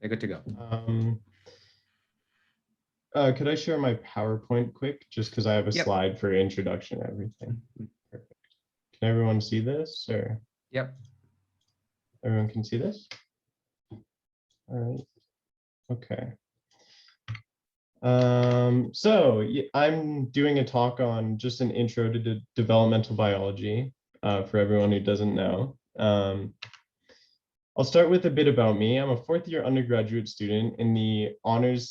Okay, good to go. Could I share my PowerPoint quick, just because I have a Yep. slide for introduction and everything? Perfect. Can everyone see this, or? Yep. Everyone can see this? All right. Okay. So I'm doing a talk on just an intro to developmental biology for everyone who doesn't know. I'll start with a bit about me. I'm a fourth-year undergraduate student in the honors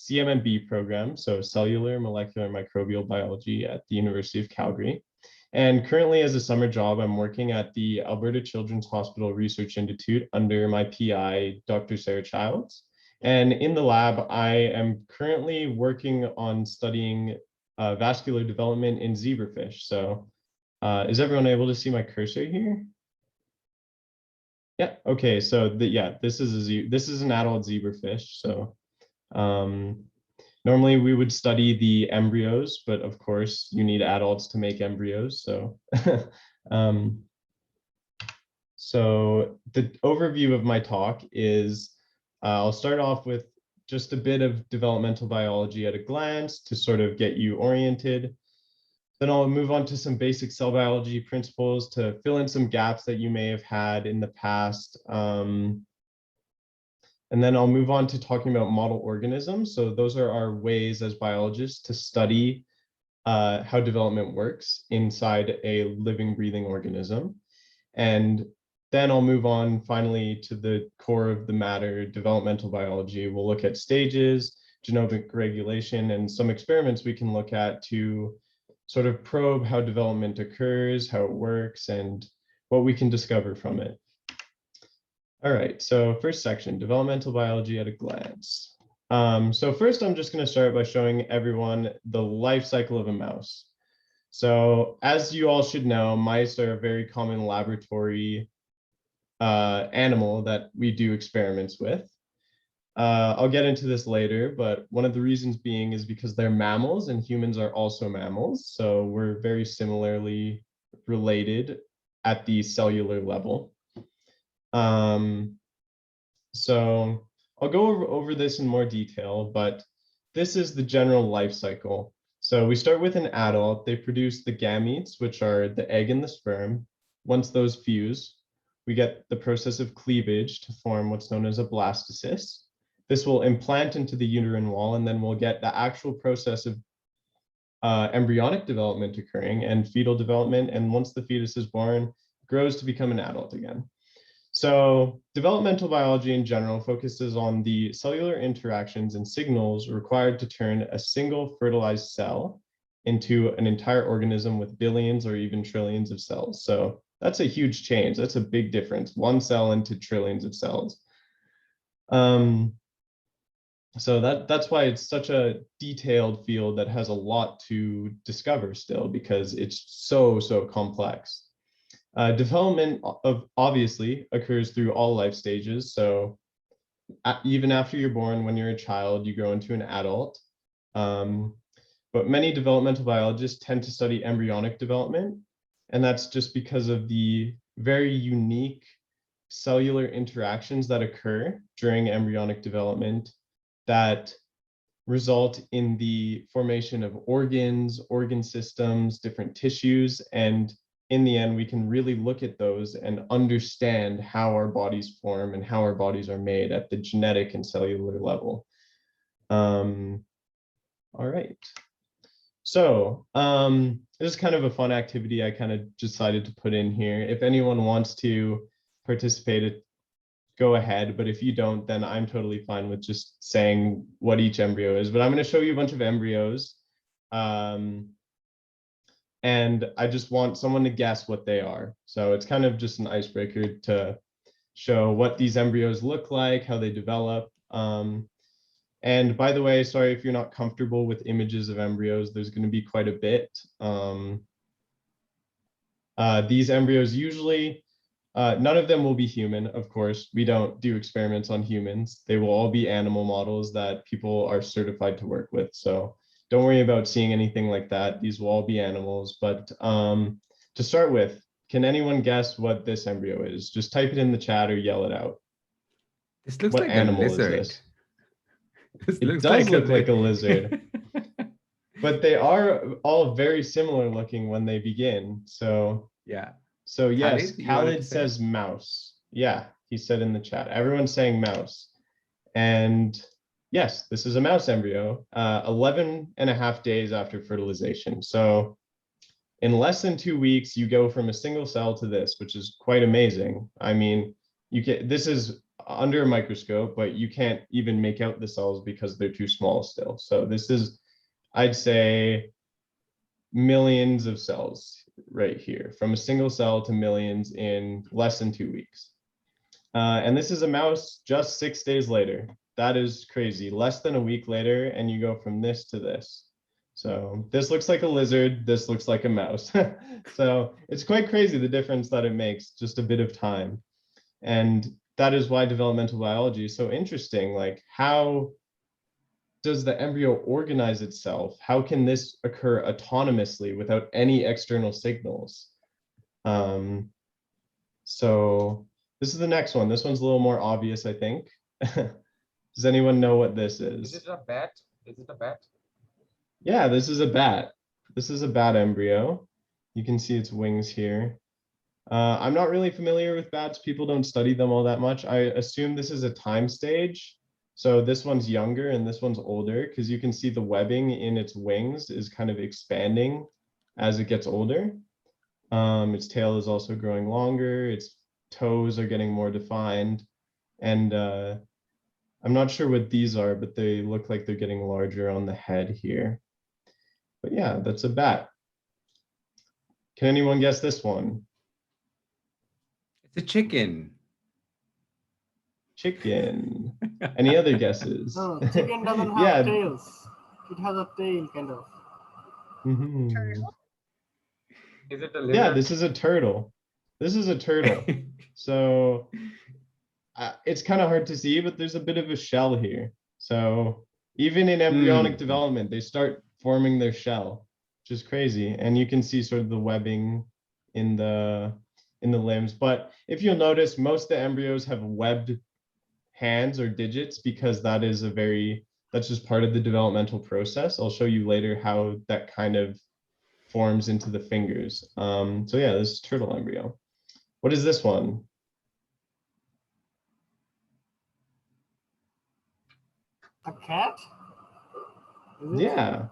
CMMB program, so Cellular Molecular Microbial Biology at the University of Calgary. And currently as a summer job, I'm working at the Alberta Children's Hospital Research Institute under my PI, Dr. Sarah Childs. And in the lab, I am currently working on studying vascular development in zebrafish. So is everyone able to see my cursor here? Yeah, okay, so this is an adult zebrafish. So normally we would study the embryos, but of course you need adults to make embryos. So so the overview of my talk is I'll start off with just a bit of developmental biology at a glance to sort of get you oriented. Then I'll move on to some basic cell biology principles to fill in some gaps that you may have had in the past. And then I'll move on to talking about model organisms. So those are our ways as biologists to study how development works inside a living, breathing organism. And then I'll move on finally to the core of the matter, developmental biology. We'll look at stages, genomic regulation, and some experiments we can look at to sort of probe how development occurs, how it works, and what we can discover from it. All right, so first section, developmental biology at a glance. So first, I'm just going to start by showing everyone the life cycle of a mouse. So as you all should know, mice are a very common laboratory animal that we do experiments with. I'll get into this later, but one of the reasons being is because they're mammals and humans are also mammals. So we're very similarly related at the cellular level. So I'll go over this in more detail, but this is the general life cycle. So we start with an adult. They produce the gametes, which are the egg and the sperm. Once those fuse, we get the process of cleavage to form what's known as a blastocyst. This will implant into the uterine wall, and then we'll get the actual process of embryonic development occurring and fetal development. And once the fetus is born, it grows to become an adult again. So developmental biology in general focuses on the cellular interactions and signals required to turn a single fertilized cell into an entire organism with billions or even trillions of cells. So that's a huge change. That's a big difference. One cell into trillions of cells. So that's why it's such a detailed field that has a lot to discover still, because it's so complex. Development obviously occurs through all life stages. So even after you're born, when you're a child, you grow into an adult. But many developmental biologists tend to study embryonic development. And that's just because of the very unique cellular interactions that occur during embryonic development that result in the formation of organs, organ systems, different tissues. And in the end, we can really look at those and understand how our bodies form and how our bodies are made at the genetic and cellular level. All right. So this is kind of a fun activity I kind of decided to put in here. If anyone wants to participate, go ahead. But if you don't, then I'm totally fine with just saying what each embryo is. But I'm going to show you a bunch of embryos. And I just want someone to guess what they are. So it's kind of just an icebreaker to show what these embryos look like, how they develop. And by the way, sorry if you're not comfortable with images of embryos, there's going to be quite a bit. These embryos usually, none of them will be human, of course. We don't do experiments on humans. They will all be animal models that people are certified to work with. So don't worry about seeing anything like that. These will all be animals. But to start with, can anyone guess what this embryo is? Just type it in the chat or yell it out. This looks What like a animal is lizard. this? This It looks does like look like a lizard, but they are all very similar looking when they begin. So Yeah. yes, Khalid, you wanted to Khalid say? says mouse. Yeah, he said in the chat. Everyone's saying mouse. And yes, this is a mouse embryo, 11 and a half days after fertilization. So in less than 2 weeks, you go from a single cell to this, which is quite amazing. I mean, this is under a microscope, but you can't even make out the cells because they're too small still. So this is, I'd say, millions of cells right here, from a single cell to millions in less than 2 weeks. And this is a mouse just 6 days later. That is crazy. Less than a week later, and you go from this to this. So this looks like a lizard. This looks like a mouse. So it's quite crazy the difference that it makes, just a bit of time. And that is why developmental biology is so interesting. Like, how does the embryo organize itself? How can this occur autonomously without any external signals? So this is the next one. This one's a little more obvious, I think. Does anyone know what this is? Is it a bat? Is it a bat? Yeah, this is a bat. This is a bat embryo. You can see its wings here. I'm not really familiar with bats. People don't study them all that much. I assume this is a time stage. So this one's younger and this one's older, because you can see the webbing in its wings is kind of expanding as it gets older. Its tail is also growing longer. Its toes are getting more defined. And I'm not sure what these are, but they look like they're getting larger on the head here. But yeah, that's a bat. Can anyone guess this one? It's a chicken. Chicken. Any other guesses? No, chicken doesn't have Yeah. tails. It has a tail, kind of. Mhm. Is it a lizard? Yeah, this is a turtle. This is a turtle. So it's kind of hard to see, but there's a bit of a shell here. So even in embryonic development, they start forming their shell, which is crazy. And you can see sort of the webbing in the limbs. But if you'll notice, most of the embryos have webbed hands or digits, because that's just part of the developmental process. I'll show you later how that kind of forms into the fingers. So yeah, this is turtle embryo. What is this one? A cat? Is it? Yeah,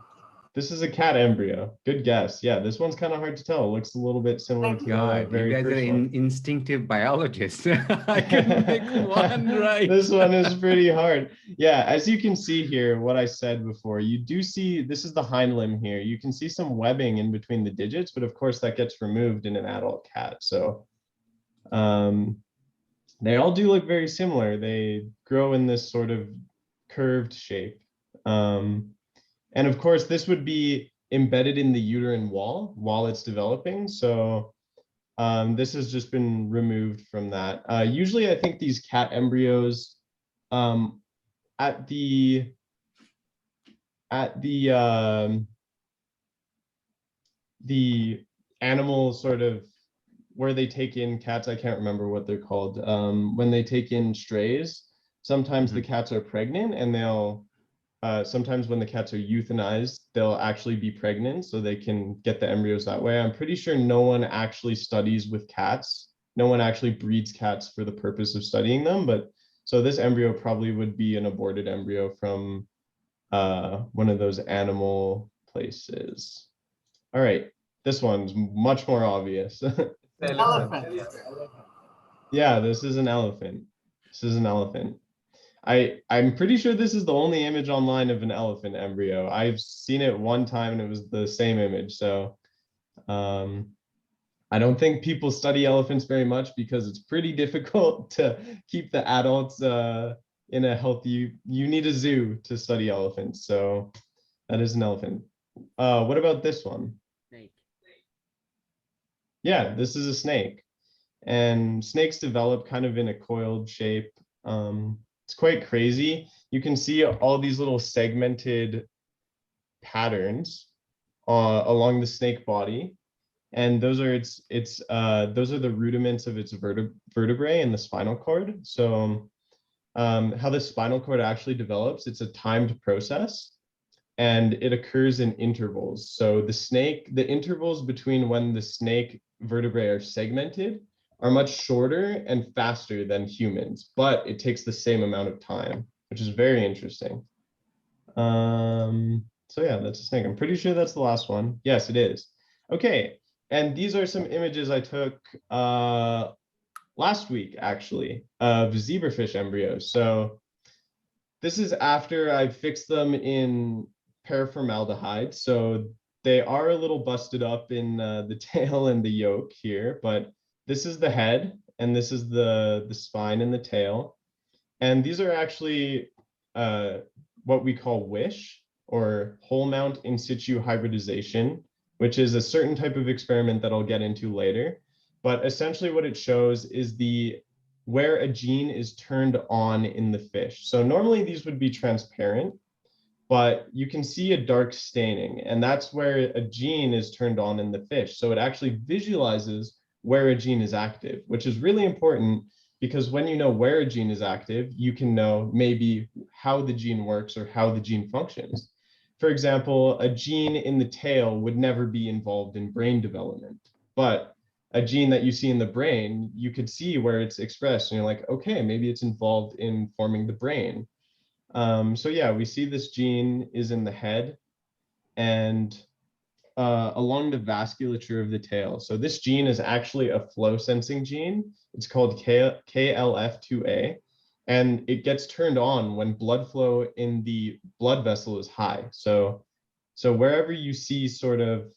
this is a cat embryo. Good guess. Yeah, this one's kind of hard to tell. It looks a little bit similar to the God, you very guys are first one. instinctive biologists. I can make one right. This one is pretty hard. Yeah, as you can see here, what I said before, you do see, this is the hind limb here. You can see some webbing in between the digits, but of course that gets removed in an adult cat. So they all do look very similar. They grow in this sort of curved shape. And of course, this would be embedded in the uterine wall while it's developing. So this has just been removed from that. Usually, I think these cat embryos at the animal sort of where they take in cats, I can't remember what they're called. When they take in strays, sometimes the cats are pregnant, and they'll sometimes when the cats are euthanized, they'll actually be pregnant, so they can get the embryos that way. I'm pretty sure no one actually studies with cats. No one actually breeds cats for the purpose of studying them. But so this embryo probably would be an aborted embryo from one of those animal places. All right, this one's much more obvious. Elephant. Yeah, this is an elephant. This is an elephant. I'm pretty sure this is the only image online of an elephant embryo. I've seen it one time and it was the same image. So I don't think people study elephants very much, because it's pretty difficult to keep the adults in a healthy, you need a zoo to study elephants. So that is an elephant. What about this one? Snake. Yeah, this is a snake. And snakes develop kind of in a coiled shape. It's quite crazy. You can see all these little segmented patterns along the snake body, and those are those are the rudiments of its vertebrae in the spinal cord. So how the spinal cord actually develops. It's a timed process, and it occurs in intervals. So the intervals between when the snake vertebrae are segmented are much shorter and faster than humans, but it takes the same amount of time, which is very interesting. So yeah, that's a snake. I'm pretty sure that's the last one. Yes, it is. Okay, and these are some images I took last week, actually, of zebrafish embryos. So this is after I've fixed them in paraformaldehyde. So they are a little busted up in the tail and the yolk here, but this is the head, and this is the spine and the tail. And these are actually what we call WISH, or whole mount in situ hybridization, which is a certain type of experiment that I'll get into later. But essentially what it shows is where a gene is turned on in the fish. So normally these would be transparent, but you can see a dark staining, and that's where a gene is turned on in the fish. So it actually visualizes where a gene is active, which is really important, because when you know where a gene is active, you can know maybe how the gene works or how the gene functions. For example, a gene in the tail would never be involved in brain development, but a gene that you see in the brain, you could see where it's expressed, and you're like, okay, maybe it's involved in forming the brain. So yeah, we see this gene is in the head and along the vasculature of the tail. So this gene is actually a flow sensing gene. It's called KLF2A, and it gets turned on when blood flow in the blood vessel is high. So wherever you see sort of,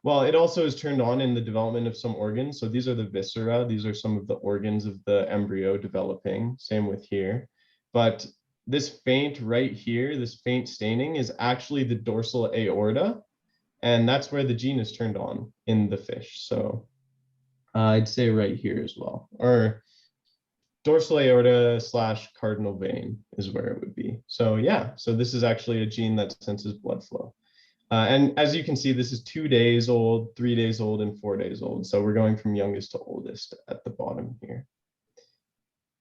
well, it also is turned on in the development of some organs. So these are the viscera. These are some of the organs of the embryo developing. Same with here. But this faint right here, this faint staining, is actually the dorsal aorta. And that's where the gene is turned on in the fish. So I'd say right here as well, or dorsal aorta / cardinal vein is where it would be. So yeah, so this is actually a gene that senses blood flow. And as you can see, this is 2 days old, 3 days old, and 4 days old. So we're going from youngest to oldest at the bottom here.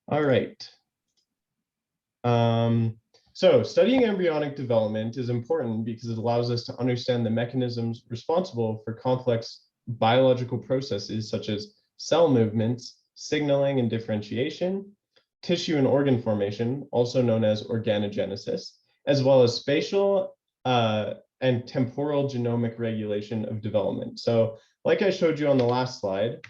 All right. So studying embryonic development is important because it allows us to understand the mechanisms responsible for complex biological processes such as cell movements, signaling and differentiation, tissue and organ formation, also known as organogenesis, as well as spatial and temporal genomic regulation of development. So like I showed you on the last slide,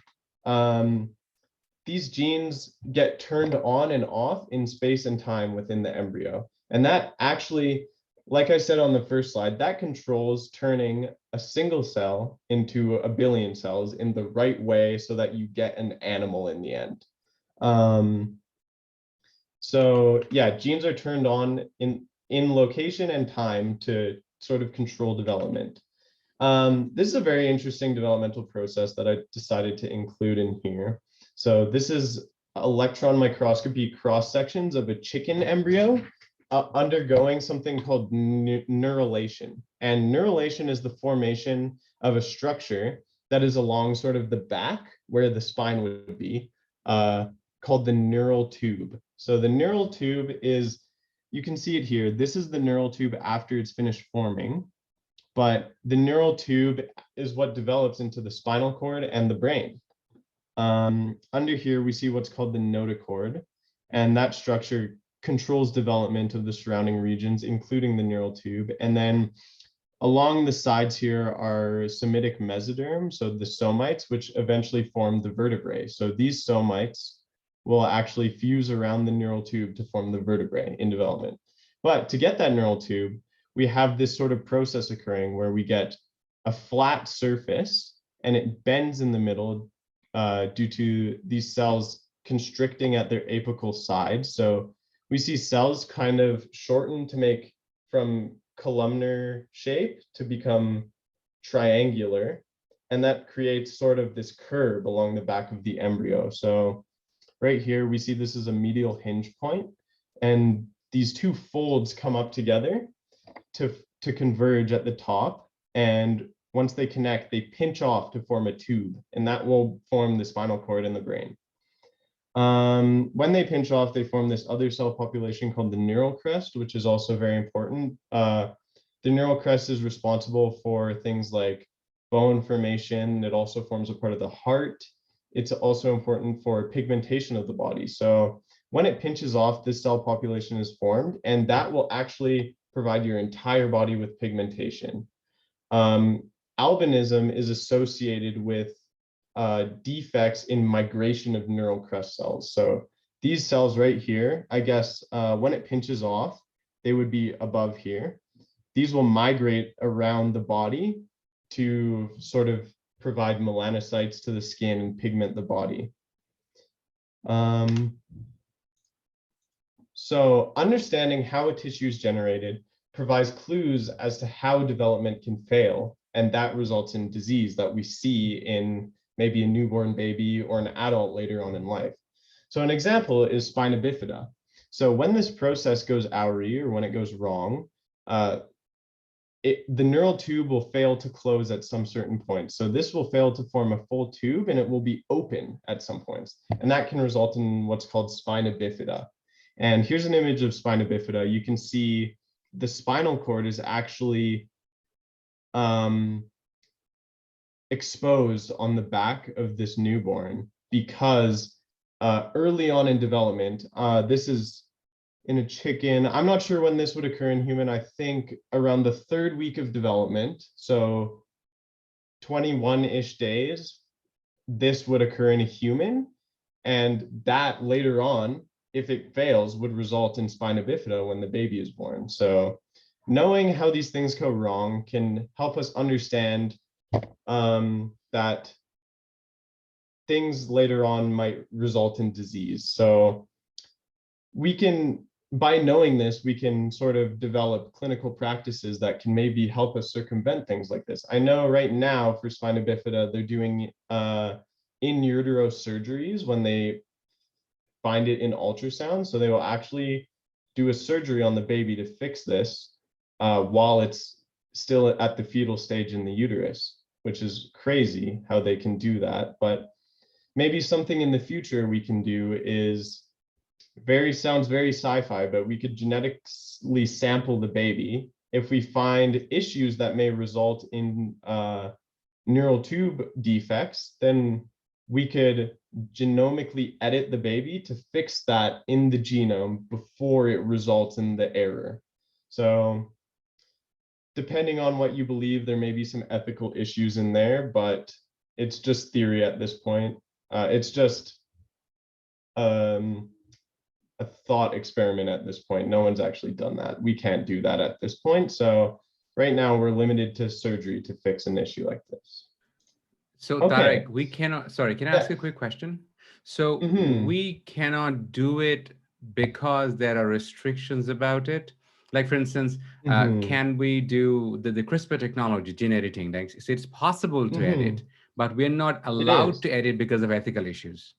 these genes get turned on and off in space and time within the embryo. And that actually, like I said on the first slide, that controls turning a single cell into a billion cells in the right way so that you get an animal in the end. So yeah, genes are turned on in location and time to sort of control development. This is a very interesting developmental process that I decided to include in here. So this is electron microscopy cross sections of a chicken embryo undergoing something called neurulation. And neurulation is the formation of a structure that is along sort of the back where the spine would be, called the neural tube. So the neural tube is, you can see it here. This is the neural tube after it's finished forming, but the neural tube is what develops into the spinal cord and the brain. Under here, we see what's called the notochord, and that structure controls development of the surrounding regions, including the neural tube. And then along the sides here are somatic mesoderm, so the somites, which eventually form the vertebrae. So these somites will actually fuse around the neural tube to form the vertebrae in development. But to get that neural tube, we have this sort of process occurring where we get a flat surface and it bends in the middle due to these cells constricting at their apical sides. So we see cells kind of shorten to make from columnar shape to become triangular. And that creates sort of this curve along the back of the embryo. So right here, we see this is a medial hinge point, and these two folds come up together to converge at the top. And once they connect, they pinch off to form a tube, and that will form the spinal cord and the brain. When they pinch off, they form this other cell population called the neural crest, which is also very important. The neural crest is responsible for things like bone formation. It also forms a part of the heart. It's also important for pigmentation of the body. So when it pinches off, this cell population is formed, and that will actually provide your entire body with pigmentation. Albinism is associated with defects in migration of neural crest cells. So these cells right here, I guess, when it pinches off, they would be above here. These will migrate around the body to sort of provide melanocytes to the skin and pigment the body. So understanding how a tissue is generated provides clues as to how development can fail, and that results in disease that we see in maybe a newborn baby or an adult later on in life. So an example is spina bifida. So when this process goes awry, or when it goes wrong, the neural tube will fail to close at some certain point. So this will fail to form a full tube, and it will be open at some points. And that can result in what's called spina bifida. And here's an image of spina bifida. You can see the spinal cord is actually exposed on the back of this newborn because early on in development, this is in a chicken. I'm not sure when this would occur in human. I think around the 3rd week of development, so 21-ish days, this would occur in a human. And that later on, if it fails, would result in spina bifida when the baby is born. So knowing how these things go wrong can help us understand that things later on might result in disease. So we can, by knowing this, we can sort of develop clinical practices that can maybe help us circumvent things like this. I know right now for spina bifida, they're doing in utero surgeries when they find it in ultrasound. So they will actually do a surgery on the baby to fix this while it's still at the fetal stage in the uterus, which is crazy how they can do that. But maybe something in the future we can do is sounds very sci-fi, but we could genetically sample the baby. If we find issues that may result in neural tube defects, then we could genomically edit the baby to fix that in the genome before it results in the error. So depending on what you believe, there may be some ethical issues in there, but it's just theory at this point. It's just a thought experiment at this point. No one's actually done that. We can't do that at this point. So right now we're limited to surgery to fix an issue like this. So Okay. Tarek, we cannot, sorry, can I ask a quick question? So we cannot do it because there are restrictions about it. Like for instance, can we do the CRISPR technology, gene editing? Like, so it's possible to edit, but we're not allowed to edit because of ethical issues.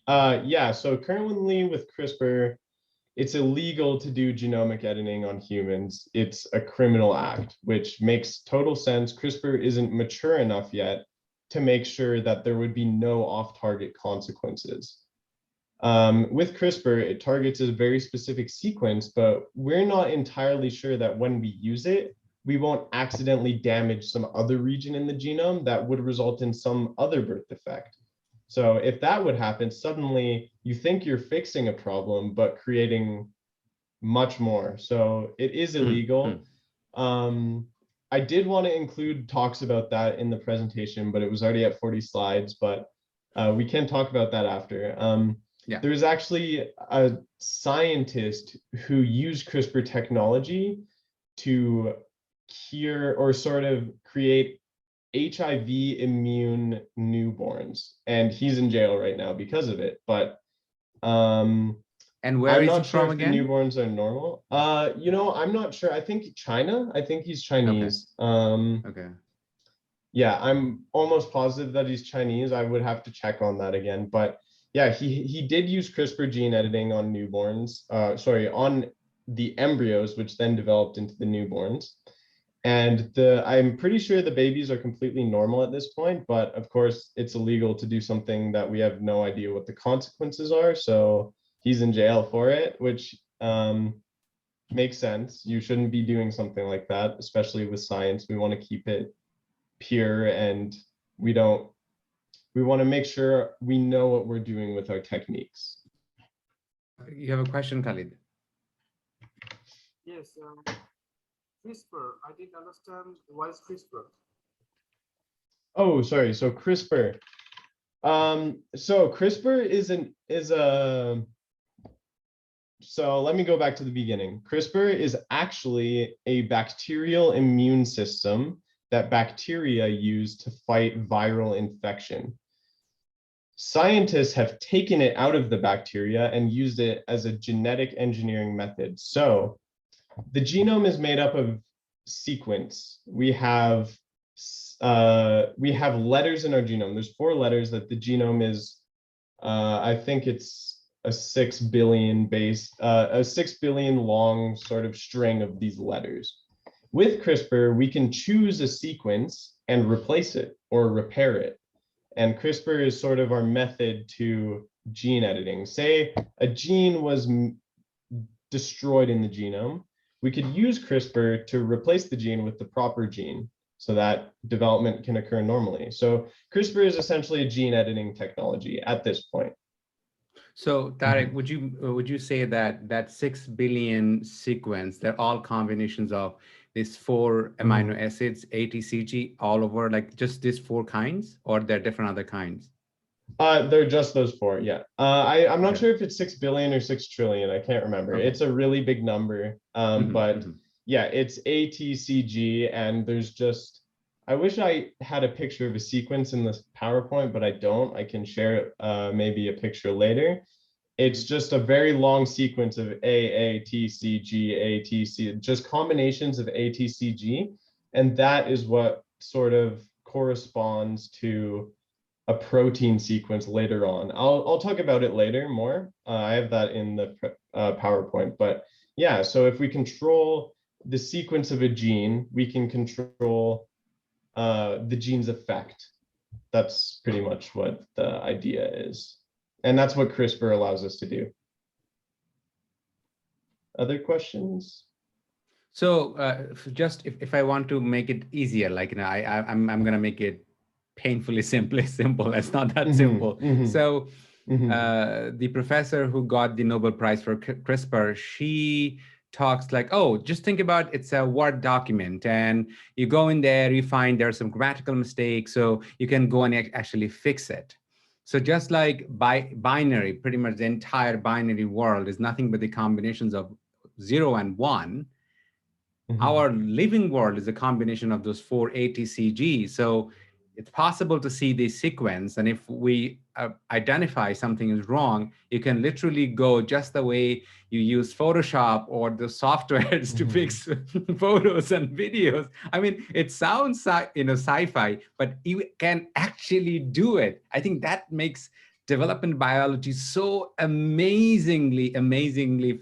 Yeah, so currently with CRISPR, it's illegal to do genomic editing on humans. It's a criminal act, which makes total sense. CRISPR isn't mature enough yet to make sure that there would be no off-target consequences. With CRISPR, it targets a very specific sequence, but we're not entirely sure that when we use it, we won't accidentally damage some other region in the genome that would result in some other birth defect. So if that would happen, suddenly you think you're fixing a problem, but creating much more. So it is illegal. I did want to include talks about that in the presentation, but it was already at 40 slides, but we can talk about that after. There's actually a scientist who used CRISPR technology to cure or sort of create HIV immune newborns, and he's in jail right now because of it. But and where I'm is not he sure from if again? the newborns are normal. You know, I'm not sure. I think China. I think he's Chinese. Okay. Yeah, I'm almost positive that he's Chinese. I would have to check on that again. But yeah, he did use CRISPR gene editing on newborns. Sorry, on the embryos, which then developed into the newborns. And I'm pretty sure the babies are completely normal at this point, but of course it's illegal to do something that we have no idea what the consequences are. So he's in jail for it, which makes sense. You shouldn't be doing something like that, especially with science. We want to keep it pure, and we want to make sure we know what we're doing with our techniques. You have a question, Khalid? Yes. CRISPR. I didn't understand what is CRISPR. Oh, sorry. So CRISPR. So CRISPR so let me go back to the beginning. CRISPR is actually a bacterial immune system that bacteria use to fight viral infection. Scientists have taken it out of the bacteria and used it as a genetic engineering method. So the genome is made up of sequence. We have letters in our genome. There's 4 letters that the genome is. I think it's a 6 billion long sort of string of these letters. With CRISPR, we can choose a sequence and replace it or repair it. And CRISPR is sort of our method to gene editing. Say a gene was destroyed in the genome, we could use CRISPR to replace the gene with the proper gene so that development can occur normally. So CRISPR is essentially a gene editing technology at this point. So Tarek, would you say that 6 billion sequence, they're all combinations of these 4 amino acids, A, T, C, G, all over, like just these 4 kinds, or they're different other kinds? They're just those 4, yeah. I'm not sure if it's 6 billion or 6 trillion. I can't remember. Okay. It's a really big number, but yeah, it's A, T, C, G, and there's just, I wish I had a picture of a sequence in this PowerPoint, but I don't. I can share maybe a picture later. It's just a very long sequence of A, T, C, G, A, T, C, just combinations of A, T, C, G. And that is what sort of corresponds to a protein sequence later on. I'll talk about it later more. I have that in the PowerPoint, but yeah, so if we control the sequence of a gene, we can control the gene's effect. That's pretty much what the idea is. And that's what CRISPR allows us to do. Other questions? So just if I want to make it easier, like, I'm going to make it painfully simple. It's not that simple. So the professor who got the Nobel Prize for CRISPR, she talks like, oh, just think about it's a Word document, and you go in there, you find there's some grammatical mistakes, so you can go and actually fix it. So just like binary, pretty much the entire binary world is nothing but the combinations of 0 and 1. Our living world is a combination of those 4 A, T, C, G. So it's possible to see the sequence. And if we identify something is wrong, you can literally go just the way you use Photoshop or the softwares to fix photos and videos. I mean, it sounds sci-fi, but you can actually do it. I think that makes development biology so amazingly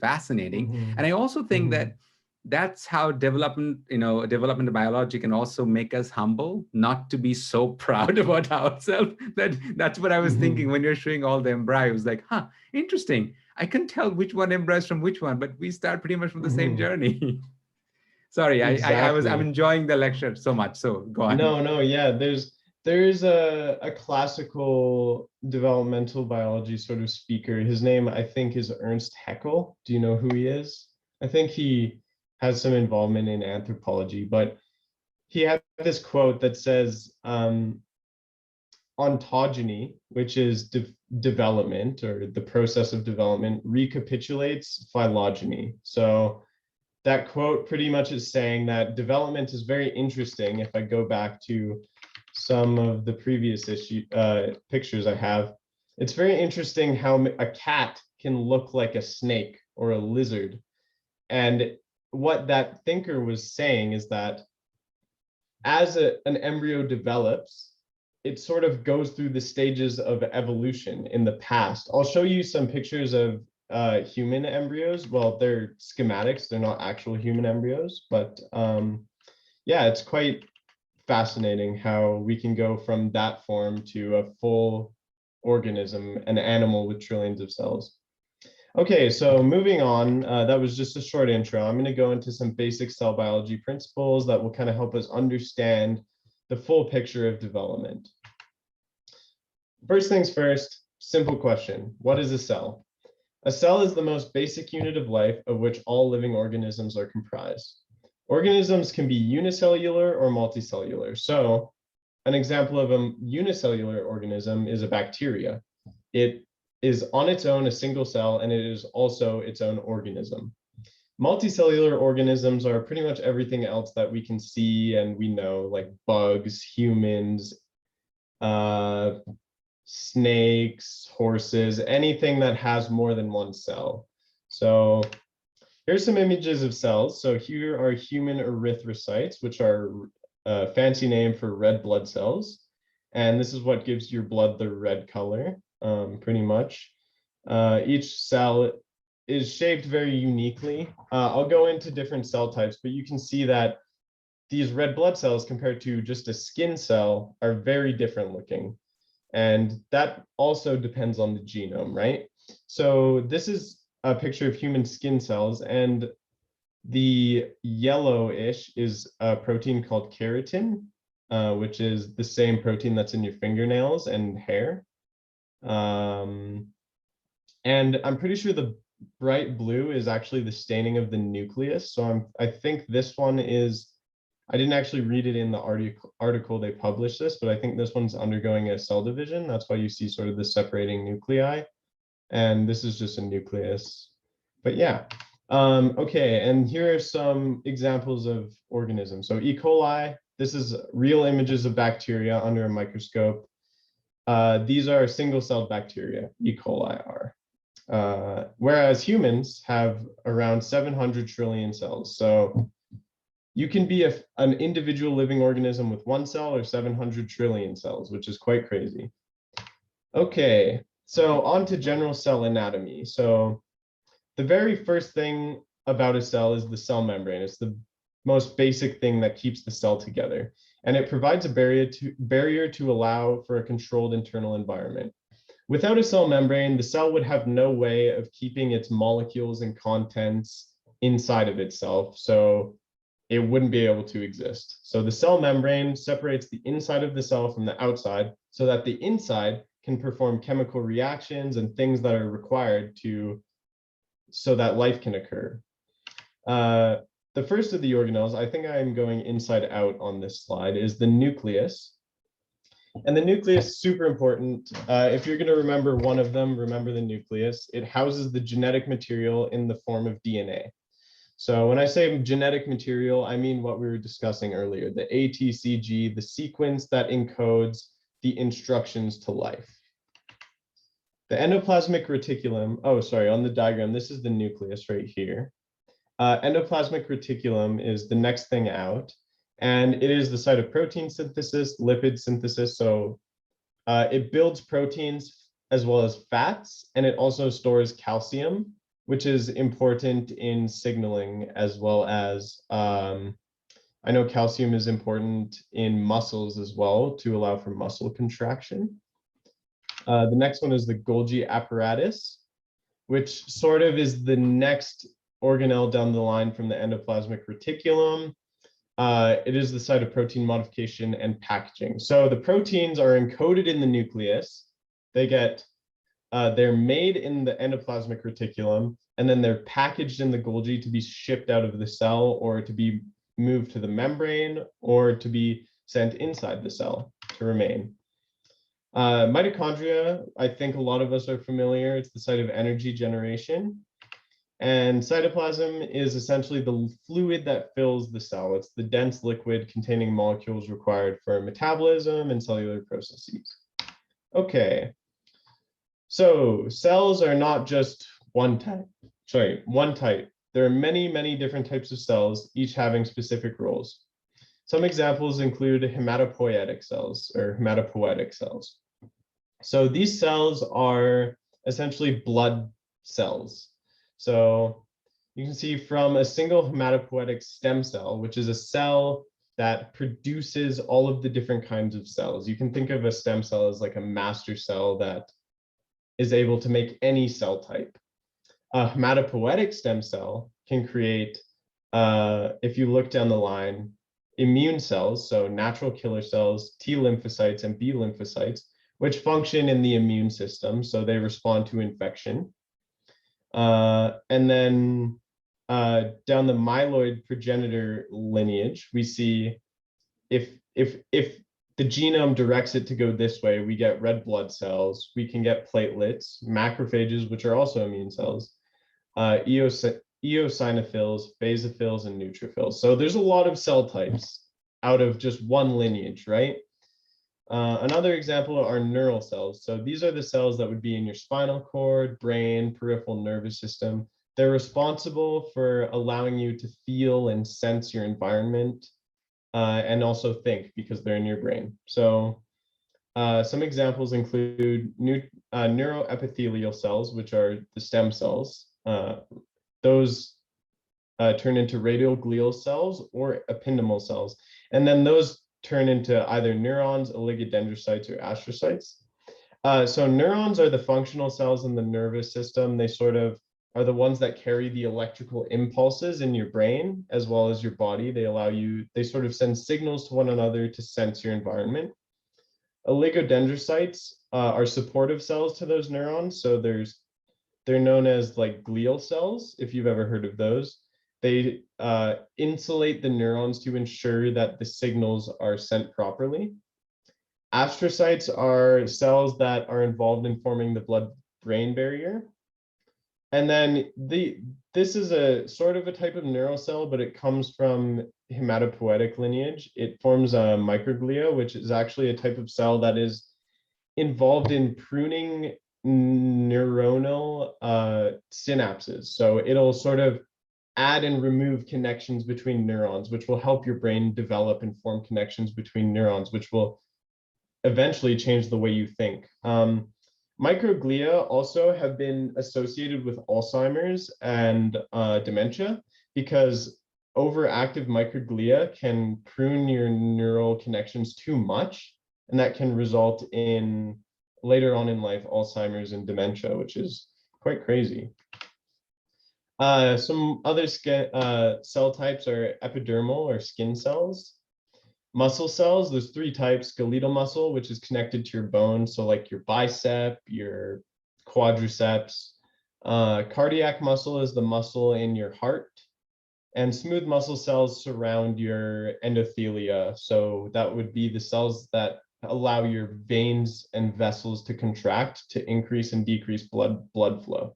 fascinating. And I also think that that's how developmental biology can also make us humble, not to be so proud about ourselves. That's what I was thinking when you're showing all the embryos, like, interesting. I can tell which one embryos from which one, but we start pretty much from the same journey. Sorry, exactly. I'm enjoying the lecture so much. So go on. No, yeah. There's a classical developmental biology sort of speaker. His name, I think, is Ernst Haeckel. Do you know who he is? I think he has some involvement in anthropology, but he had this quote that says, ontogeny, which is development or the process of development, recapitulates phylogeny. So that quote pretty much is saying that development is very interesting. If I go back to some of the previous pictures I have, it's very interesting how a cat can look like a snake or a lizard. And what that thinker was saying is that as an embryo develops, it sort of goes through the stages of evolution in the past. I'll show you some pictures of human embryos. Well, they're schematics, they're not actual human embryos, but yeah, it's quite fascinating how we can go from that form to a full organism, an animal with trillions of cells. Okay, so moving on, that was just a short intro. I'm going to go into some basic cell biology principles that will kind of help us understand the full picture of development. First things first, simple question. What is a cell? A cell is the most basic unit of life of which all living organisms are comprised. Organisms can be unicellular or multicellular. So an example of a unicellular organism is a bacteria. It is on its own a single cell, and it is also its own organism. Multicellular organisms are pretty much everything else that we can see and we know, like bugs, humans, snakes, horses, anything that has more than one cell. So here's some images of cells. So here are human erythrocytes, which are a fancy name for red blood cells. And this is what gives your blood the red color, pretty much. Each cell is shaped very uniquely. I'll go into different cell types, but you can see that these red blood cells compared to just a skin cell are very different looking. And that also depends on the genome, right? So this is a picture of human skin cells, and the yellowish is a protein called keratin, which is the same protein that's in your fingernails and hair. And I'm pretty sure the bright blue is actually the staining of the nucleus. So I think this one is, I didn't actually read it in the article they published this, but I think this one's undergoing a cell division. That's why you see sort of the separating nuclei. And this is just a nucleus. But yeah, okay, and here are some examples of organisms. So E. coli, this is real images of bacteria under a microscope. These are single-celled bacteria, E. coli are. Whereas humans have around 700 trillion cells. So you can be an individual living organism with one cell or 700 trillion cells, which is quite crazy. Okay, so on to general cell anatomy. So the very first thing about a cell is the cell membrane. It's the most basic thing that keeps the cell together. And it provides a barrier to allow for a controlled internal environment. Without a cell membrane, the cell would have no way of keeping its molecules and contents inside of itself. So it wouldn't be able to exist. So the cell membrane separates the inside of the cell from the outside so that the inside can perform chemical reactions and things that are required so that life can occur. The first of the organelles, I think I'm going inside out on this slide, is the nucleus. And the nucleus is super important. If you're going to remember one of them, remember the nucleus. It houses the genetic material in the form of DNA. So when I say genetic material, I mean what we were discussing earlier, the ATCG, the sequence that encodes the instructions to life. The endoplasmic reticulum, oh, sorry, on the diagram, this is the nucleus right here. Endoplasmic reticulum is the next thing out, and it is the site of protein synthesis, lipid synthesis. So it builds proteins as well as fats, and it also stores calcium, which is important in signaling, as well as I know calcium is important in muscles as well to allow for muscle contraction. The next one is the Golgi apparatus, which sort of is the next organelle down the line from the endoplasmic reticulum. It is the site of protein modification and packaging. So the proteins are encoded in the nucleus. They're made in the endoplasmic reticulum, and then they're packaged in the Golgi to be shipped out of the cell, or to be moved to the membrane, or to be sent inside the cell to remain. Mitochondria, I think a lot of us are familiar. It's the site of energy generation. And cytoplasm is essentially the fluid that fills the cell. It's the dense liquid containing molecules required for metabolism and cellular processes. Okay, so cells are not just one type. There are many, many different types of cells, each having specific roles. Some examples include hematopoietic cells or hematopoietic cells. So these cells are essentially blood cells. So you can see from a single hematopoietic stem cell, which is a cell that produces all of the different kinds of cells. You can think of a stem cell as like a master cell that is able to make any cell type. A hematopoietic stem cell can create, if you look down the line, immune cells, so natural killer cells, T lymphocytes and B lymphocytes, which function in the immune system, so they respond to infection. And then down the myeloid progenitor lineage, we see if the genome directs it to go this way, we get red blood cells, we can get platelets, macrophages, which are also immune cells, eosinophils, basophils, and neutrophils. So there's a lot of cell types out of just one lineage, right? Another example are neural cells. So these are the cells that would be in your spinal cord, brain, peripheral nervous system. They're responsible for allowing you to feel and sense your environment, and also think, because they're in your brain. So some examples include neuroepithelial cells, which are the stem cells. Those turn into radial glial cells or ependymal cells. And then those turn into either neurons, oligodendrocytes, or astrocytes. So neurons are the functional cells in the nervous system. They sort of are the ones that carry the electrical impulses in your brain as well as your body. They sort of send signals to one another to sense your environment. Oligodendrocytes are supportive cells to those neurons. So they're known as like glial cells, if you've ever heard of those. They insulate the neurons to ensure that the signals are sent properly. Astrocytes are cells that are involved in forming the blood-brain barrier. And then this is a sort of a type of neural cell, but it comes from hematopoietic lineage. It forms a microglia, which is actually a type of cell that is involved in pruning neuronal synapses. So it'll sort of add and remove connections between neurons, which will help your brain develop and form connections between neurons, which will eventually change the way you think. Microglia also have been associated with Alzheimer's and dementia, because overactive microglia can prune your neural connections too much, and that can result in later on in life Alzheimer's and dementia, which is quite crazy. Some other cell types are epidermal or skin cells. Muscle cells, there's three types: skeletal muscle, which is connected to your bones, so like your bicep, your quadriceps. Cardiac muscle is the muscle in your heart, and smooth muscle cells surround your endothelia. So that would be the cells that allow your veins and vessels to contract to increase and decrease blood flow.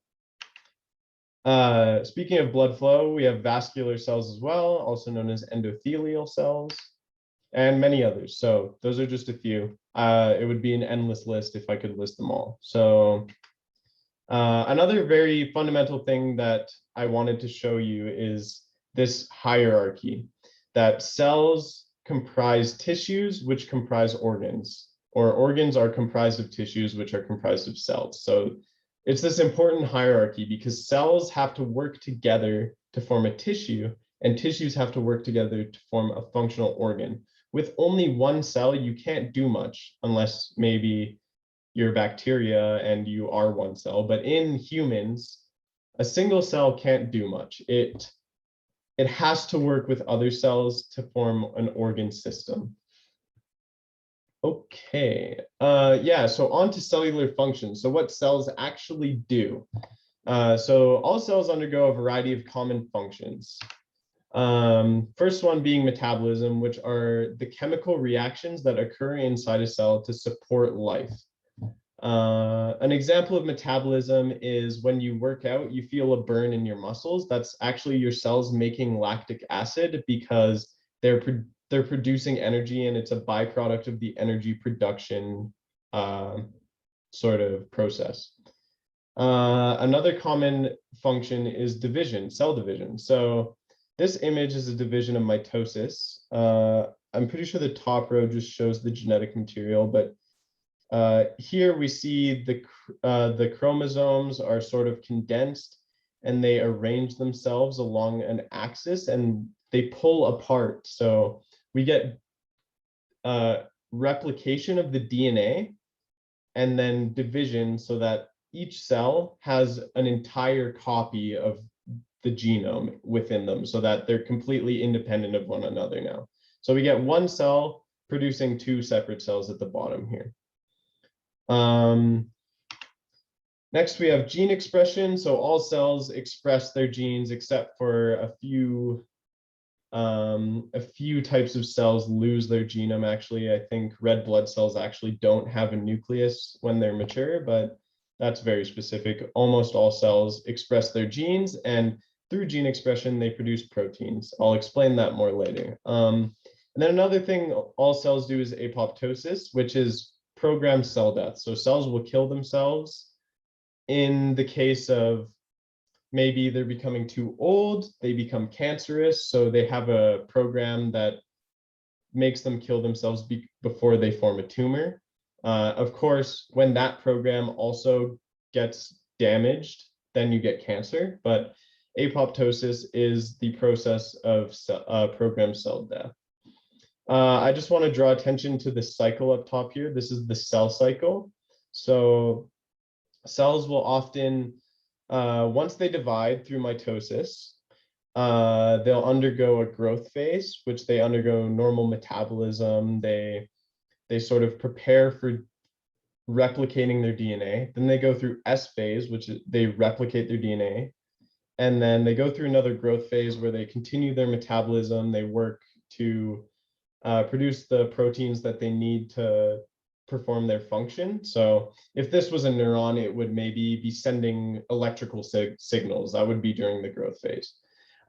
Speaking of blood flow, we have vascular cells as well, also known as endothelial cells, and many others. So those are just a few. It would be an endless list if I could list them all. So another very fundamental thing that I wanted to show you is this hierarchy, that cells comprise tissues, which comprise organs, or organs are comprised of tissues, which are comprised of cells. So it's this important hierarchy because cells have to work together to form a tissue, and tissues have to work together to form a functional organ. With only one cell, you can't do much unless maybe you're bacteria and you are one cell. But in humans, a single cell can't do much. It has to work with other cells to form an organ system. Okay, yeah, so on to cellular function. So what cells actually do. So all cells undergo a variety of common functions. First one being metabolism, which are the chemical reactions that occur inside a cell to support life. An example of metabolism is when you work out, you feel a burn in your muscles. That's actually your cells making lactic acid because they're producing energy, and it's a byproduct of the energy production sort of process. Another common function is division, cell division. So this image is a division of mitosis. I'm pretty sure the top row just shows the genetic material, but here we see the chromosomes are sort of condensed, and they arrange themselves along an axis, and they pull apart. So we get replication of the DNA and then division so that each cell has an entire copy of the genome within them so that they're completely independent of one another now. So we get one cell producing two separate cells at the bottom here. Next, we have gene expression. So all cells express their genes except for a few types of cells lose their genome. Actually, I think red blood cells actually don't have a nucleus when they're mature, but that's very specific. Almost all cells express their genes, and through gene expression, they produce proteins. I'll explain that more later. And then another thing all cells do is apoptosis, which is programmed cell death. So cells will kill themselves in the case of maybe they're becoming too old, they become cancerous, so they have a program that makes them kill themselves before they form a tumor. Of course, when that program also gets damaged, then you get cancer, but apoptosis is the process of programmed cell death. I just want to draw attention to the cycle up top here. This is the cell cycle. So cells will often, once they divide through mitosis, they'll undergo a growth phase, which they undergo normal metabolism. They sort of prepare for replicating their DNA. Then they go through S phase, which is they replicate their DNA. And then they go through another growth phase where they continue their metabolism. They work to produce the proteins that they need to perform their function. So if this was a neuron, it would maybe be sending electrical signals. That would be during the growth phase.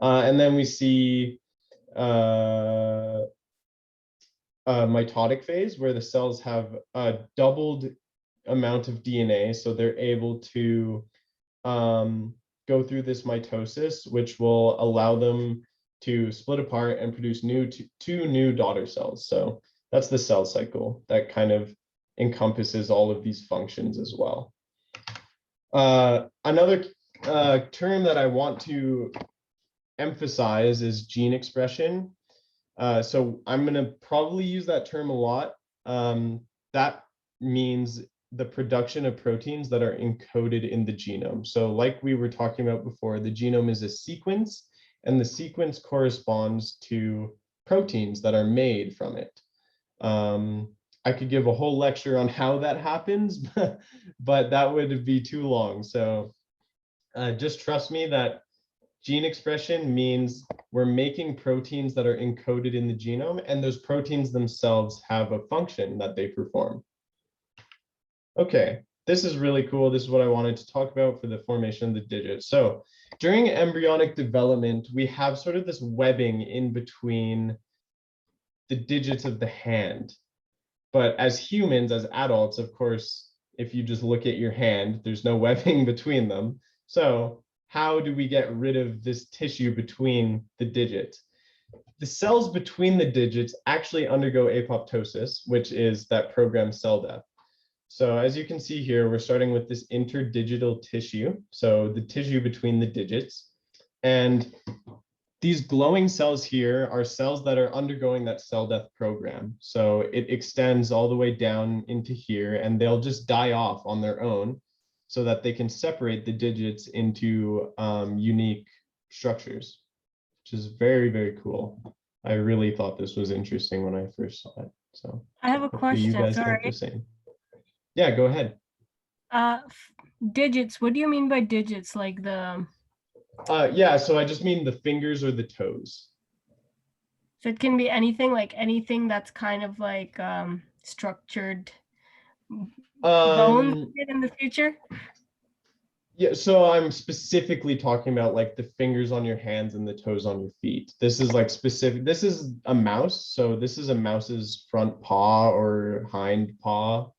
And then we see a mitotic phase where the cells have a doubled amount of DNA. So they're able to go through this mitosis, which will allow them to split apart and produce two new daughter cells. So that's the cell cycle that kind of encompasses all of these functions as well. Another term that I want to emphasize is gene expression. So I'm going to probably use that term a lot. That means the production of proteins that are encoded in the genome. So like we were talking about before, the genome is a sequence, and the sequence corresponds to proteins that are made from it. I could give a whole lecture on how that happens, but that would be too long. So just trust me that gene expression means we're making proteins that are encoded in the genome, and those proteins themselves have a function that they perform. Okay, this is really cool. This is what I wanted to talk about for the formation of the digits. So during embryonic development, we have sort of this webbing in between the digits of the hand. But as humans, as adults, of course, if you just look at your hand, there's no webbing between them. So how do we get rid of this tissue between the digits? The cells between the digits actually undergo apoptosis, which is that programmed cell death. So as you can see here, we're starting with this interdigital tissue. So the tissue between the digits. And these glowing cells here are cells that are undergoing that cell death program. So it extends all the way down into here, and they'll just die off on their own so that they can separate the digits into unique structures, which is very, very cool. I really thought this was interesting when I first saw it. So I have a question. You guys Sorry. think the same. Yeah, go ahead. Digits. What do you mean by digits? Like the... Yeah, so I just mean the fingers or the toes. So it can be anything, like anything that's kind of like structured bones in the future? Yeah, so I'm specifically talking about like the fingers on your hands and the toes on your feet. This is like specific. This is a mouse. So this is a mouse's front paw or hind paw.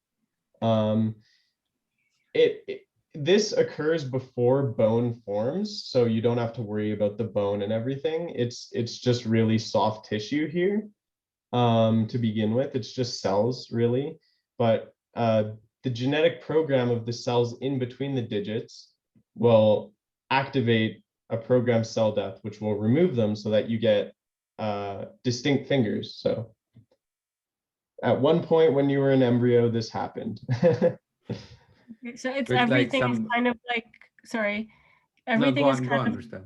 This occurs before bone forms, so you don't have to worry about the bone and everything. It's just really soft tissue here to begin with. It's just cells really, but the genetic program of the cells in between the digits will activate a programmed cell death, which will remove them so that you get distinct fingers. So at one point when you were an embryo, this happened. So it's With like everything is some, kind of like, sorry, no, everything is go kind on, of, Rista.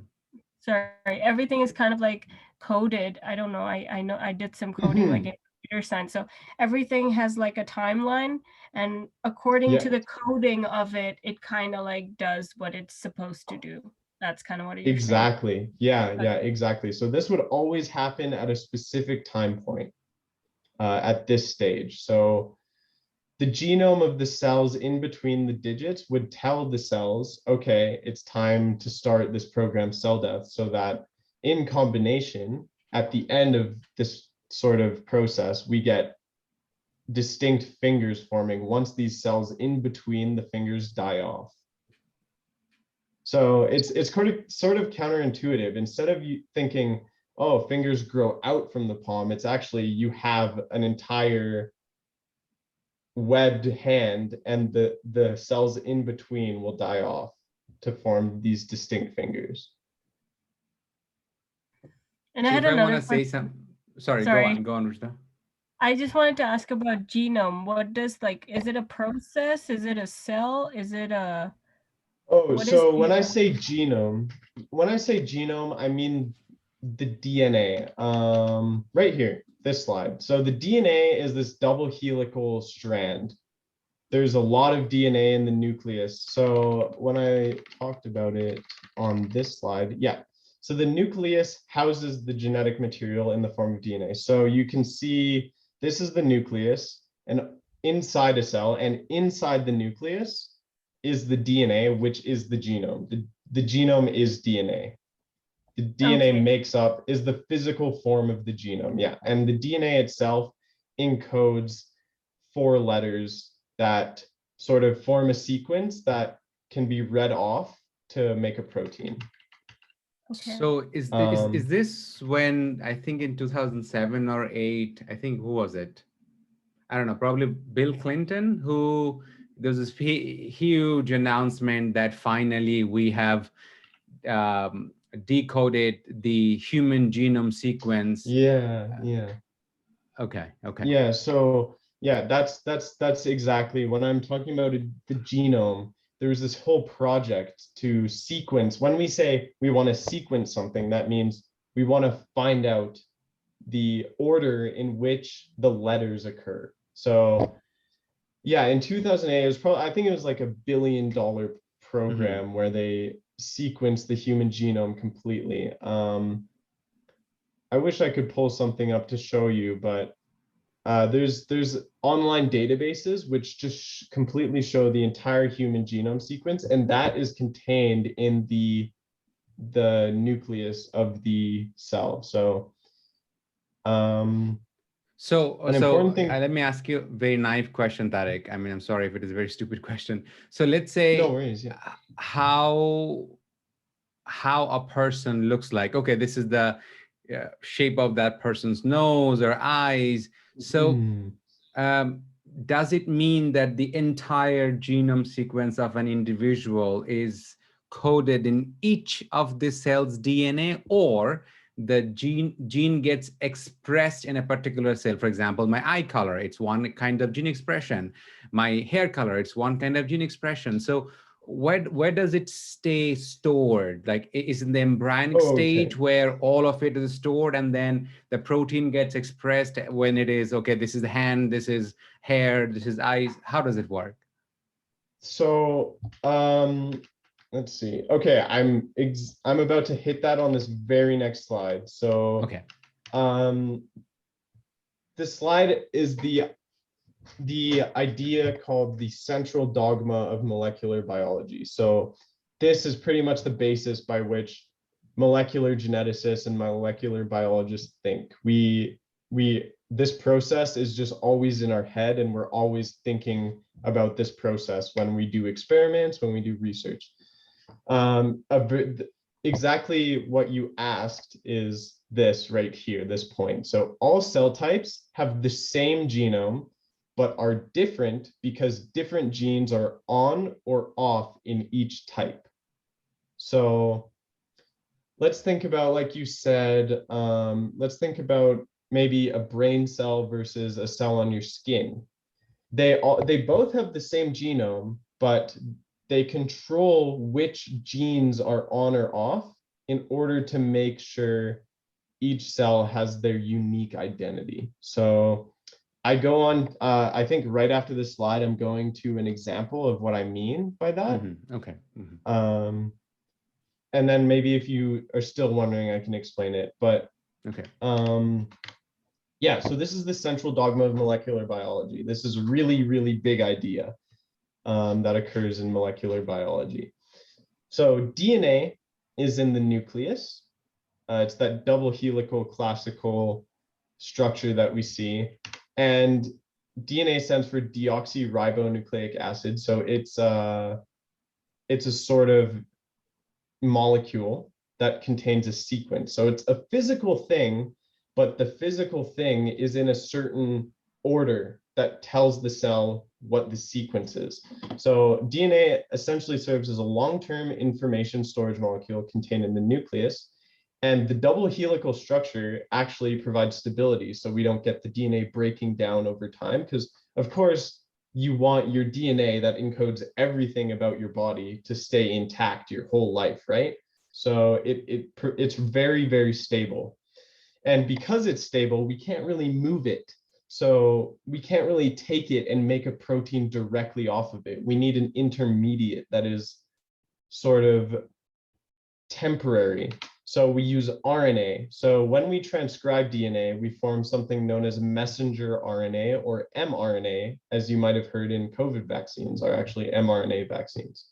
sorry, everything is kind of like coded. I don't know. I know I did some coding like in computer science. So everything has like a timeline, and according to the coding of it, it kind of like does what it's supposed to do. That's kind of what you're saying. Exactly. Yeah, exactly. So this would always happen at a specific time point at this stage. So the genome of the cells in between the digits would tell the cells, okay, it's time to start this programmed cell death, so that in combination, at the end of this sort of process, we get distinct fingers forming once these cells in between the fingers die off. So it's sort of counterintuitive. Instead of you thinking, oh, fingers grow out from the palm, it's actually you have an entire webbed hand, and the cells in between will die off to form these distinct fingers. And So I had if I want another to say question. sorry, go on, Rista. I just wanted to ask about genome. What does like, is it a process? Is it a cell? Is it a, Oh, what is so when I genome? say genome, I mean the DNA. Right here, this slide. So the DNA is this double helical strand. There's a lot of DNA in the nucleus. So when I talked about it on this slide, yeah. So the nucleus houses the genetic material in the form of DNA. So you can see this is the nucleus, and inside a cell, and inside the nucleus is the DNA, which is the genome. The genome is DNA. The DNA is the physical form of the genome. Yeah. And the DNA itself encodes 4 letters that sort of form a sequence that can be read off to make a protein. So is this when, I think in 2007 or 8, I think, who was it? I don't know, probably Bill Clinton, who there's this huge announcement that finally we have decoded the human genome sequence. Yeah. Okay. Yeah, so yeah, that's exactly when I'm talking about the genome. There's this whole project to sequence. When we say we want to sequence something, that means we want to find out the order in which the letters occur. So yeah, in 2008, it was probably, I think it was like $1 billion program where they sequenced the human genome completely. I wish I could pull something up to show you, but there's online databases which just completely show the entire human genome sequence, and that is contained in the nucleus of the cell. So an important thing. Let me ask you a very naive question, Tarek. I mean, I'm sorry if it is a very stupid question. So let's say, no worries, yeah. how a person looks like. Okay, this is the shape of that person's nose or eyes. So does it mean that the entire genome sequence of an individual is coded in each of the cell's DNA, or the gene gets expressed in a particular cell? For example, my eye color, it's one kind of gene expression. My hair color, it's one kind of gene expression. So where does it stay stored? Like, is in the embryonic stage where all of it is stored, and then the protein gets expressed when it is, okay, this is the hand, this is hair, this is eyes? How does it work? So let's see. Okay, I'm about to hit that on this very next slide. So okay, this slide is the idea called the central dogma of molecular biology. So this is pretty much the basis by which molecular geneticists and molecular biologists think. This process is just always in our head, and we're always thinking about this process when we do experiments, when we do research. Exactly what you asked is this right here, this point. So all cell types have the same genome, but are different because different genes are on or off in each type. So let's think about, like you said, let's think about maybe a brain cell versus a cell on your skin. They both have the same genome, but they control which genes are on or off in order to make sure each cell has their unique identity. So I go on, I think right after this slide, I'm going to an example of what I mean by that. Okay. And then maybe if you are still wondering, I can explain it. But okay. Yeah, so this is the central dogma of molecular biology. This is a really, really big idea that occurs in molecular biology. So DNA is in the nucleus. It's that double helical classical structure that we see. And DNA stands for deoxyribonucleic acid. So it's a sort of molecule that contains a sequence. So it's a physical thing, but the physical thing is in a certain order that tells the cell what the sequence is. So DNA essentially serves as a long-term information storage molecule contained in the nucleus. And the double helical structure actually provides stability, so we don't get the DNA breaking down over time, because of course you want your DNA that encodes everything about your body to stay intact your whole life, right? So it's very, very stable. And because it's stable, we can't really move it. So we can't really take it and make a protein directly off of it. We need an intermediate that is sort of temporary. So we use RNA. So when we transcribe DNA, we form something known as messenger RNA, or mRNA, as you might have heard in COVID vaccines are actually mRNA vaccines.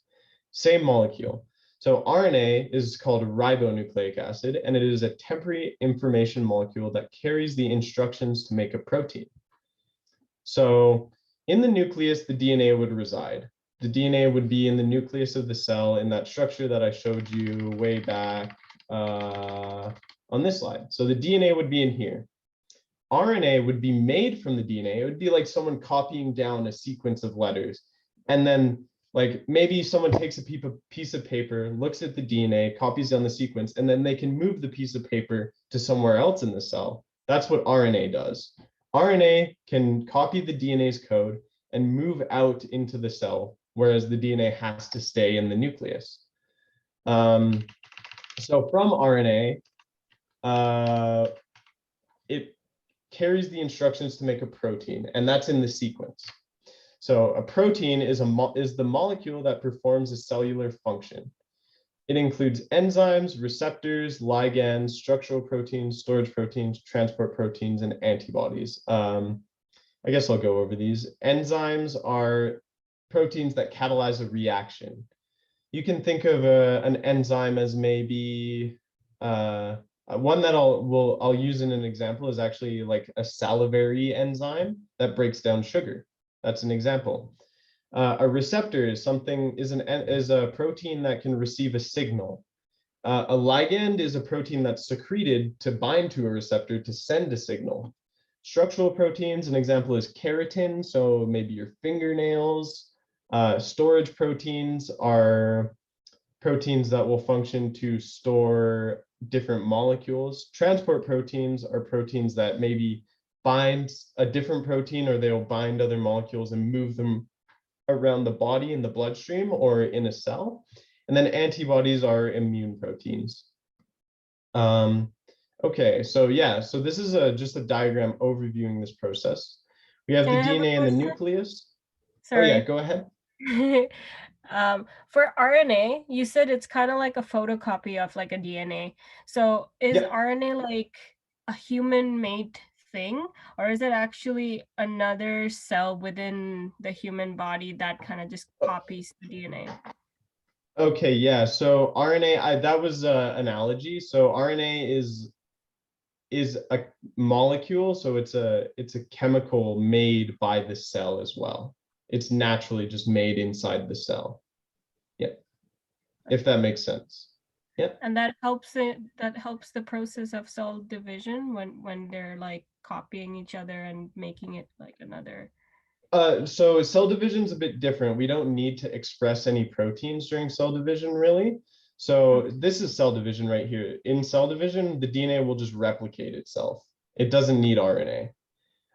Same molecule. So RNA is called ribonucleic acid, and it is a temporary information molecule that carries the instructions to make a protein. So in the nucleus, the DNA would reside. The DNA would be in the nucleus of the cell in that structure that I showed you way back on this slide. So the DNA would be in here. RNA would be made from the DNA. It would be like someone copying down a sequence of letters. And then like maybe someone takes a piece of paper, looks at the DNA, copies down the sequence, and then they can move the piece of paper to somewhere else in the cell. That's what RNA does. RNA can copy the DNA's code and move out into the cell, whereas the DNA has to stay in the nucleus. So from RNA, it carries the instructions to make a protein, and that's in the sequence. So a protein is the molecule that performs a cellular function. It includes enzymes, receptors, ligands, structural proteins, storage proteins, transport proteins, and antibodies. I guess I'll go over these. Enzymes are proteins that catalyze a reaction. You can think of an enzyme as maybe one that I'll use in an example is actually like a salivary enzyme that breaks down sugar. That's an example. A receptor is a protein that can receive a signal. A ligand is a protein that's secreted to bind to a receptor to send a signal. Structural proteins, an example is keratin, so maybe your fingernails. Storage proteins are proteins that will function to store different molecules. Transport proteins are proteins that maybe bind a different protein, or they'll bind other molecules and move them around the body in the bloodstream or in a cell. And then antibodies are immune proteins. Okay, so yeah, so this is just a diagram overviewing this process. We have the DNA in the nucleus. Sorry. Oh yeah, go ahead. For RNA, you said it's kind of like a photocopy of like a DNA. So is RNA like a human-made thing, or is it actually another cell within the human body that kind of just copies the DNA? Okay, yeah. So RNA, that was an analogy. So RNA is a molecule, so it's a chemical made by the cell as well. It's naturally just made inside the cell. Yeah, if that makes sense. Yeah. And that helps the process of cell division when they're like copying each other and making it like another. So cell division is a bit different. We don't need to express any proteins during cell division, really. So this is cell division right here. In cell division, the DNA will just replicate itself. It doesn't need RNA.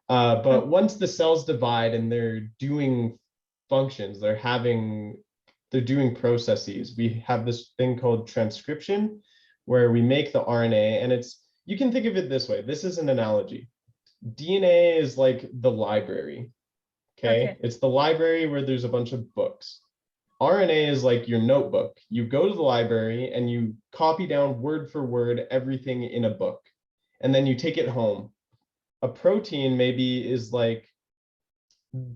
But once the cells divide and they're doing functions, they're doing processes. We have this thing called transcription, where we make the RNA, and you can think of it this way. This is an analogy. DNA is like the library. Okay? It's the library where there's a bunch of books. RNA is like your notebook. You go to the library and you copy down word for word everything in a book, and then you take it home. A protein maybe is like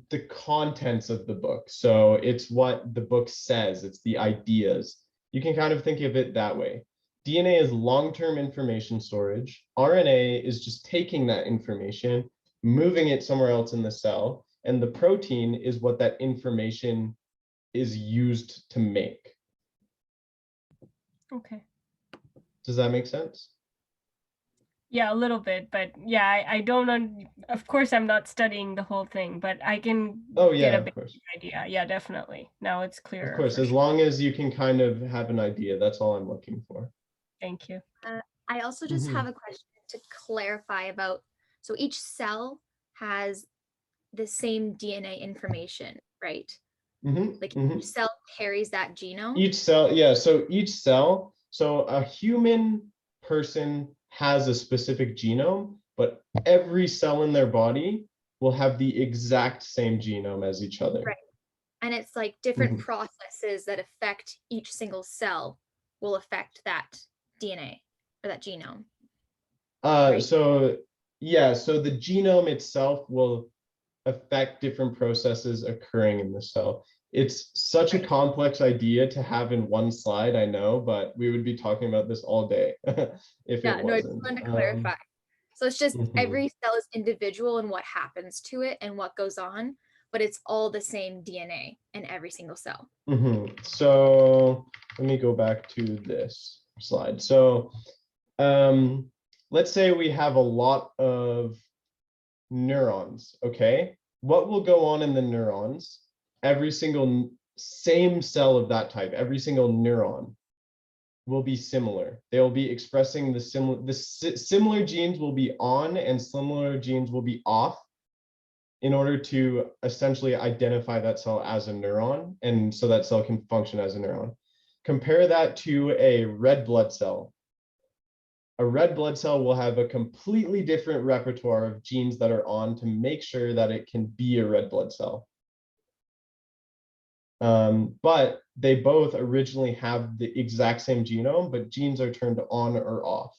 the contents of the book. So it's what the book says, it's the ideas. You can kind of think of it that way. DNA is long-term information storage. RNA is just taking that information, moving it somewhere else in the cell, and the protein is what that information is used to make. Okay. Does that make sense? Yeah, a little bit, but yeah, I don't know. Of course, I'm not studying the whole thing, but I can get a big idea. Yeah, definitely. Now it's clearer. Of course, as long as you can kind of have an idea, that's all I'm looking for. Thank you. I also just have a question to clarify about, so each cell has the same DNA information, right? Like each cell carries that genome? Each cell, yeah, so each cell, so a human person has a specific genome, but every cell in their body will have the exact same genome as each other. Right. And it's like different processes that affect each single cell will affect that DNA or that genome. Right? So yeah, so the genome itself will affect different processes occurring in the cell. It's such a complex idea to have in one slide, I know, but we would be talking about this all day if it wasn't. No, I just wanted to clarify. So it's just every cell is individual in what happens to it and what goes on, but it's all the same DNA in every single cell. So let me go back to this slide. So let's say we have a lot of neurons, okay? What will go on in the neurons? Every single same cell of that type, every single neuron will be similar. They'll be expressing the similar genes will be on and similar genes will be off in order to essentially identify that cell as a neuron, and so that cell can function as a neuron. Compare that to a red blood cell. A red blood cell will have a completely different repertoire of genes that are on to make sure that it can be a red blood cell. But they both originally have the exact same genome, but genes are turned on or off.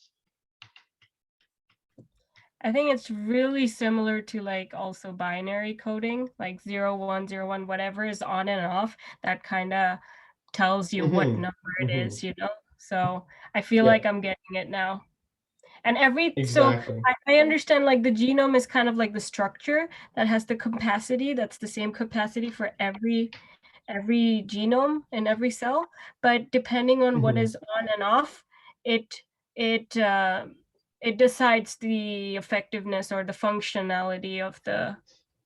I think it's really similar to like also binary coding, like 0, 1, 0, 1, whatever is on and off, that kind of tells you what number it is, you know? So I feel like I'm getting it now. And so I understand like the genome is kind of like the structure that has the capacity, that's the same capacity for every genome in every cell, but depending on what is on and off, it decides the effectiveness or the functionality of the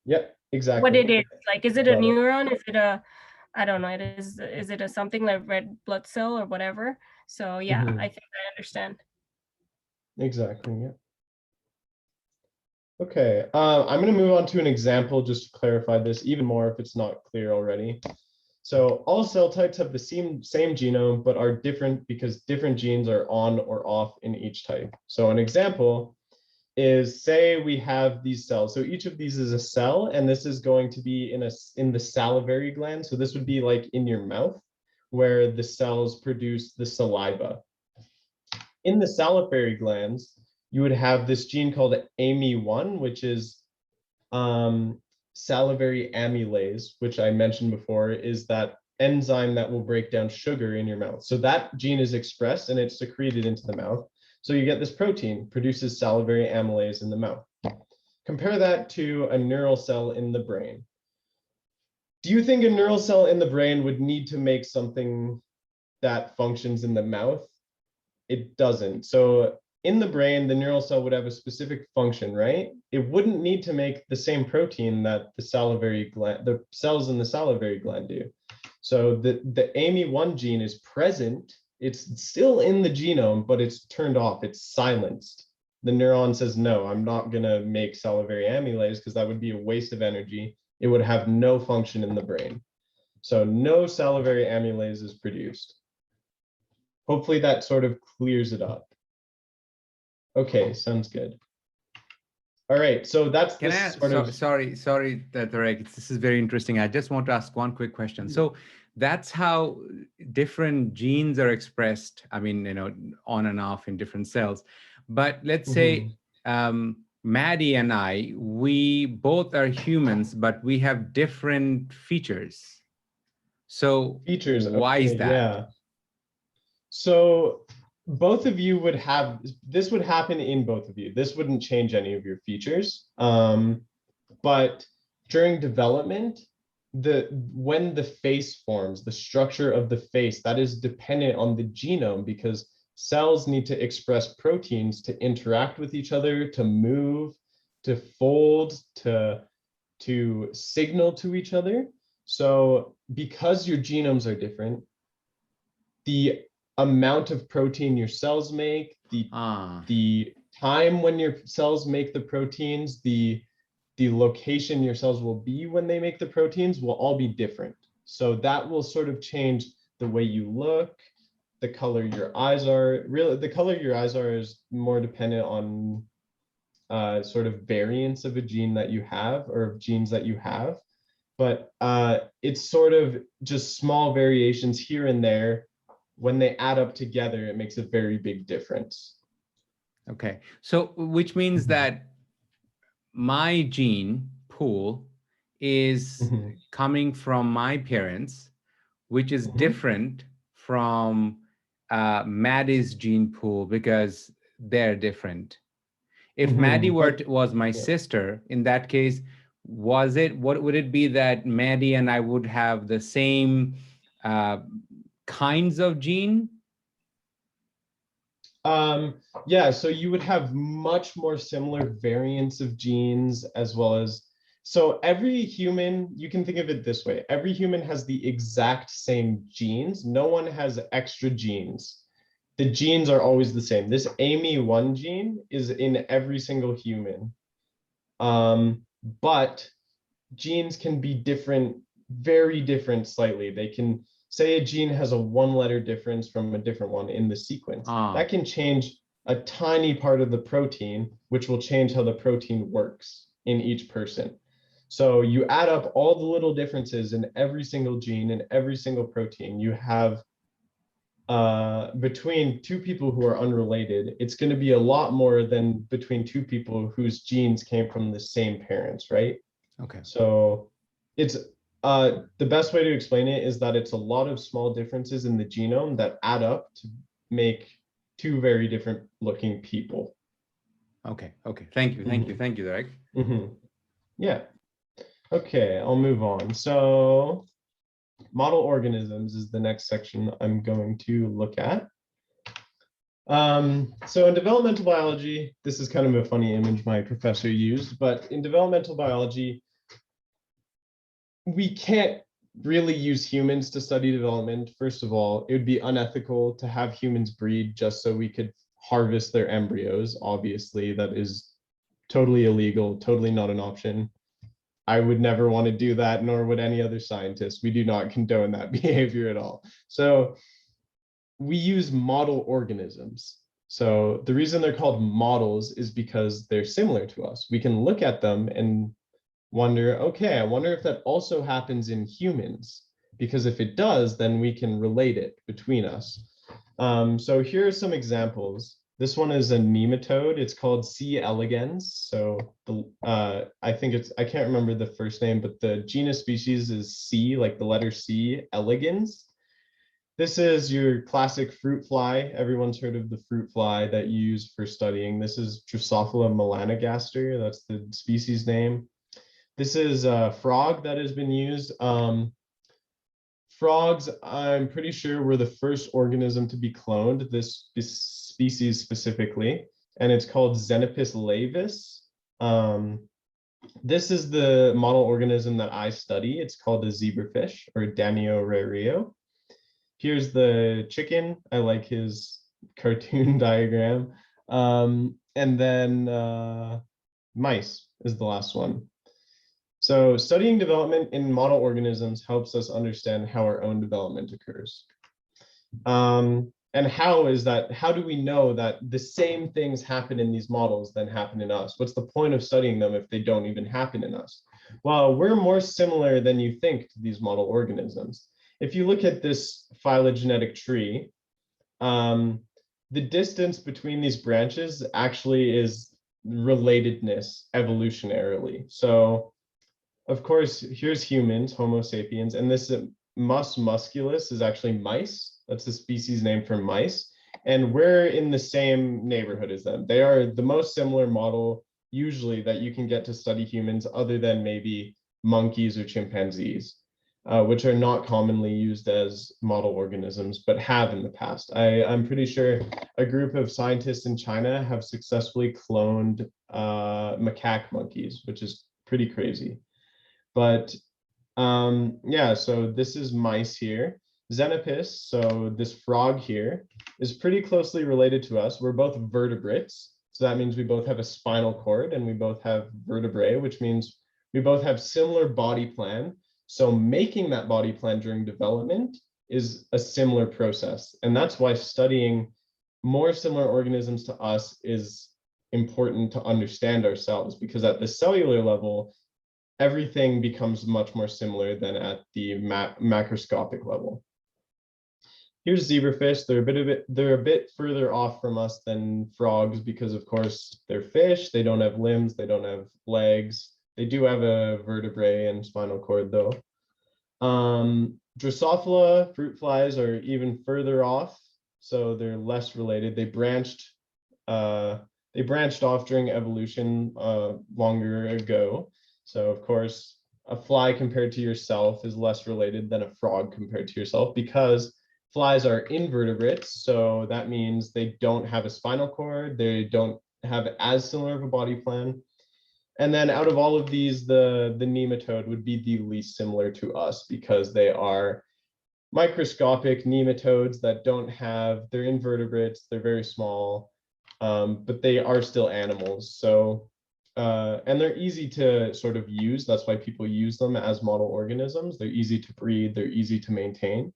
what it is. Like, is it a neuron? Is it a, I don't know, is it a something like red blood cell or whatever? So yeah, I think I understand. Exactly, yeah. Okay, I'm going to move on to an example just to clarify this even more if it's not clear already. So all cell types have the same genome, but are different because different genes are on or off in each type. So an example is, say we have these cells. So each of these is a cell, and this is going to be in the salivary gland. So this would be like in your mouth, where the cells produce the saliva. In the salivary glands, you would have this gene called AMY1, which is salivary amylase, which I mentioned before, is that enzyme that will break down sugar in your mouth. So that gene is expressed and it's secreted into the mouth. So you get this protein, produces salivary amylase in the mouth. Compare that to a neural cell in the brain. Do you think a neural cell in the brain would need to make something that functions in the mouth? It doesn't. So in the brain, the neural cell would have a specific function, right? It wouldn't need to make the same protein that the cells in the salivary gland do. So the AMY1 gene is present It's still in the genome, but it's turned off, it's silenced. The neuron says, no, I'm not gonna make salivary amylase because that would be a waste of energy. It would have no function in the brain. So no salivary amylase is produced. Hopefully that sort of clears it up. Okay, sounds good. All right, so that's Can this I, sort of. sorry, Tarek, this is very interesting. I just want to ask one quick question. So that's how different genes are expressed. I mean, you know, on and off in different cells. But let's say Maddie and I, we both are humans, but we have different features. So why is that? Yeah. So both of you would have, this would happen in both of you. This wouldn't change any of your features. But during development, when the face forms, the structure of the face, that is dependent on the genome, because cells need to express proteins to interact with each other, to move, to fold, to signal to each other. So because your genomes are different, the amount of protein your cells make, the time when your cells make the proteins, the location your cells will be when they make the proteins will all be different. So that will sort of change the way you look, the color your eyes are. Really, the color your eyes are is more dependent on sort of variants of a gene that you have, or of genes that you have. But it's sort of just small variations here and there. When they add up together, it makes a very big difference. Okay, so which means that my gene pool is coming from my parents, which is different from Maddie's gene pool because they're different. If Maddie was my sister, in that case, what would it be that Maddie and I would have the same kinds of gene? Yeah, so you would have much more similar variants of genes, as well as, so every human, you can think of it this way, every human has the exact same genes. No one has extra genes. The genes are always the same. This AMY1 gene is in every single human. But genes can be different, very different slightly. They can say a gene has a 1-letter difference from a different one in the sequence. That can change a tiny part of the protein, which will change how the protein works in each person. So you add up all the little differences in every single gene and every single protein. You have between two people who are unrelated, it's going to be a lot more than between two people whose genes came from the same parents, right? Okay. So it's the best way to explain it is that it's a lot of small differences in the genome that add up to make two very different looking people. Okay. Okay. Thank you. Thank you. Thank you, Tarek. Yeah. Okay, I'll move on. So model organisms is the next section I'm going to look at. So in developmental biology, this is kind of a funny image my professor used, but in developmental biology, we can't really use humans to study development. First of all, it would be unethical to have humans breed just so we could harvest their embryos. Obviously, that is totally illegal, totally not an option. I would never want to do that, nor would any other scientist. We do not condone that behavior at all. So we use model organisms. So the reason they're called models is because they're similar to us. We can look at them and wonder, okay, I wonder if that also happens in humans, because if it does, then we can relate it between us. So here are some examples. This one is a nematode. It's called C. elegans. So I think I can't remember the first name, but the genus species is C, like the letter C, elegans. This is your classic fruit fly. Everyone's heard of the fruit fly that you use for studying. This is Drosophila melanogaster. That's the species name. This is a frog that has been used. Frogs, I'm pretty sure, were the first organism to be cloned, this species specifically, and it's called Xenopus laevis. This is the model organism that I study. It's called a zebrafish, or Danio rario. here's the chicken. I like his cartoon diagram. And then mice is the last one. So studying development in model organisms helps us understand how our own development occurs. And how do we know that the same things happen in these models than happen in us? What's the point of studying them if they don't even happen in us? Well, we're more similar than you think to these model organisms. If you look at this phylogenetic tree, the distance between these branches actually is relatedness evolutionarily. So of course, here's humans, Homo sapiens, and this mus musculus is actually mice. That's the species name for mice. And we're in the same neighborhood as them. They are the most similar model usually that you can get to study humans other than maybe monkeys or chimpanzees, which are not commonly used as model organisms, but have in the past. I'm pretty sure a group of scientists in China have successfully cloned macaque monkeys, which is pretty crazy. But yeah, so this is mice here. Xenopus, so this frog here, is pretty closely related to us. We're both vertebrates. So that means we both have a spinal cord and we both have vertebrae, which means we both have similar body plan. So making that body plan during development is a similar process. And that's why studying more similar organisms to us is important to understand ourselves, because at the cellular level, everything becomes much more similar than at the macroscopic level. Here's zebrafish. They're a bit further off from us than frogs because, of course, they're fish. They don't have limbs. They don't have legs. They do have a vertebrae and spinal cord, though. Drosophila, fruit flies, are even further off, so they're less related. They branched off during evolution longer ago. So, of course, a fly compared to yourself is less related than a frog compared to yourself because flies are invertebrates. So that means they don't have a spinal cord. They don't have as similar of a body plan. And then out of all of these, the nematode would be the least similar to us because they are microscopic nematodes that they're invertebrates, they're very small, but they are still animals. So, and they're easy to sort of use. That's why people use them as model organisms. They're easy to breed, they're easy to maintain.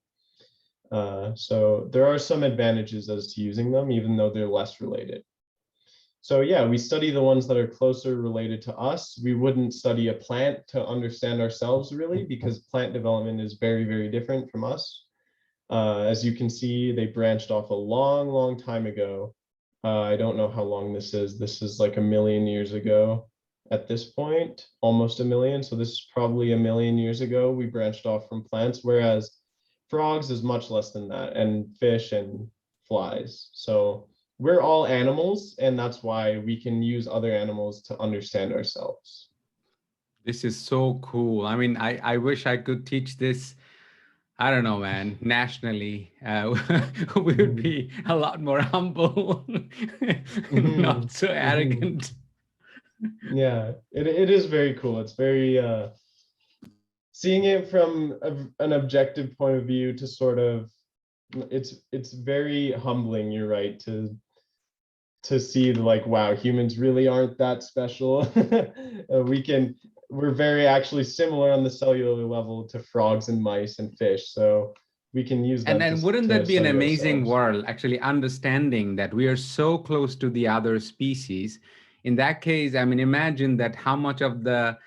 So there are some advantages as to using them, even though they're less related. So yeah, we study the ones that are closer related to us. We wouldn't study a plant to understand ourselves really, because plant development is very, very different from us. As you can see, they branched off a long, long time ago. I don't know how long this is. This is like 1 million years ago at this point, almost 1 million. So this is probably 1 million years ago we branched off from plants, whereas frogs is much less than that, and fish and flies. So we're all animals, and that's why we can use other animals to understand ourselves. This is so cool. I mean, I wish I could teach this, I don't know, man, nationally. We would be a lot more humble, not so arrogant. Yeah, it is very cool. It's very, seeing it from an objective point of view to sort of, it's very humbling, you're right, to see like, wow, humans really aren't that special. We're very actually similar on the cellular level to frogs and mice and fish. So we can use them. And then wouldn't that be an amazing world, actually understanding that we are so close to the other species? In that case, I mean, imagine that how much of the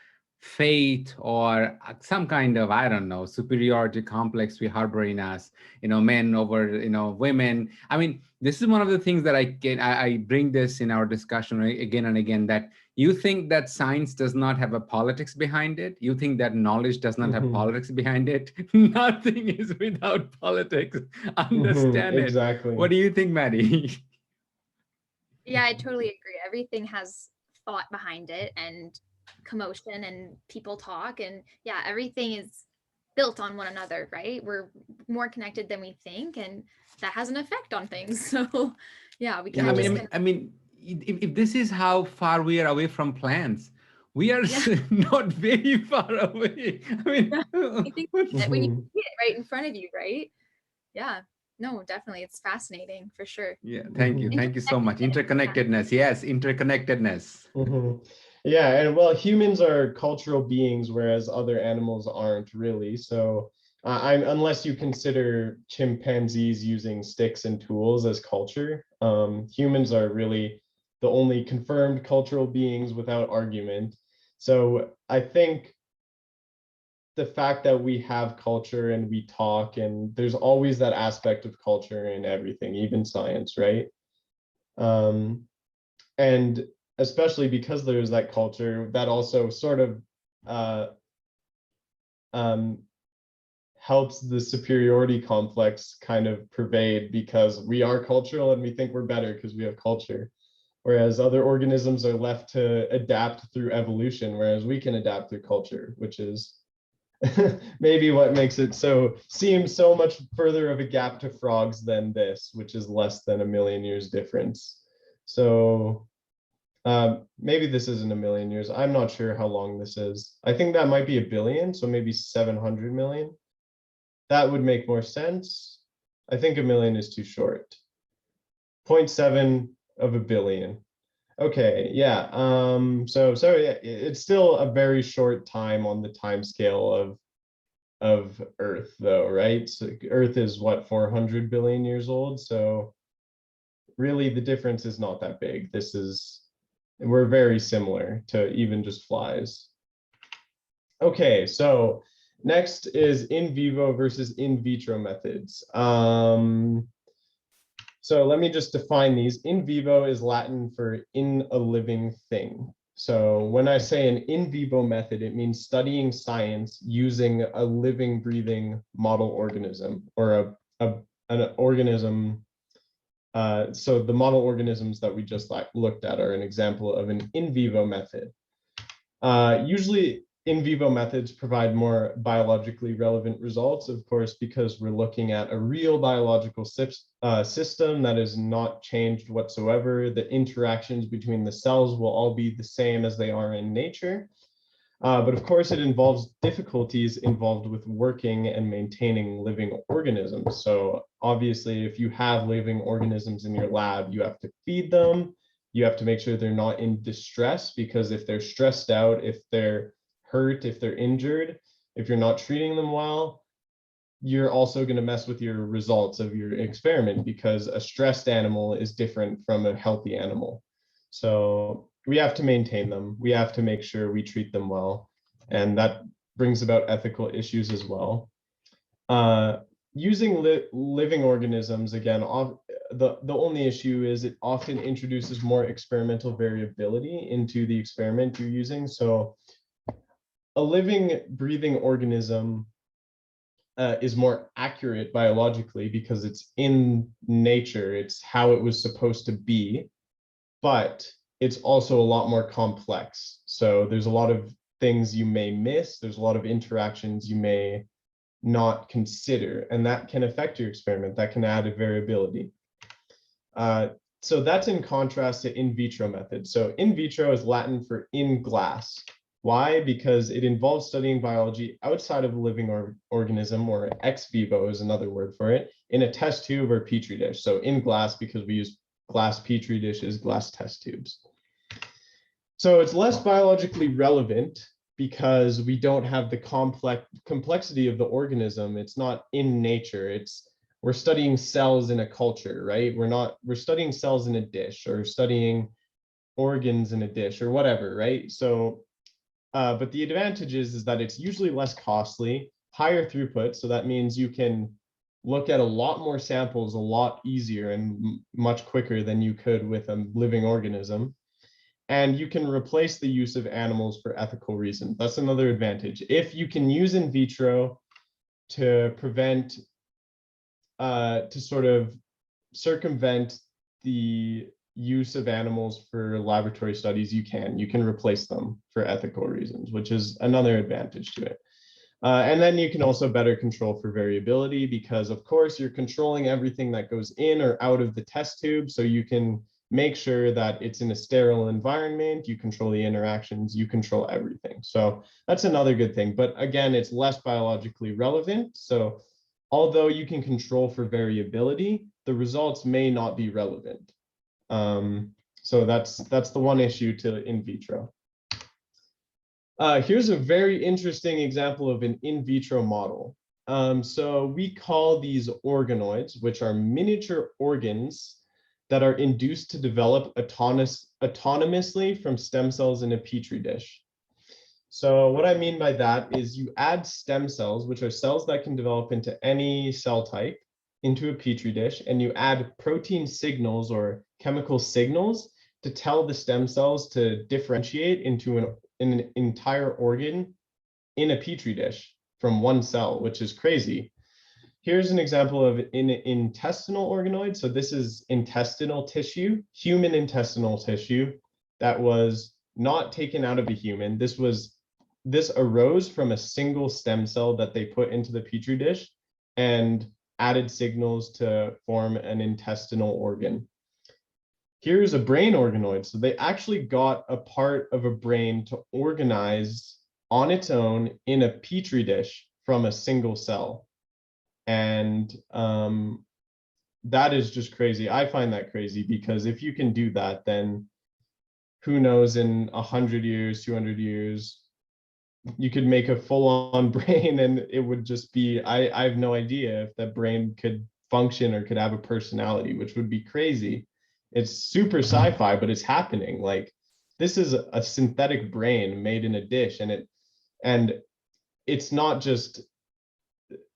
fate or some kind of, I don't know, superiority complex we harbor in us, men over, women. I mean, this is one of the things that I bring this in our discussion again and again, that you think that science does not have a politics behind it. You think that knowledge does not have politics behind it. Nothing is without politics. Understand it. Exactly. What do you think, Maddie? Yeah, I totally agree. Everything has thought behind it and commotion and people talk, and yeah, everything is built on one another, right? We're more connected than we think, and that has an effect on things. So yeah, we can't I mean, if this is how far we are away from plants, we are not very far away. I mean, I think that when you see it right in front of you, right? Yeah, no, definitely. It's fascinating for sure. Yeah, thank you. Thank you so much. Interconnectedness. Yes, interconnectedness. Yeah, and well, humans are cultural beings, whereas other animals aren't really. So unless you consider chimpanzees using sticks and tools as culture, humans are really the only confirmed cultural beings without argument. So I think the fact that we have culture and we talk, and there's always that aspect of culture in everything, even science, right? And especially because there's that culture, that also sort of helps the superiority complex kind of pervade, because we are cultural and we think we're better because we have culture. Whereas other organisms are left to adapt through evolution, whereas we can adapt through culture, which is maybe what makes it seem so much further of a gap to frogs than this, which is less than 1,000,000 years difference. So maybe this isn't 1,000,000 years. I'm not sure how long this is. I think that might be 1 billion, so maybe 700 million. That would make more sense. I think 1,000,000 is too short. 0.7 of 1 billion. Okay, yeah. So yeah, it's still a very short time on the time scale of Earth, though, right? So Earth is what, 400 billion years old. So really, the difference is not that big. We're very similar to even just flies. Okay, so next is in vivo versus in vitro methods. So let me just define these. In vivo is Latin for in a living thing. So when I say an in vivo method, it means studying science using a living, breathing model organism, or an organism. So the model organisms that we just looked at are an example of an in vivo method. Usually in vivo methods provide more biologically relevant results, of course, because we're looking at a real biological system that is not changed whatsoever. The interactions between the cells will all be the same as they are in nature. But of course, it involves difficulties involved with working and maintaining living organisms. So obviously, if you have living organisms in your lab, you have to feed them. You have to make sure they're not in distress, because if they're stressed out, if they're hurt, if they're injured, if you're not treating them well, you're also going to mess with your results of your experiment, because a stressed animal is different from a healthy animal. So we have to maintain them. We have to make sure we treat them well. And that brings about ethical issues as well. Using living organisms, again, the only issue is it often introduces more experimental variability into the experiment you're using. So a living, breathing organism is more accurate biologically because it's in nature. It's how it was supposed to be, but it's also a lot more complex. So there's a lot of things you may miss. There's a lot of interactions you may not consider, and that can affect your experiment. That can add a variability. So that's in contrast to in vitro methods. So in vitro is Latin for in glass. Why? Because it involves studying biology outside of a living organism, or ex vivo is another word for it, in a test tube or petri dish. So in glass, because we use glass petri dishes, glass test tubes. So it's less biologically relevant because we don't have the complexity of the organism. It's not in nature. We're studying cells in a culture, right? We're studying cells in a dish, or studying organs in a dish, or whatever, right? So but the advantage is that it's usually less costly, higher throughput. So that means you can look at a lot more samples a lot easier and much quicker than you could with a living organism. And you can replace the use of animals for ethical reasons. That's another advantage. If you can use in vitro to prevent, to sort of circumvent the use of animals for laboratory studies, you can replace them for ethical reasons, which is another advantage to it. And then you can also better control for variability, because of course you're controlling everything that goes in or out of the test tube. So you can make sure that it's in a sterile environment, you control the interactions, you control everything. So that's another good thing. But again, it's less biologically relevant. So although you can control for variability, the results may not be relevant. So that's the one issue to in vitro. Here's a very interesting example of an in vitro model. So we call these organoids, which are miniature organs that are induced to develop autonomously from stem cells in a petri dish. So what I mean by that is you add stem cells, which are cells that can develop into any cell type, into a petri dish, and you add protein signals or chemical signals to tell the stem cells to differentiate into an entire organ in a petri dish from one cell, which is crazy. Here's an example of an intestinal organoid. So this is intestinal tissue, human intestinal tissue that was not taken out of a human. This arose from a single stem cell that they put into the petri dish and added signals to form an intestinal organ. Here's a brain organoid. So they actually got a part of a brain to organize on its own in a petri dish from a single cell. And that is just crazy. I find that crazy because if you can do that, then who knows, in 100 years, 200 years, you could make a full-on brain and it would just be, I have no idea if that brain could function or could have a personality, which would be crazy. It's super sci-fi, but it's happening. Like, this is a synthetic brain made in a dish, and it's not just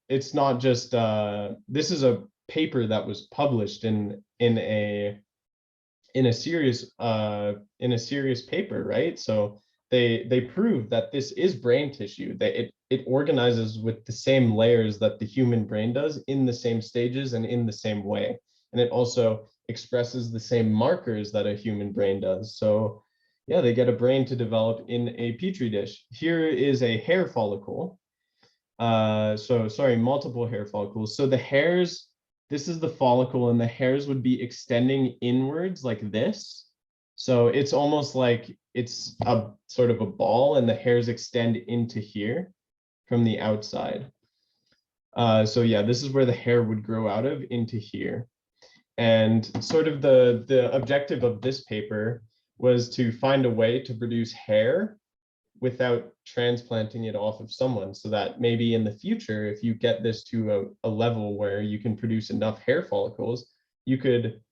this is a paper that was published in a serious paper, right? So they prove that this is brain tissue, that it organizes with the same layers that the human brain does, in the same stages and in the same way. And it also expresses the same markers that a human brain does. So yeah, they get a brain to develop in a petri dish. Here is a hair follicle. Multiple hair follicles. So the hairs, this is the follicle, and the hairs would be extending inwards like this. So it's almost like it's a sort of a ball, and the hairs extend into here from the outside. So yeah, this is where the hair would grow out of, into here. And sort of the objective of this paper was to find a way to produce hair without transplanting it off of someone, so that maybe in the future, if you get this to a level where you can produce enough hair follicles, you could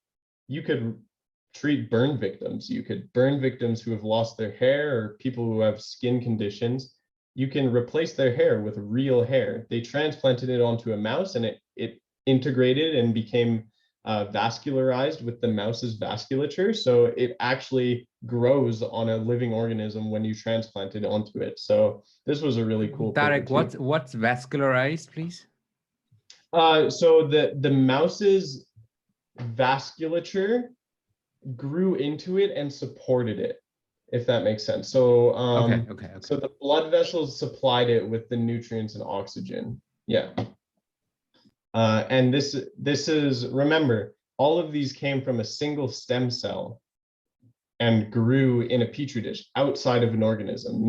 treat burn victims. You could burn victims who have lost their hair, or people who have skin conditions. You can replace their hair with real hair. They transplanted it onto a mouse, and it integrated and became vascularized with the mouse's vasculature. So it actually grows on a living organism when you transplant it onto it. So this was a really cool Tarek, what's vascularized, please? So the mouse's vasculature grew into it and supported it, if that makes sense. So okay. So the blood vessels supplied it with the nutrients and oxygen. Yeah. And this is, remember, all of these came from a single stem cell and grew in a petri dish outside of an organism.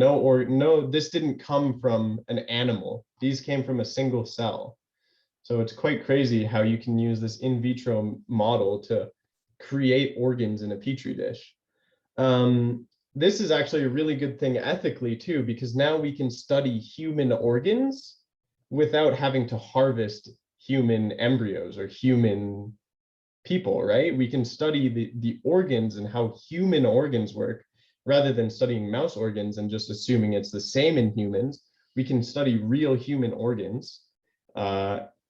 This didn't come from an animal. These came from a single cell. So it's quite crazy how you can use this in vitro model to create organs in a petri dish. This is actually a really good thing ethically too, because now we can study human organs without having to harvest human embryos or human people, right? We can study the organs and how human organs work rather than studying mouse organs and just assuming it's the same in humans. We can study real human organs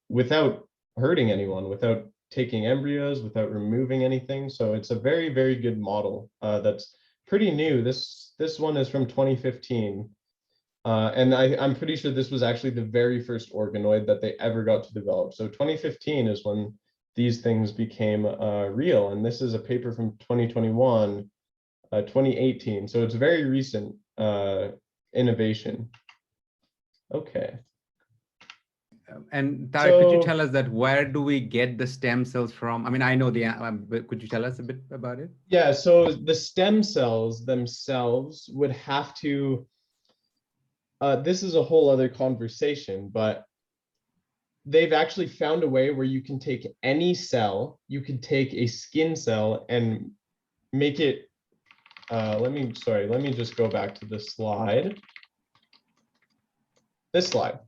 without hurting anyone, without taking embryos, without removing anything. So it's a very, very good model that's pretty new. This one is from 2015. And I'm pretty sure this was actually the very first organoid that they ever got to develop. So 2015 is when these things became real. And this is a paper from 2021, 2018. So it's very recent innovation. Okay. And Tarek, could you tell us that where do we get the stem cells from? I mean, I know but could you tell us a bit about it? Yeah, so the stem cells themselves would have to, this is a whole other conversation, but they've actually found a way where you can take any cell, you can take a skin cell and make it, let me just go back to the slide. This slide.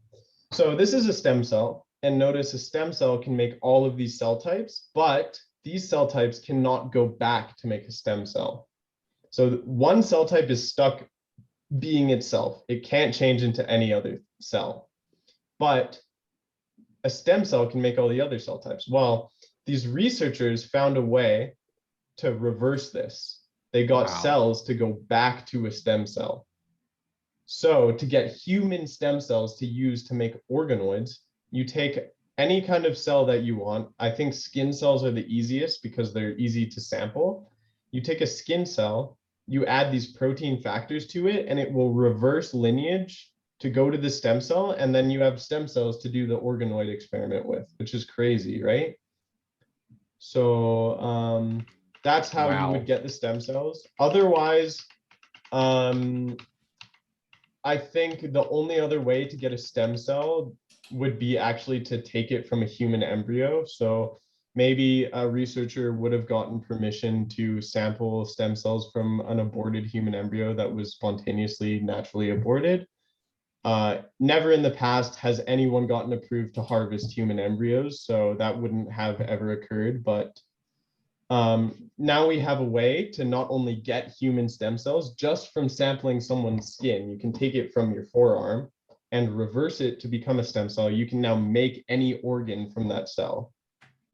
So this is a stem cell, and notice a stem cell can make all of these cell types, but these cell types cannot go back to make a stem cell. So one cell type is stuck being itself. It can't change into any other cell, but a stem cell can make all the other cell types. Well, these researchers found a way to reverse this. They got cells to go back to a stem cell. So to get human stem cells to use to make organoids, you take any kind of cell that you want. I think skin cells are the easiest because they're easy to sample. You take a skin cell, you add these protein factors to it, and it will reverse lineage to go to the stem cell, and then you have stem cells to do the organoid experiment with, which is crazy, right? So that's how you would get the stem cells. Otherwise, I think the only other way to get a stem cell would be actually to take it from a human embryo. So maybe a researcher would have gotten permission to sample stem cells from an aborted human embryo that was spontaneously naturally aborted. Never in the past has anyone gotten approved to harvest human embryos, so that wouldn't have ever occurred. But now we have a way to not only get human stem cells just from sampling someone's skin. You can take it from your forearm and reverse it to become a stem cell. You can now make any organ from that cell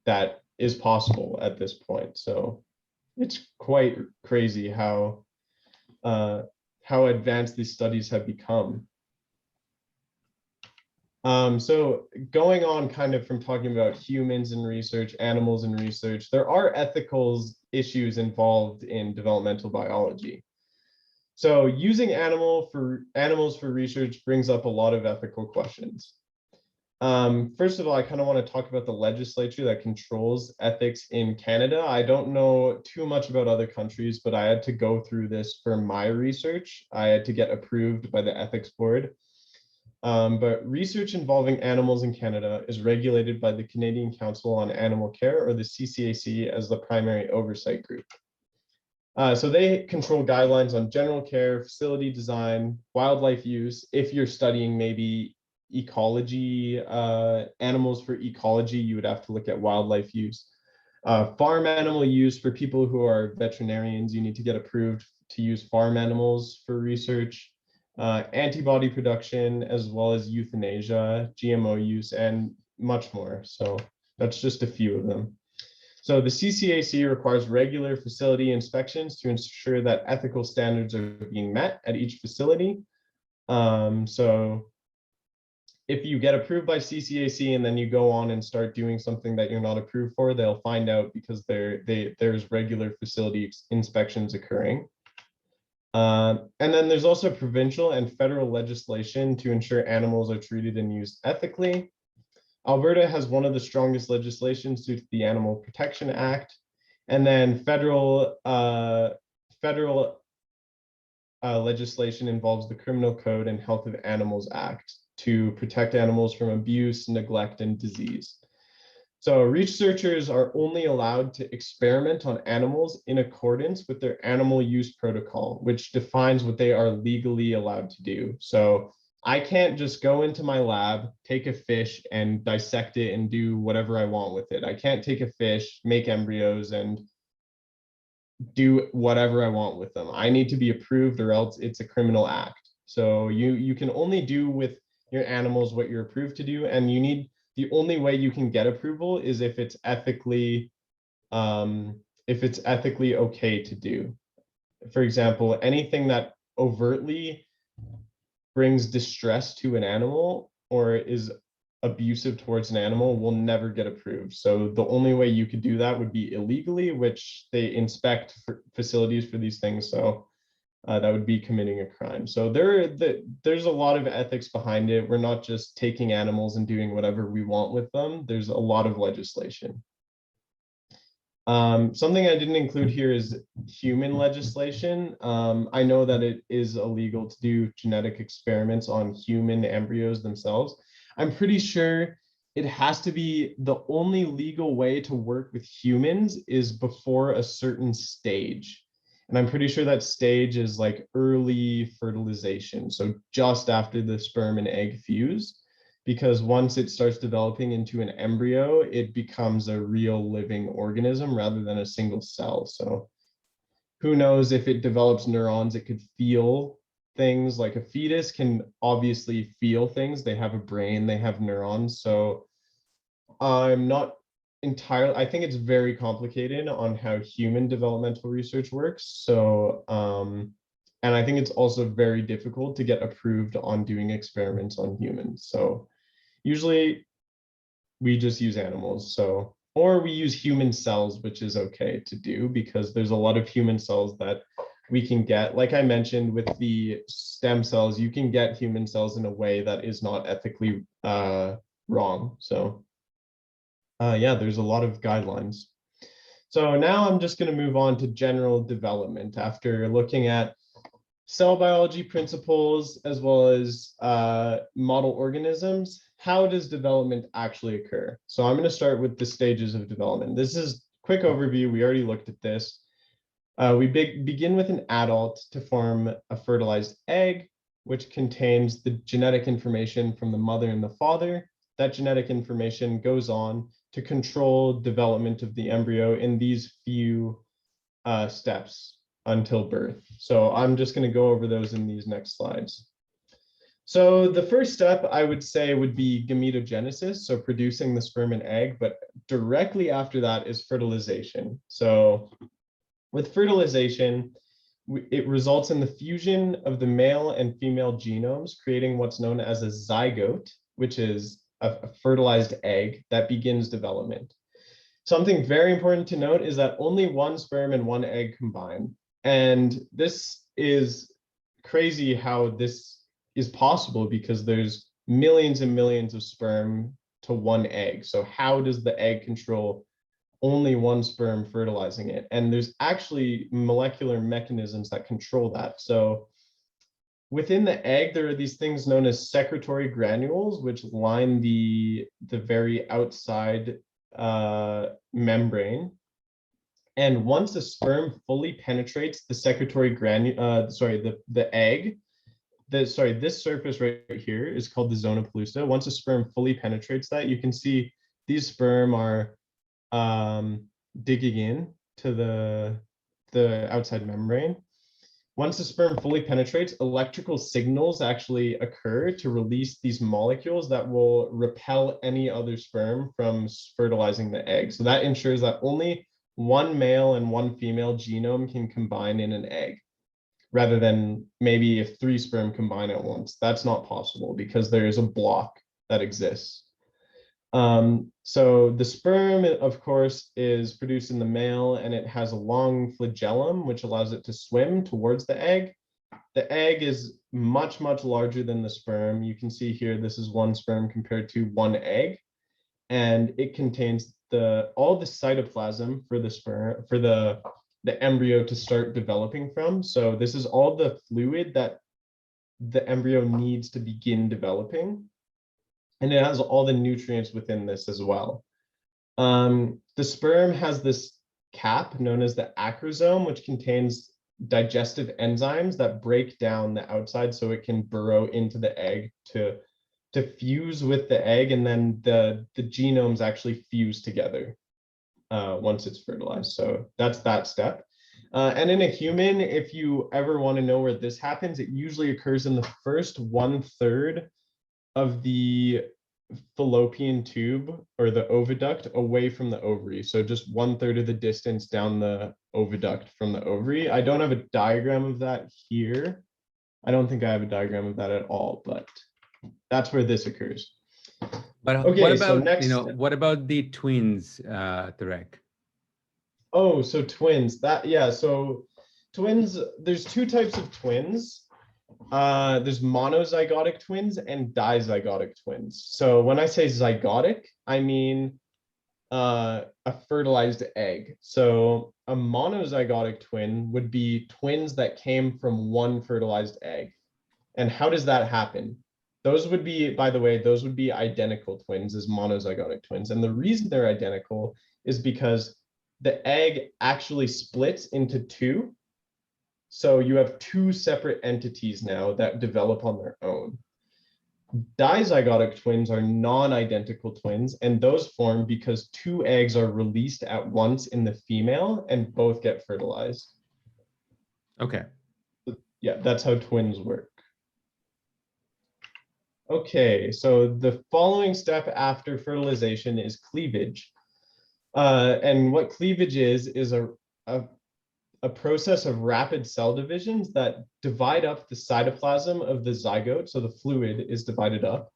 that is possible at this point. So it's quite crazy how advanced these studies have become. So going on kind of from talking about humans in research, animals in research, there are ethical issues involved in developmental biology. So using animals for research brings up a lot of ethical questions. First of all, I kind of want to talk about the legislature that controls ethics in Canada. I don't know too much about other countries, but I had to go through this for my research. I had to get approved by the ethics board. But research involving animals in Canada is regulated by the Canadian Council on Animal Care, or the CCAC, as the primary oversight group. So they control guidelines on general care, facility design, wildlife use. If you're studying maybe ecology, animals for ecology, you would have to look at wildlife use. Farm animal use, for people who are veterinarians, you need to get approved to use farm animals for research. Antibody production, as well as euthanasia, GMO use, and much more. So that's just a few of them. So the CCAC requires regular facility inspections to ensure that ethical standards are being met at each facility. So if you get approved by CCAC and then you go on and start doing something that you're not approved for, they'll find out because there's regular facility inspections occurring. And then there's also provincial and federal legislation to ensure animals are treated and used ethically. Alberta has one of the strongest legislations due to the Animal Protection Act. And then federal legislation involves the Criminal Code and Health of Animals Act to protect animals from abuse, neglect, and disease. So researchers are only allowed to experiment on animals in accordance with their animal use protocol, which defines what they are legally allowed to do. So I can't just go into my lab, take a fish and dissect it and do whatever I want with it. I can't take a fish, make embryos, and do whatever I want with them. I need to be approved, or else it's a criminal act. So you can only do with your animals what you're approved to do, and the only way you can get approval is if it's ethically okay to do. For example, anything that overtly brings distress to an animal or is abusive towards an animal will never get approved. So the only way you could do that would be illegally, which they inspect facilities for these things. So that would be committing a crime. So there's a lot of ethics behind it. We're not just taking animals and doing whatever we want with them. There's a lot of legislation. Something I didn't include here is human legislation. I know that it is illegal to do genetic experiments on human embryos themselves. I'm pretty sure it has to be the only legal way to work with humans is before a certain stage. And I'm pretty sure that stage is like early fertilization. So just after the sperm and egg fuse, because once it starts developing into an embryo, it becomes a real living organism rather than a single cell. So who knows if it develops neurons, it could feel things. Like a fetus can obviously feel things. They have a brain, they have neurons. So I'm not entirely, I think it's very complicated on how human developmental research works. So, and I think it's also very difficult to get approved on doing experiments on humans. So usually we just use animals. So, or we use human cells, which is okay to do because there's a lot of human cells that we can get. Like I mentioned with the stem cells, you can get human cells in a way that is not ethically wrong. So yeah, there's a lot of guidelines. So now I'm just going to move on to general development after looking at cell biology principles as well as model organisms. How does development actually occur? So I'm going to start with the stages of development. This is quick overview. We already looked at this. We begin with an adult to form a fertilized egg, which contains the genetic information from the mother and the father. That genetic information goes on to control development of the embryo in these few steps until birth. So I'm just going to go over those in these next slides. So the first step I would say would be gametogenesis, so producing the sperm and egg, but directly after that is fertilization. So with fertilization, it results in the fusion of the male and female genomes, creating what's known as a zygote, which is a fertilized egg that begins development. Something very important to note is that only one sperm and one egg combine. And this is crazy how this is possible because there's millions and millions of sperm to one egg. So how does the egg control only one sperm fertilizing it? And there's actually molecular mechanisms that control that. So within the egg, there are these things known as secretory granules, which line the very outside membrane. And once the sperm fully penetrates the secretory granule, the egg, this surface right here is called the zona pellucida. Once a sperm fully penetrates that, you can see these sperm are digging in to the outside membrane. Once the sperm fully penetrates, electrical signals actually occur to release these molecules that will repel any other sperm from fertilizing the egg. So that ensures that only one male and one female genome can combine in an egg, rather than maybe if 3 sperm combine at once. That's not possible because there is a block that exists. So the sperm, of course, is produced in the male and it has a long flagellum, which allows it to swim towards the egg. The egg is much, much larger than the sperm. You can see here, this is one sperm compared to one egg, and it contains all the cytoplasm for the sperm, for the embryo to start developing from. So this is all the fluid that the embryo needs to begin developing. And it has all the nutrients within this as well. The sperm has this cap known as the acrosome, which contains digestive enzymes that break down the outside so it can burrow into the egg to fuse with the egg, and then the genomes actually fuse together once it's fertilized. So that's that step. And in a human, if you ever want to know where this happens, it usually occurs in the first 1/3 of the fallopian tube or the oviduct away from the ovary. So just 1/3 of the distance down the oviduct from the ovary. I don't have a diagram of that here. I don't think I have a diagram of that at all, but that's where this occurs. But okay, what about, so next, what about the twins, Tarek? Oh, so twins. So twins, there's 2 types of twins. There's monozygotic twins and dizygotic twins. So when I say zygotic, I mean a fertilized egg. So a monozygotic twin would be twins that came from one fertilized egg. And how does that happen? those would be, by the way, those would be identical twins as monozygotic twins. And the reason they're identical is because the egg actually splits into two. So you have two separate entities now that develop on their own. Dizygotic twins are non-identical twins, and those form because two eggs are released at once in the female and both get fertilized. Okay. Yeah, that's how twins work. Okay, so the following step after fertilization is cleavage. And what cleavage is a process of rapid cell divisions that divide up the cytoplasm of the zygote, so the fluid is divided up,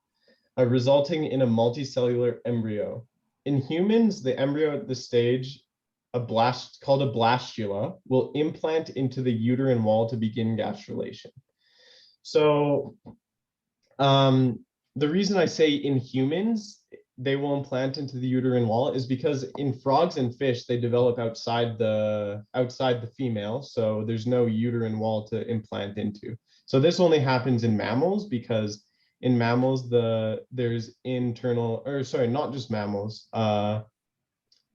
resulting in a multicellular embryo. In humans, the embryo at this stage, called a blastula, will implant into the uterine wall to begin gastrulation. So the reason I say in humans, they will implant into the uterine wall is because in frogs and fish, they develop outside the female. So there's no uterine wall to implant into. So this only happens in mammals because in mammals, there's internal, or sorry, not just mammals.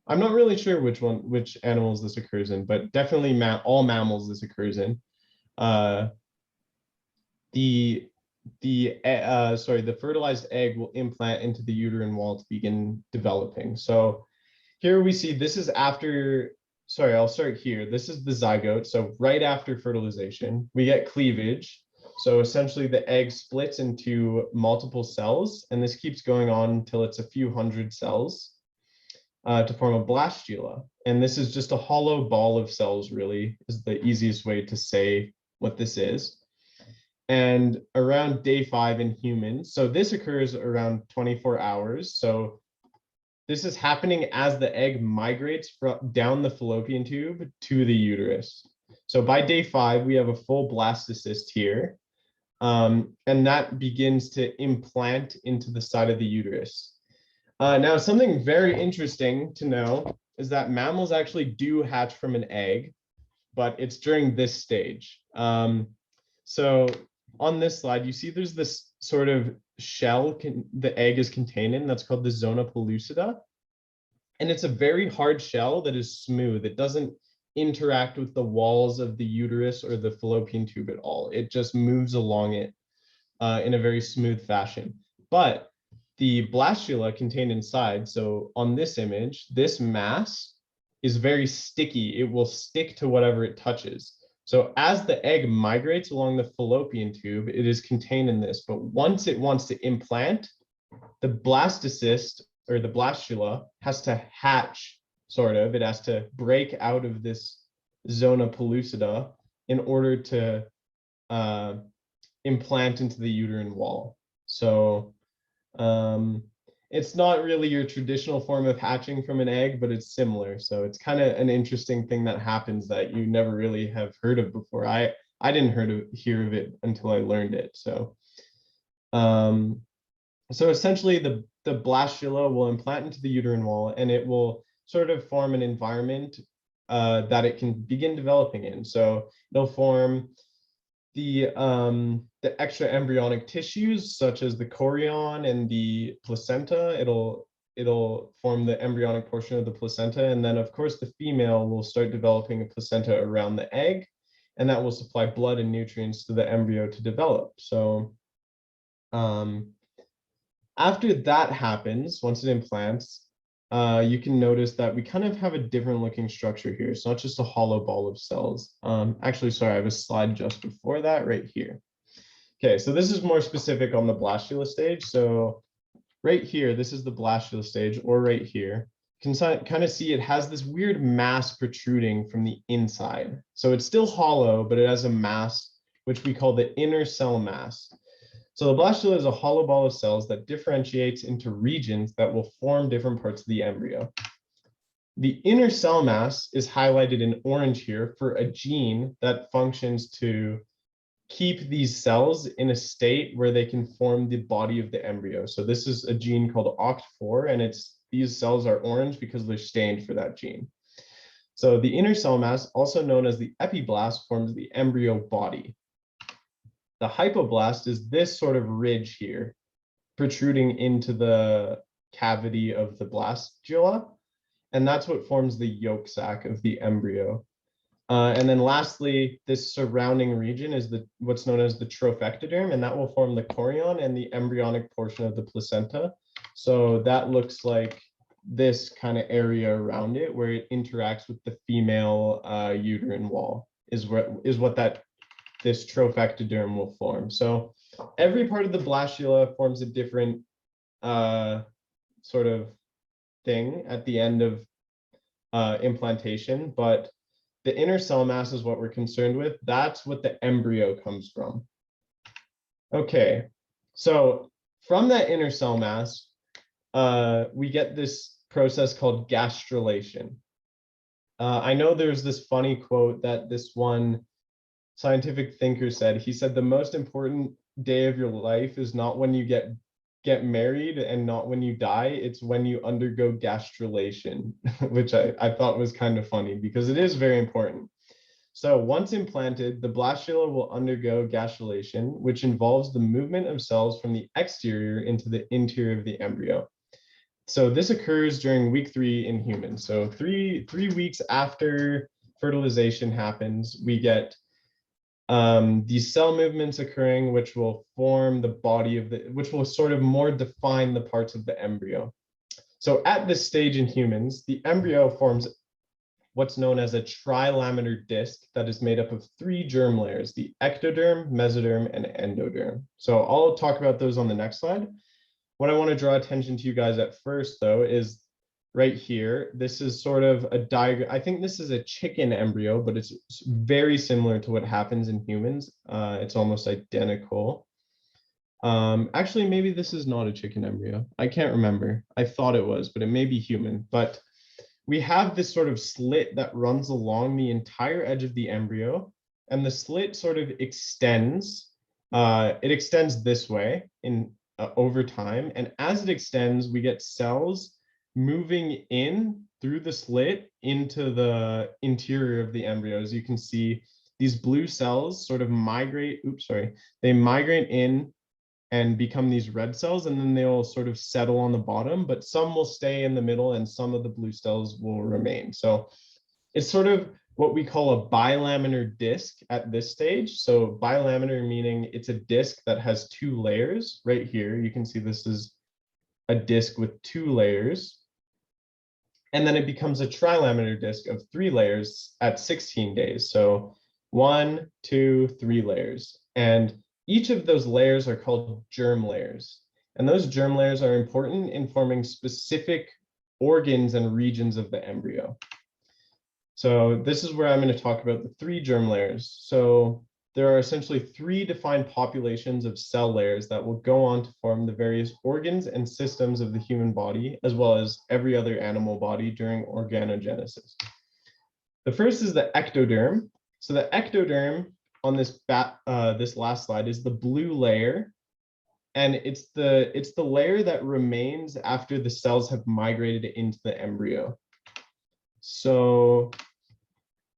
I'm not really sure which animals this occurs in, but definitely all mammals this occurs in. The fertilized egg will implant into the uterine wall to begin developing. So here we see this is after, sorry, I'll start here. This is the zygote. So right after fertilization, we get cleavage. So essentially the egg splits into multiple cells, and this keeps going on until it's a few hundred cells to form a blastula. And this is just a hollow ball of cells, really, is the easiest way to say what this is. And around day 5 in humans, so this occurs around 24 hours. So this is happening as the egg migrates down the fallopian tube to the uterus. So by day 5, we have a full blastocyst here. And that begins to implant into the side of the uterus. Now, something very interesting to know is that mammals actually do hatch from an egg, but it's during this stage. So on this slide, you see there's this sort of shell the egg is contained in that's called the zona pellucida. And it's a very hard shell that is smooth. It doesn't interact with the walls of the uterus or the fallopian tube at all. It just moves along it in a very smooth fashion. But the blastula contained inside, so on this image, this mass is very sticky. It will stick to whatever it touches. So as the egg migrates along the fallopian tube, it is contained in this. But once it wants to implant, the blastocyst or the blastula has to hatch, sort of. It has to break out of this zona pellucida in order to implant into the uterine wall. So it's not really your traditional form of hatching from an egg, but it's similar. So it's kind of an interesting thing that happens that you never really have heard of before. I didn't hear of it until I learned it. So so essentially the blastula will implant into the uterine wall, and it will sort of form an environment that it can begin developing in. So it'll form the extra embryonic tissues, such as the chorion and the placenta. It'll form the embryonic portion of the placenta, and then of course the female will start developing a placenta around the egg, and that will supply blood and nutrients to the embryo to develop. So after that happens, once it implants, you can notice that we kind of have a different looking structure here. It's not just a hollow ball of cells. Actually, sorry, I have a slide just before that right here. Okay, so this is more specific on the blastula stage. So right here, this is the blastula stage, or right here. You can kind of see it has this weird mass protruding from the inside. So it's still hollow, but it has a mass, which we call the inner cell mass. So the blastula is a hollow ball of cells that differentiates into regions that will form different parts of the embryo. The inner cell mass is highlighted in orange here for a gene that functions to keep these cells in a state where they can form the body of the embryo. So this is a gene called OCT4, and these cells are orange because they're stained for that gene. So the inner cell mass, also known as the epiblast, forms the embryo body. The hypoblast is this sort of ridge here, protruding into the cavity of the blastula, and that's what forms the yolk sac of the embryo. And then lastly, this surrounding region is what's known as the trophectoderm, and that will form the chorion and the embryonic portion of the placenta. So that looks like this kind of area around it where it interacts with the female uterine wall is what this trophectoderm will form. So every part of the blastula forms a different sort of thing at the end of implantation, but the inner cell mass is what we're concerned with. That's what the embryo comes from. Okay, so from that inner cell mass, we get this process called gastrulation. I know there's this funny quote that this one scientific thinker said. He said, the most important day of your life is not when you get married and not when you die, it's when you undergo gastrulation, which I thought was kind of funny because it is very important. So once implanted, the blastula will undergo gastrulation, which involves the movement of cells from the exterior into the interior of the embryo. So this occurs during week 3 in humans. So three weeks after fertilization happens, we get these cell movements occurring, which will form the body of which will sort of more define the parts of the embryo. So at this stage in humans, the embryo forms what's known as a trilaminar disc that is made up of 3 germ layers, the ectoderm, mesoderm, and endoderm. So I'll talk about those on the next slide. What I want to draw attention to you guys at first, though, is right here. This is sort of a diagram. I think this is a chicken embryo, but it's very similar to what happens in humans. It's almost identical. Actually, maybe this is not a chicken embryo. I can't remember. I thought it was, but it may be human. But we have this sort of slit that runs along the entire edge of the embryo, and the slit sort of extends. It extends this way over time, and as it extends, we get cells moving in through the slit into the interior of the embryo. As you can see, these blue cells sort of migrate, they migrate in and become these red cells, and then they'll sort of settle on the bottom, but some will stay in the middle and some of the blue cells will remain. So it's sort of what we call a bilaminar disc at this stage. So bilaminar meaning it's a disc that has 2 layers. Right here, you can see this is a disc with 2 layers. And then it becomes a trilaminar disc of 3 layers at 16 days. So 1, 2, 3 layers. And each of those layers are called germ layers. And those germ layers are important in forming specific organs and regions of the embryo. So this is where I'm going to talk about the 3 germ layers. So there are essentially 3 defined populations of cell layers that will go on to form the various organs and systems of the human body, as well as every other animal body during organogenesis. The first is the ectoderm. So the ectoderm on this last slide is the blue layer, and it's the layer that remains after the cells have migrated into the embryo. So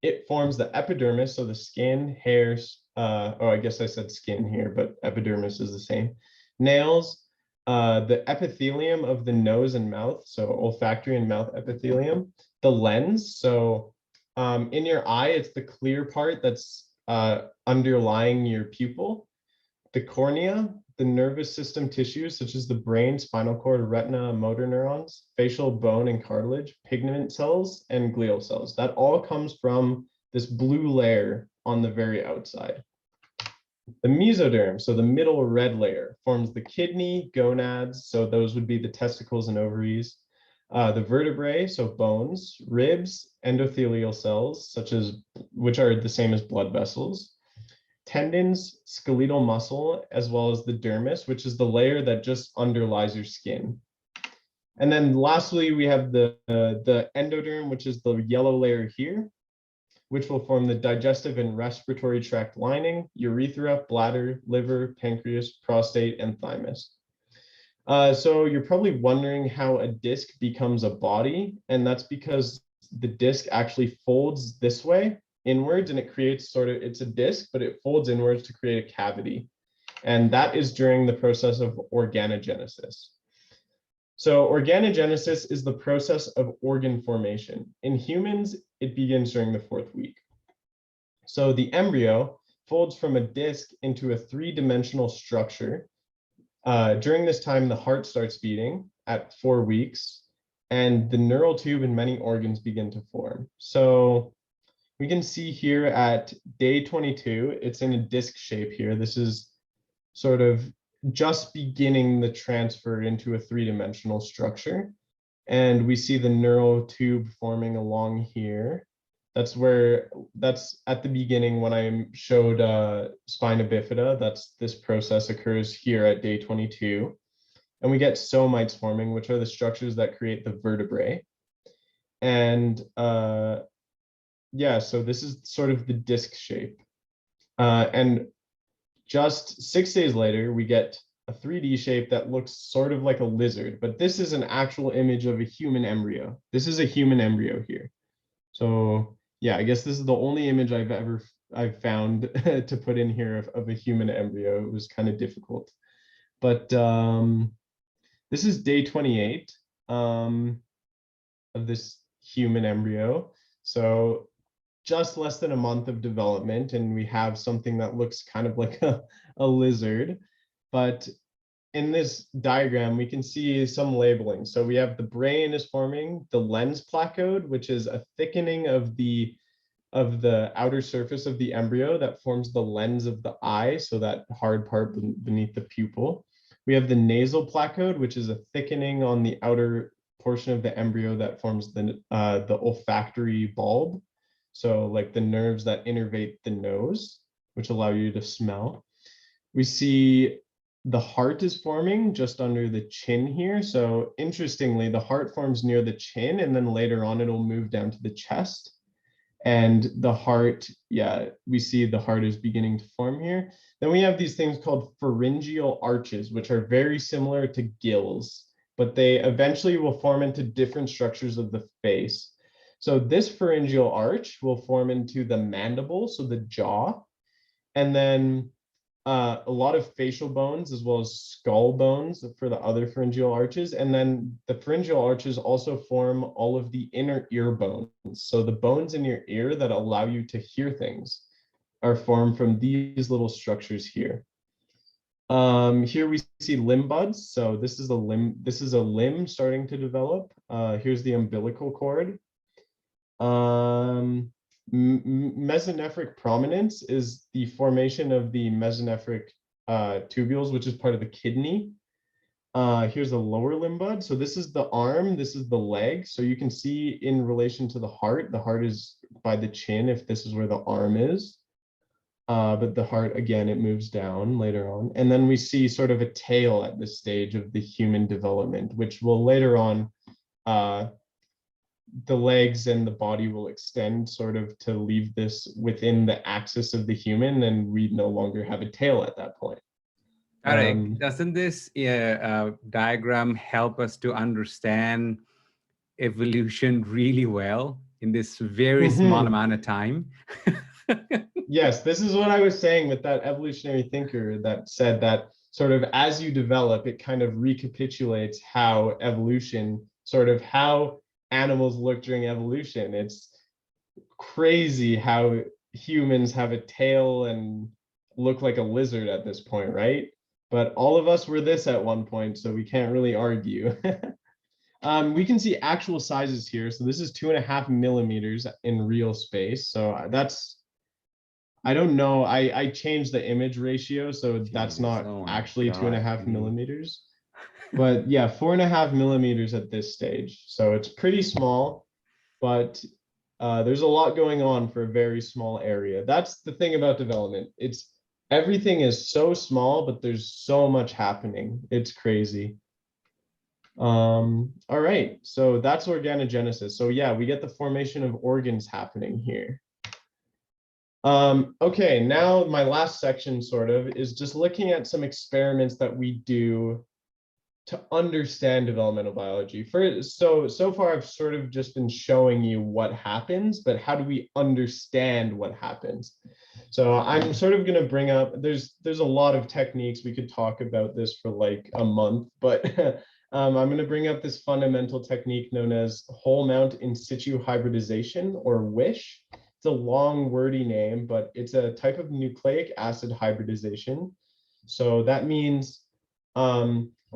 it forms the epidermis, so the skin, hairs, I guess I said skin here, but epidermis is the same. Nails, the epithelium of the nose and mouth, so olfactory and mouth epithelium, the lens, so in your eye, it's the clear part that's underlying your pupil, the cornea, the nervous system tissues such as the brain, spinal cord, retina, motor neurons, facial bone and cartilage, pigment cells, and glial cells. That all comes from this blue layer on the very outside. The mesoderm, so the middle red layer, forms the kidney, gonads, so those would be the testicles and ovaries, the vertebrae, so bones, ribs, endothelial cells, which are the same as blood vessels, tendons, skeletal muscle, as well as the dermis, which is the layer that just underlies your skin. And then lastly, we have the endoderm, which is the yellow layer here, which will form the digestive and respiratory tract lining, urethra, bladder, liver, pancreas, prostate, and thymus. So you're probably wondering how a disc becomes a body, and that's because the disc actually folds this way inwards and it creates it's a disc, but it folds inwards to create a cavity. And that is during the process of organogenesis. So organogenesis is the process of organ formation. In humans, it begins during the 4th week. So the embryo folds from a disc into a 3-dimensional structure. During this time, the heart starts beating at 4 weeks, and the neural tube and many organs begin to form. So we can see here at day 22, it's in a disc shape here. This is sort of just beginning the transfer into a 3-dimensional structure. And we see the neural tube forming along here. That's at the beginning when I showed spina bifida. This process occurs here at day 22. And we get somites forming, which are the structures that create the vertebrae. And yeah, so this is sort of the disc shape. And just 6 days later, we get a 3D shape that looks sort of like a lizard, but this is an actual image of a human embryo. This is a human embryo here. So yeah, I guess this is the only image I've found to put in here of a human embryo. It was kind of difficult, but this is day 28 of this human embryo. So just less than a month of development, and we have something that looks kind of like a lizard. But in this diagram, we can see some labeling. So we have the brain is forming, the lens placode, which is a thickening of the outer surface of the embryo that forms the lens of the eye, so that hard part beneath the pupil. We have the nasal placode, which is a thickening on the outer portion of the embryo that forms the olfactory bulb. So like the nerves that innervate the nose, which allow you to smell. We see the heart is forming just under the chin here. So interestingly, the heart forms near the chin, and then later on it'll move down to the chest. And the heart, yeah, we see the heart is beginning to form here. Then we have these things called pharyngeal arches, which are very similar to gills, but they eventually will form into different structures of the face. So this pharyngeal arch will form into the mandible, so the jaw, and then a lot of facial bones as well as skull bones for the other pharyngeal arches. And then the pharyngeal arches also form all of the inner ear bones. So the bones in your ear that allow you to hear things are formed from these little structures here. Here we see limb buds. So this is a limb starting to develop. Here's the umbilical cord. Mesonephric prominence is the formation of the mesonephric tubules, which is part of the kidney. Here's the lower limb bud. So this is the arm, this is the leg. So you can see in relation to the heart is by the chin if this is where the arm is. But the heart, again, it moves down later on. And then we see sort of a tail at this stage of the human development, which will later on the legs and the body will extend sort of to leave this within the axis of the human, and we no longer have a tail at that point. Tarek, doesn't this diagram help us to understand evolution really well in this very small amount of time? Yes, this is what I was saying with that evolutionary thinker that said that sort of as you develop, it kind of recapitulates how evolution, sort of how animals look during evolution. It's crazy how humans have a tail and look like a lizard at this point, right? But all of us were this at one point, so we can't really argue. We can see actual sizes here. So this is 2.5 millimeters in real space. So that's, I don't know, I changed the image ratio, so that's not actually 2.5 millimeters. But yeah, 4.5 millimeters at this stage. So it's pretty small, but there's a lot going on for a very small area. That's the thing about development. Everything is so small, but there's so much happening. It's crazy. All right, so that's organogenesis. So yeah, we get the formation of organs happening here. Okay, now my last section sort of is just looking at some experiments that we do to understand developmental biology. So far I've sort of just been showing you what happens, but how do we understand what happens? So I'm sort of going to bring up, there's a lot of techniques. We could talk about this for like a month, but I'm going to bring up this fundamental technique known as whole mount in situ hybridization, or WISH. It's a long wordy name, but it's a type of nucleic acid hybridization. So that means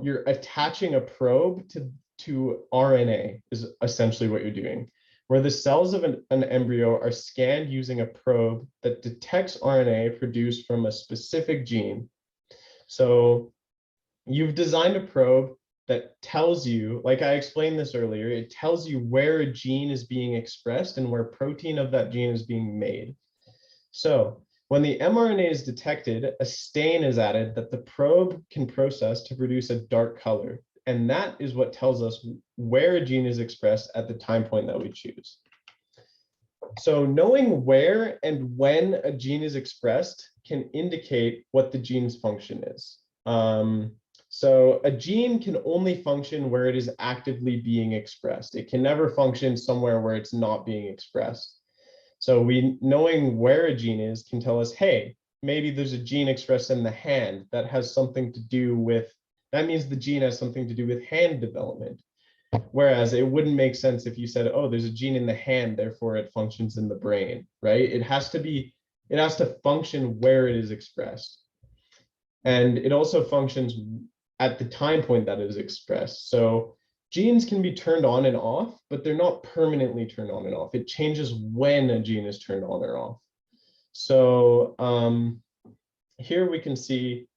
you're attaching a probe to RNA is essentially what you're doing, where the cells of an embryo are scanned using a probe that detects RNA produced from a specific gene. So you've designed a probe that tells you, like I explained this earlier, it tells you where a gene is being expressed and where protein of that gene is being made. So when the mRNA is detected, a stain is added that the probe can process to produce a dark color. And that is what tells us where a gene is expressed at the time point that we choose. So knowing where and when a gene is expressed can indicate what the gene's function is. So a gene can only function where it is actively being expressed. It can never function somewhere where it's not being expressed. So knowing where a gene is can tell us, hey, maybe there's a gene expressed in the hand that has something to do with, that means the gene has something to do with hand development. Whereas it wouldn't make sense if you said, oh, there's a gene in the hand, therefore it functions in the brain, right? It has to function where it is expressed. And it also functions at the time point that it is expressed. So genes can be turned on and off, but they're not permanently turned on and off. It changes when a gene is turned on or off. So here we can see,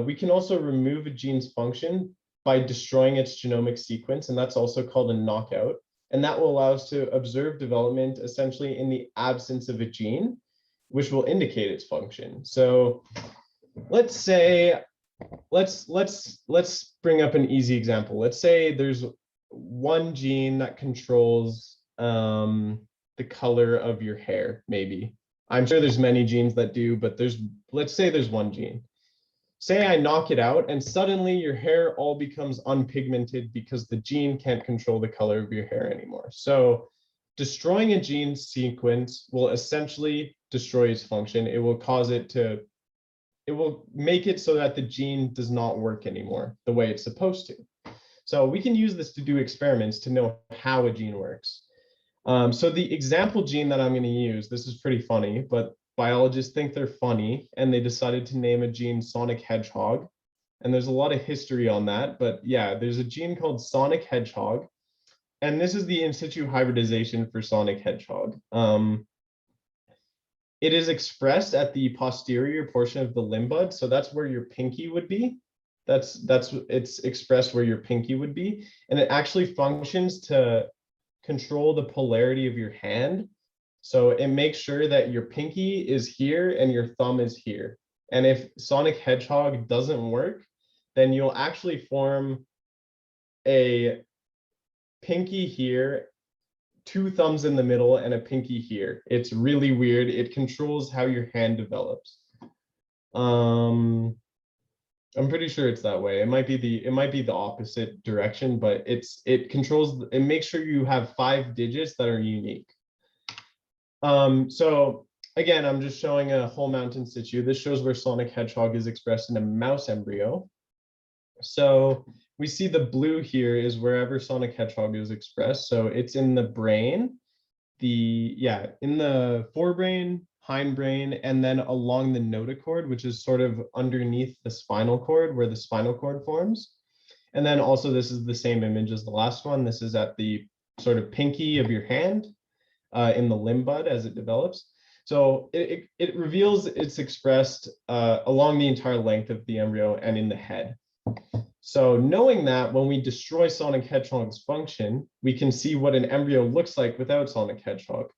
we can also remove a gene's function by destroying its genomic sequence, and that's also called a knockout. And that will allow us to observe development essentially in the absence of a gene, which will indicate its function. So let's say, let's bring up an easy example. Let's say there's one gene that controls the color of your hair, maybe. I'm sure there's many genes that do, but let's say there's one gene. Say I knock it out and suddenly your hair all becomes unpigmented because the gene can't control the color of your hair anymore. So destroying a gene sequence will essentially destroy its function. It will cause it to, it will make it so that the gene does not work anymore the way it's supposed to. So we can use this to do experiments to know how a gene works. So the example gene that I'm going to use, this is pretty funny, but biologists think they're funny, and they decided to name a gene Sonic Hedgehog. And there's a lot of history on that, but yeah, there's a gene called Sonic Hedgehog, and this is the in situ hybridization for Sonic Hedgehog. It is expressed at the posterior portion of the limb bud, so that's where your pinky would be. It's expressed where your pinky would be, and it actually functions to control the polarity of your hand. So it makes sure that your pinky is here and your thumb is here. And if Sonic Hedgehog doesn't work, then you'll actually form a pinky here, two thumbs in the middle, and a pinky here. It's really weird. It controls how your hand develops. I'm pretty sure it's that way. It might be the opposite direction, but it makes sure you have 5 digits that are unique. So again, I'm just showing a whole mount in situ. This shows where Sonic Hedgehog is expressed in a mouse embryo. So we see the blue here is wherever Sonic Hedgehog is expressed. So it's in the brain, in the forebrain, hindbrain, and then along the notochord, which is sort of underneath the spinal cord where the spinal cord forms. And then also this is the same image as the last one. This is at the sort of pinky of your hand in the limb bud as it develops. So it reveals it's expressed along the entire length of the embryo and in the head. So knowing that, when we destroy Sonic Hedgehog's function, we can see what an embryo looks like without Sonic Hedgehog.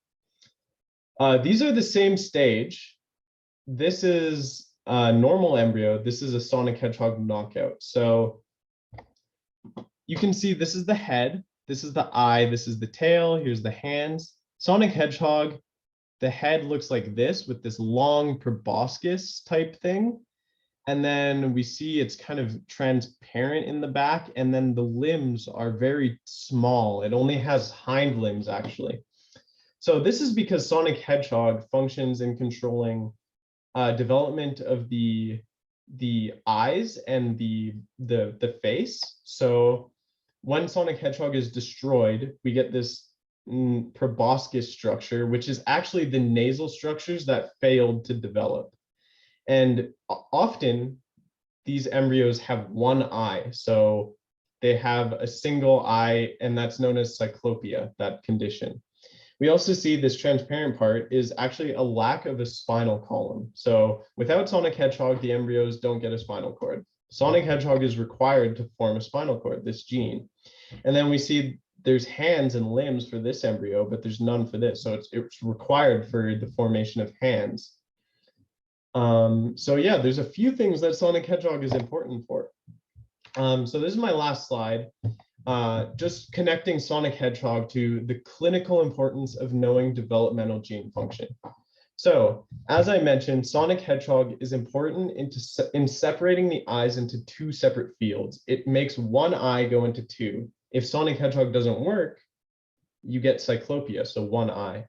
These are the same stage. This is a normal embryo. This is a Sonic Hedgehog knockout. So you can see this is the head, this is the eye, this is the tail, here's the hands. Sonic Hedgehog, the head looks like this with this long proboscis type thing. And then we see it's kind of transparent in the back, and then the limbs are very small. It only has hind limbs, actually. So this is because Sonic Hedgehog functions in controlling development of the eyes and the face. So when Sonic Hedgehog is destroyed, we get this proboscis structure, which is actually the nasal structures that failed to develop. And often these embryos have one eye. So they have a single eye, and that's known as cyclopia, that condition. We also see this transparent part is actually a lack of a spinal column. So without Sonic Hedgehog, the embryos don't get a spinal cord. Sonic Hedgehog is required to form a spinal cord, this gene. And then we see there's hands and limbs for this embryo, but there's none for this. So it's required for the formation of hands. So yeah, there's a few things that Sonic Hedgehog is important for. So this is my last slide. Just connecting Sonic Hedgehog to the clinical importance of knowing developmental gene function. So, as I mentioned, Sonic Hedgehog is important in separating the eyes into two separate fields. It makes one eye go into two. If Sonic Hedgehog doesn't work, you get cyclopia, so one eye.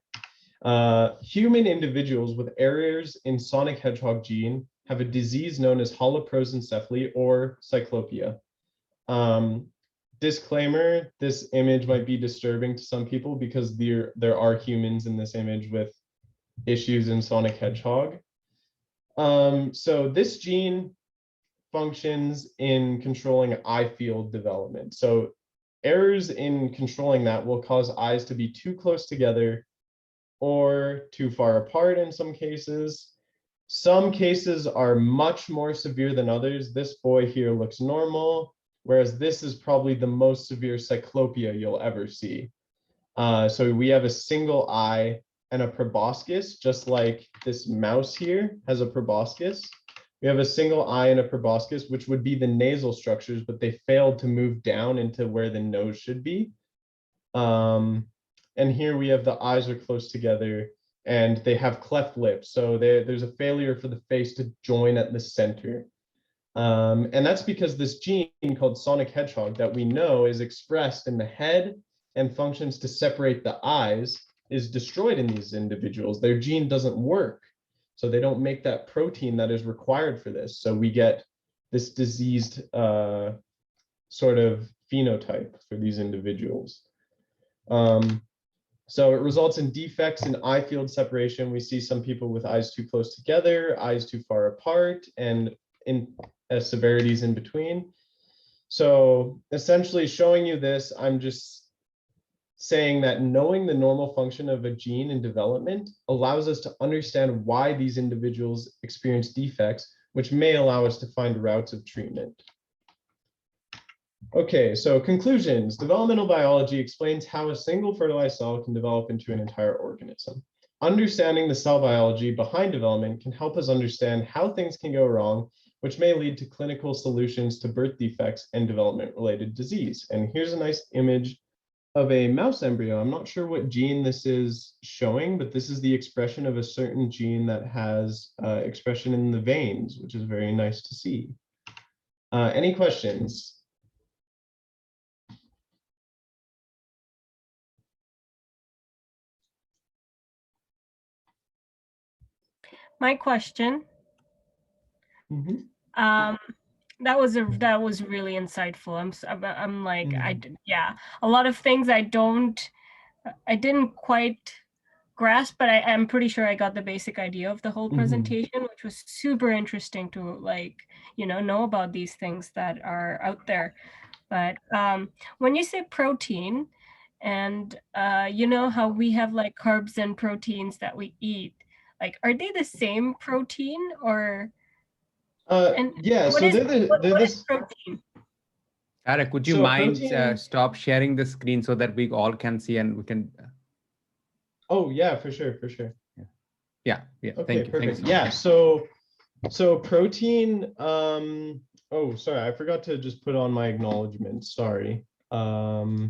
Human individuals with errors in Sonic Hedgehog gene have a disease known as holoprosencephaly or cyclopia. Disclaimer, this image might be disturbing to some people because there are humans in this image with issues in Sonic Hedgehog. So this gene functions in controlling eye field development. So errors in controlling that will cause eyes to be too close together or too far apart in some cases. Some cases are much more severe than others. This boy here looks normal, whereas this is probably the most severe cyclopia you'll ever see. So we have a single eye and a proboscis, just like this mouse here has a proboscis. We have a single eye and a proboscis, which would be the nasal structures, but they failed to move down into where the nose should be. And here we have the eyes are close together and they have cleft lips. So there's a failure for the face to join at the center. And that's because this gene called Sonic Hedgehog that we know is expressed in the head and functions to separate the eyes is destroyed in these individuals. Their gene doesn't work. So they don't make that protein that is required for this. So we get this diseased sort of phenotype for these individuals. So it results in defects in eye field separation. We see some people with eyes too close together, eyes too far apart, and in severities in between. So essentially showing you this, I'm just saying that knowing the normal function of a gene in development allows us to understand why these individuals experience defects, which may allow us to find routes of treatment. Okay, so conclusions. Developmental biology explains how a single fertilized cell can develop into an entire organism. Understanding the cell biology behind development can help us understand how things can go wrong, which may lead to clinical solutions to birth defects and development-related disease. And here's a nice image of a mouse embryo. I'm not sure what gene this is showing, but this is the expression of a certain gene that has expression in the veins, which is very nice to see. Any questions? My question. Mm-hmm. That was really insightful. I'm like, yeah, a lot of things I didn't quite grasp, but I'm pretty sure I got the basic idea of the whole presentation, which was super interesting to know about these things that are out there. But when you say protein, and you know how we have like carbs and proteins that we eat, like, are they the same protein or? Yeah, so they're this protein? Tarek, would you mind stop sharing the screen so that we all can see and we can? Oh yeah, for sure. Yeah. Okay, thank you. perfect. Yeah, so protein. Oh, sorry, I forgot to just put on my acknowledgement. Sorry. Do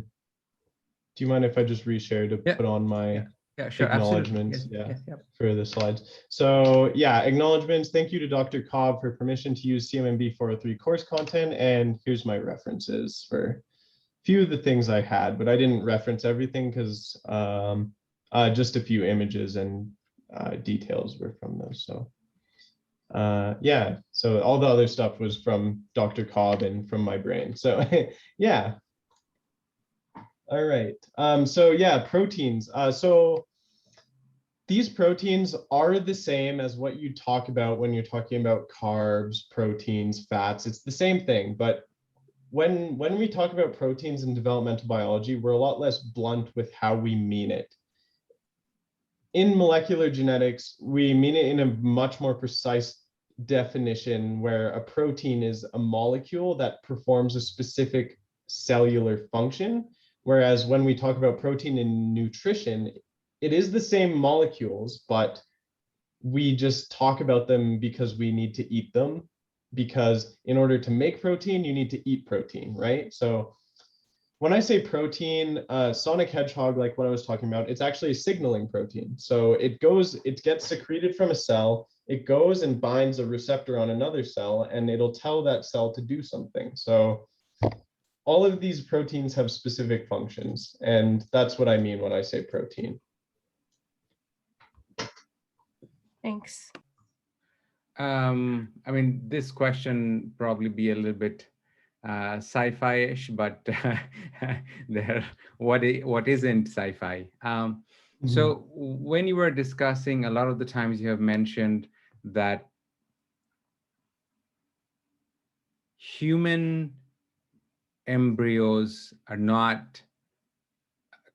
you mind if I just reshare to put on my? Yeah, sure, absolutely. acknowledgements, Yes. For the slides. So yeah, acknowledgements. Thank you to Dr. Cobb for permission to use CMMB 403 course content. And here's my references for a few of the things I had, but I didn't reference everything because just a few images and details were from those. So yeah, so all the other stuff was from Dr. Cobb and from my brain. So yeah. All right. So yeah, proteins. So these proteins are the same as what you talk about when you're talking about carbs, proteins, fats. It's the same thing, but when we talk about proteins in developmental biology, we're a lot less blunt with how we mean it. In molecular genetics, we mean it in a much more precise definition where a protein is a molecule that performs a specific cellular function. Whereas when we talk about protein in nutrition, it is the same molecules, but we just talk about them because we need to eat them, because in order to make protein, you need to eat protein, right? So when I say protein, Sonic Hedgehog, like what I was talking about, it's actually a signaling protein. So it gets secreted from a cell, it goes and binds a receptor on another cell, and it'll tell that cell to do something. So all of these proteins have specific functions, and that's what I mean when I say protein. Thanks. I mean, this question probably be a little bit sci-fi-ish, but what isn't sci-fi? So when you were discussing, a lot of the times you have mentioned that human embryos are not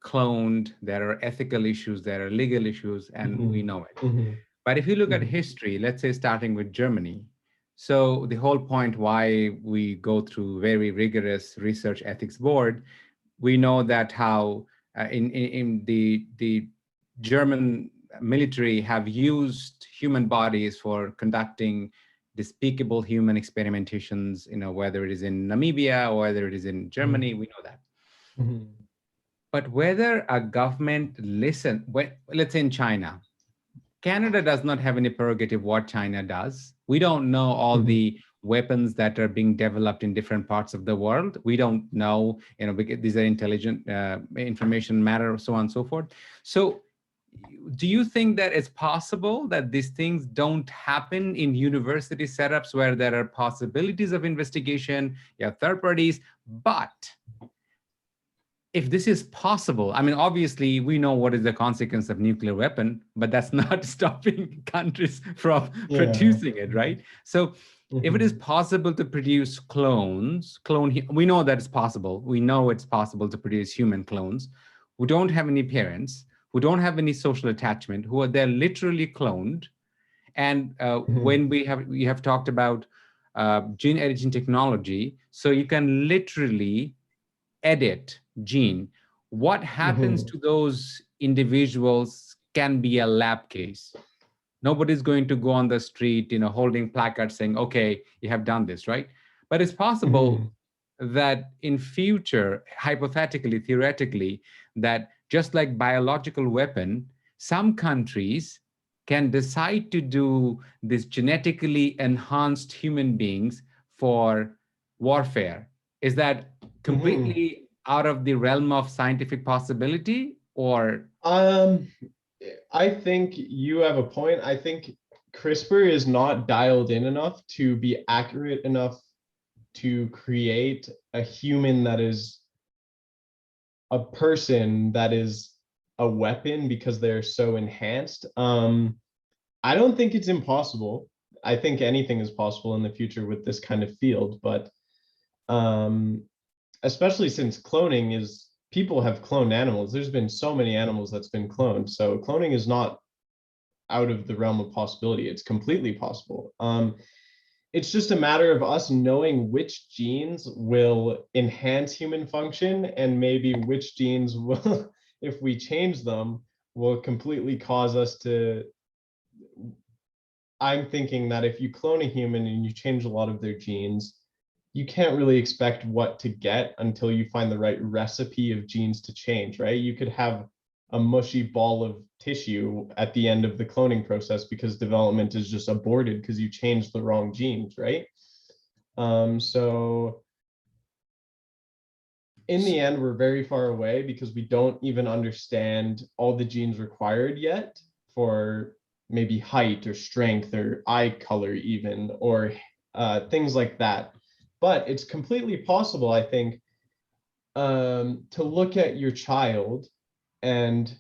cloned, there are ethical issues, there are legal issues, and we know it. But if you look at history, let's say starting with Germany, so the whole point why we go through very rigorous research ethics board, we know that how in the German military have used human bodies for conducting despicable human experimentations, whether it is in Namibia or whether it is in Germany, we know that. But whether a government let's say in China, Canada does not have any prerogative what China does. We don't know all the weapons that are being developed in different parts of the world. We don't know, because these are intelligent information matter, so on and so forth. So do you think that it's possible that these things don't happen in university setups where there are possibilities of investigation, third parties, but if this is possible, I mean, obviously we know what is the consequence of nuclear weapon, but that's not stopping countries from producing it, right? So if it is possible to produce we know that it's possible. We know it's possible to produce human clones who don't have any parents, who don't have any social attachment, they're literally cloned. And when we have talked about gene editing technology, so you can literally edit gene. What happens to those individuals can be a lab case. Nobody's going to go on the street, holding placards saying, okay, you have done this, right? But it's possible that in future, hypothetically, theoretically, that just like biological weapon, some countries can decide to do this genetically enhanced human beings for warfare. Is that completely out of the realm of scientific possibility, or? I think you have a point. I think CRISPR is not dialed in enough to be accurate enough to create a human that is a person that is a weapon because they're so enhanced. I don't think it's impossible. I think anything is possible in the future with this kind of field, but especially since people have cloned animals. There's been so many animals that's been cloned. So cloning is not out of the realm of possibility. It's completely possible. It's just a matter of us knowing which genes will enhance human function and maybe which genes will, if we change them, will completely cause us to. I'm thinking that if you clone a human and you change a lot of their genes, you can't really expect what to get until you find the right recipe of genes to change, right? You could have a mushy ball of tissue at the end of the cloning process because development is just aborted because you changed the wrong genes, right? So in the end, we're very far away because we don't even understand all the genes required yet for maybe height or strength or eye color even, or things like that. But it's completely possible, I think, to look at your child and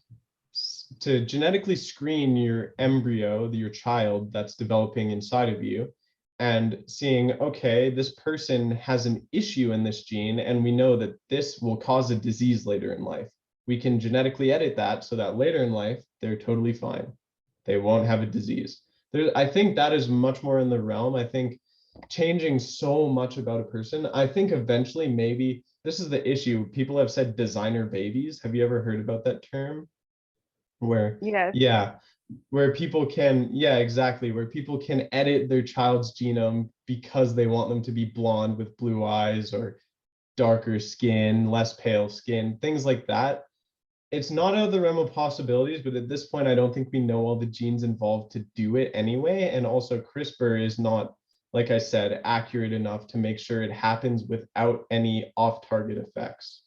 to genetically screen your embryo, your child that's developing inside of you, and seeing, okay, this person has an issue in this gene, and we know that this will cause a disease later in life. We can genetically edit that so that later in life, they're totally fine. They won't have a disease. I think that is much more in the realm. I think changing so much about a person, I think eventually maybe, this is the issue, people have said designer babies. Have you ever heard about that term? Where, yes. Yeah, where people can, yeah, exactly, where people can edit their child's genome because they want them to be blonde with blue eyes or darker skin, less pale skin, things like that. It's not out of the realm of possibilities, but at this point, I don't think we know all the genes involved to do it anyway. And also CRISPR is not, like I said, accurate enough to make sure it happens without any off-target effects.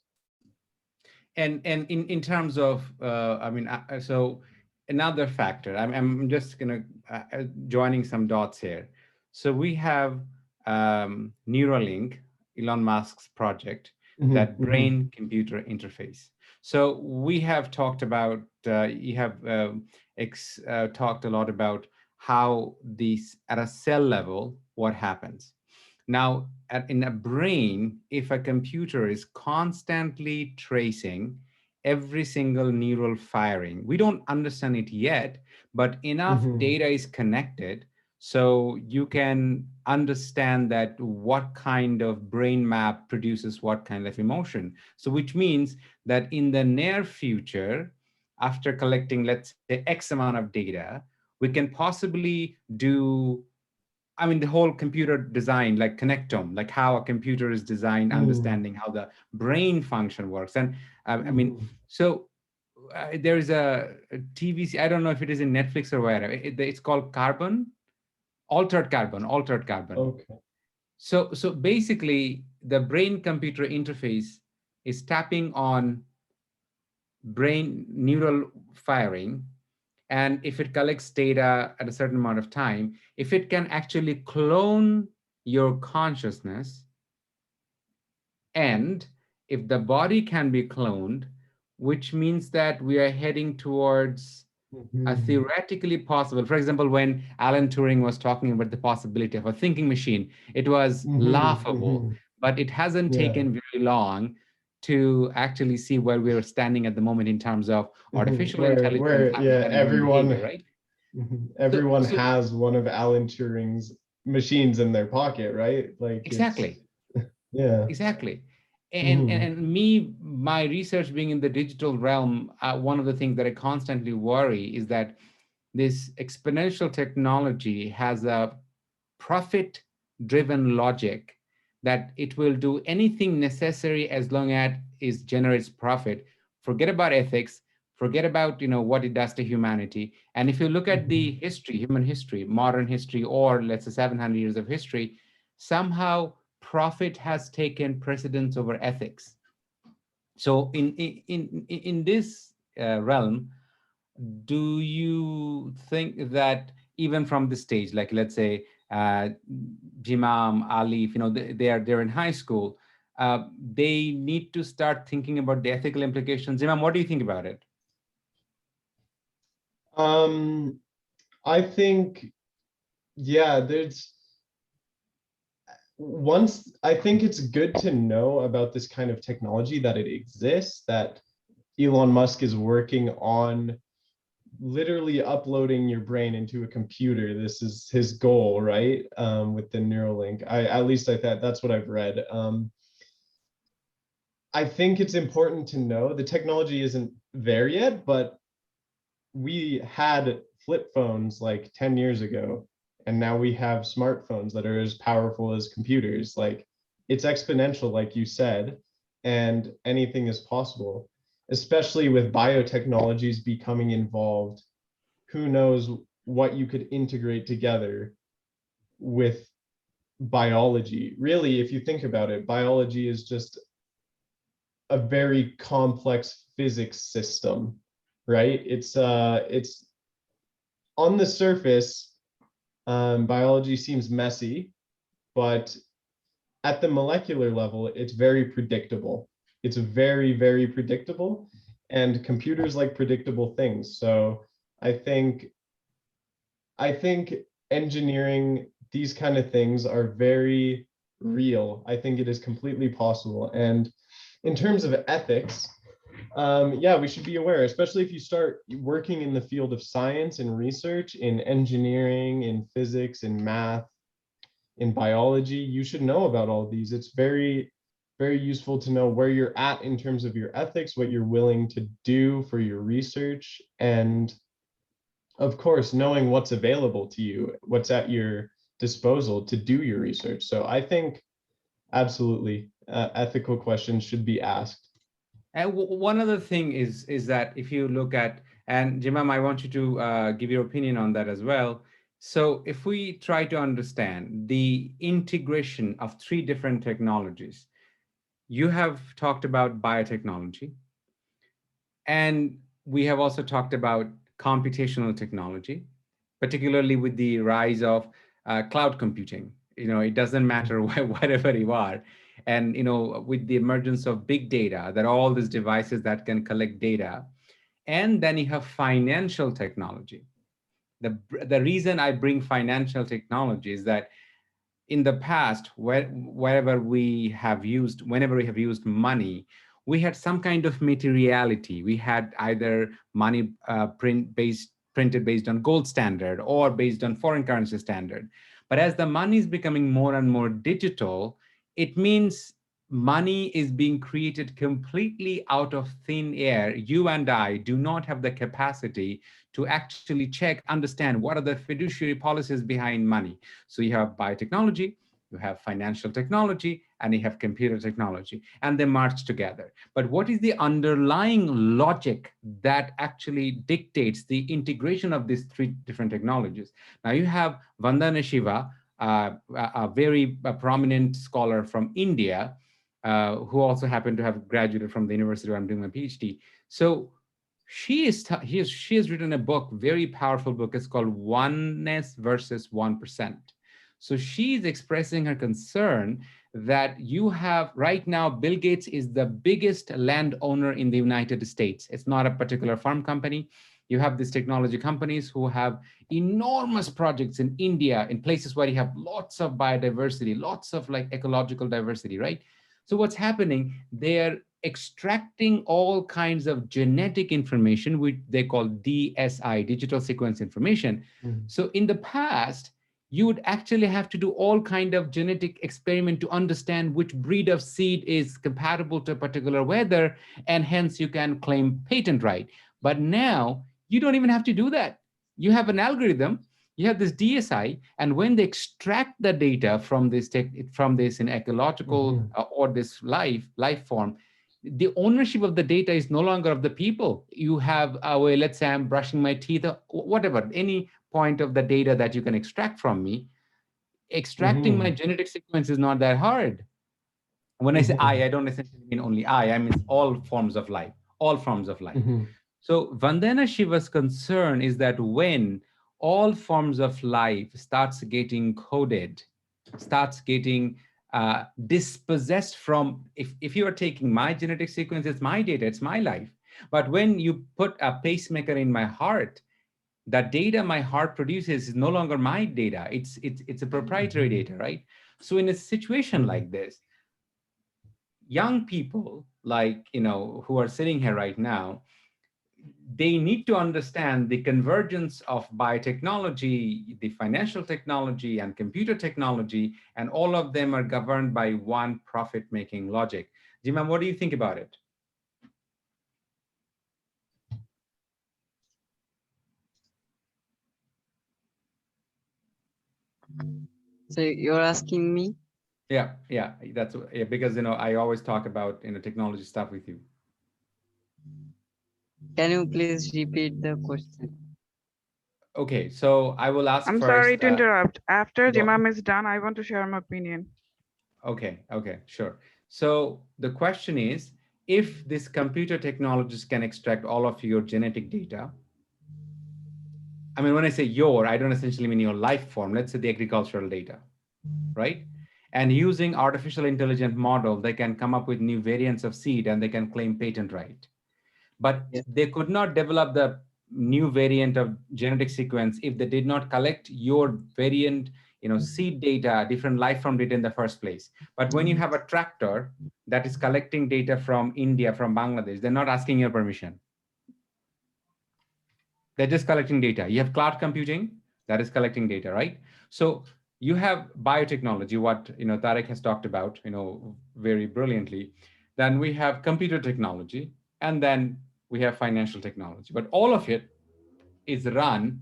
And in terms of, so another factor, I'm just gonna joining some dots here. So we have Neuralink, Elon Musk's project, that brain-computer interface. So we have talked about, you have talked a lot about how these, at a cell level, what happens. Now, in a brain, if a computer is constantly tracing every single neural firing, we don't understand it yet, but enough data is connected so you can understand that what kind of brain map produces what kind of emotion. So which means that in the near future, after collecting, let's say, X amount of data, we can possibly do, I mean, the whole computer design, like connectome, like how a computer is designed, understanding how the brain function works. And I mean, so there is a TV, I don't know if it is in Netflix or where, it's called Altered Carbon. Okay. So basically, the brain-computer interface is tapping on brain neural firing. And if it collects data at a certain amount of time, if it can actually clone your consciousness, and if the body can be cloned, which means that we are heading towards a theoretically possible, for example, when Alan Turing was talking about the possibility of a thinking machine, it was laughable, but it hasn't taken very long to actually see where we're standing at the moment in terms of artificial intelligence. Everyone, behavior, right? Everyone has one of Alan Turing's machines in their pocket, right? Like exactly. Yeah. Exactly. And my research being in the digital realm, one of the things that I constantly worry is that this exponential technology has a profit-driven logic that it will do anything necessary as long as it generates profit. Forget about ethics, forget about what it does to humanity. And if you look at the history, human history, modern history, or let's say 700 years of history, somehow profit has taken precedence over ethics. So in this realm, do you think that even from the stage, like let's say Jimam, Alif, they're in high school, they need to start thinking about the ethical implications? Jimam, what do you think about it? I think, yeah, I think it's good to know about this kind of technology, that it exists, that Elon Musk is working on literally uploading your brain into a computer. This is his goal, right? With the Neuralink. At least I thought that's what I've read. I think it's important to know the technology isn't there yet, but we had flip phones like 10 years ago, and now we have smartphones that are as powerful as computers. Like, it's exponential, like you said, and anything is possible. especially with biotechnologies becoming involved, who knows what you could integrate together with biology. Really, if you think about it, biology is just a very complex physics system, right? It's on the surface, biology seems messy, but at the molecular level, it's very predictable. It's very, very predictable, and computers like predictable things. So I think engineering these kind of things are very real. I think it is completely possible. And in terms of ethics, yeah, we should be aware, especially if you start working in the field of science and research, in engineering, in physics, in math, in biology, you should know about all of these. It's very, very useful to know where you're at in terms of your ethics, what you're willing to do for your research, and of course, knowing what's available to you, what's at your disposal to do your research. So I think absolutely ethical questions should be asked. And one other thing is that if you look at, and Jimam, I want you to give your opinion on that as well. So if we try to understand the integration of 3 different technologies, you have talked about biotechnology, and we have also talked about computational technology, particularly with the rise of cloud computing. It doesn't matter wherever you are. And with the emergence of big data, there are all these devices that can collect data. And then you have financial technology. The reason I bring financial technology is that in the past, whenever we have used money, we had some kind of materiality. We had either money printed based on gold standard or based on foreign currency standard. But as the money is becoming more and more digital, it means money is being created completely out of thin air. You and I do not have the capacity to actually check, understand what are the fiduciary policies behind money. So you have biotechnology, you have financial technology, and you have computer technology, and they march together. But what is the underlying logic that actually dictates the integration of these 3 different technologies? Now you have Vandana Shiva, a very prominent scholar from India, who also happened to have graduated from the university where I'm doing my PhD. So she has written a book, very powerful book. It's called Oneness versus 1%. So she's expressing her concern that you have right now, Bill Gates is the biggest landowner in the United States. It's not a particular farm company. You have these technology companies who have enormous projects in India, in places where you have lots of biodiversity, lots of ecological diversity, right? So what's happening, they're extracting all kinds of genetic information, which they call DSI, digital sequence information. Mm-hmm. So in the past, you would actually have to do all kind of genetic experiment to understand which breed of seed is compatible to a particular weather, and hence you can claim patent right. But now you don't even have to do that. You have an algorithm, you have this DSI, and when they extract the data from this in ecological or this life form, the ownership of the data is no longer of the people. You have, let's say I'm brushing my teeth, or whatever, any point of the data that you can extract from me. Extracting my genetic sequence is not that hard. When I say I don't essentially mean only I mean all forms of life, all forms of life. So Vandana Shiva's concern is that when all forms of life starts getting coded, starts getting dispossessed from, if you are taking my genetic sequence, it's my data, it's my life. But when you put a pacemaker in my heart, that data my heart produces is no longer my data. It's a proprietary data, right? So in a situation like this, young people who are sitting here right now, they need to understand the convergence of biotechnology, the financial technology, and computer technology, and all of them are governed by one profit-making logic. Jimam, what do you think about it? So you're asking me? Yeah, that's because I always talk about technology stuff with you. Can you please repeat the question? Okay, so I will ask I'm first. sorry to interrupt. After Go. Jimam is done, I want to share my opinion. Okay, sure. So the question is, if this computer technologies can extract all of your genetic data, I mean, when I say your, I don't essentially mean your life form, let's say the agricultural data, right? And using artificial intelligent model, they can come up with new variants of seed and they can claim patent right. But Yes. they could not develop the new variant of genetic sequence if they did not collect your variant, seed data, different life form data in the first place. But when you have a tractor that is collecting data from India, from Bangladesh, they're not asking your permission. They're just collecting data. You have cloud computing that is collecting data, right? So you have biotechnology, what Tarek has talked about, very brilliantly. Then we have computer technology, and then we have financial technology. But all of it is run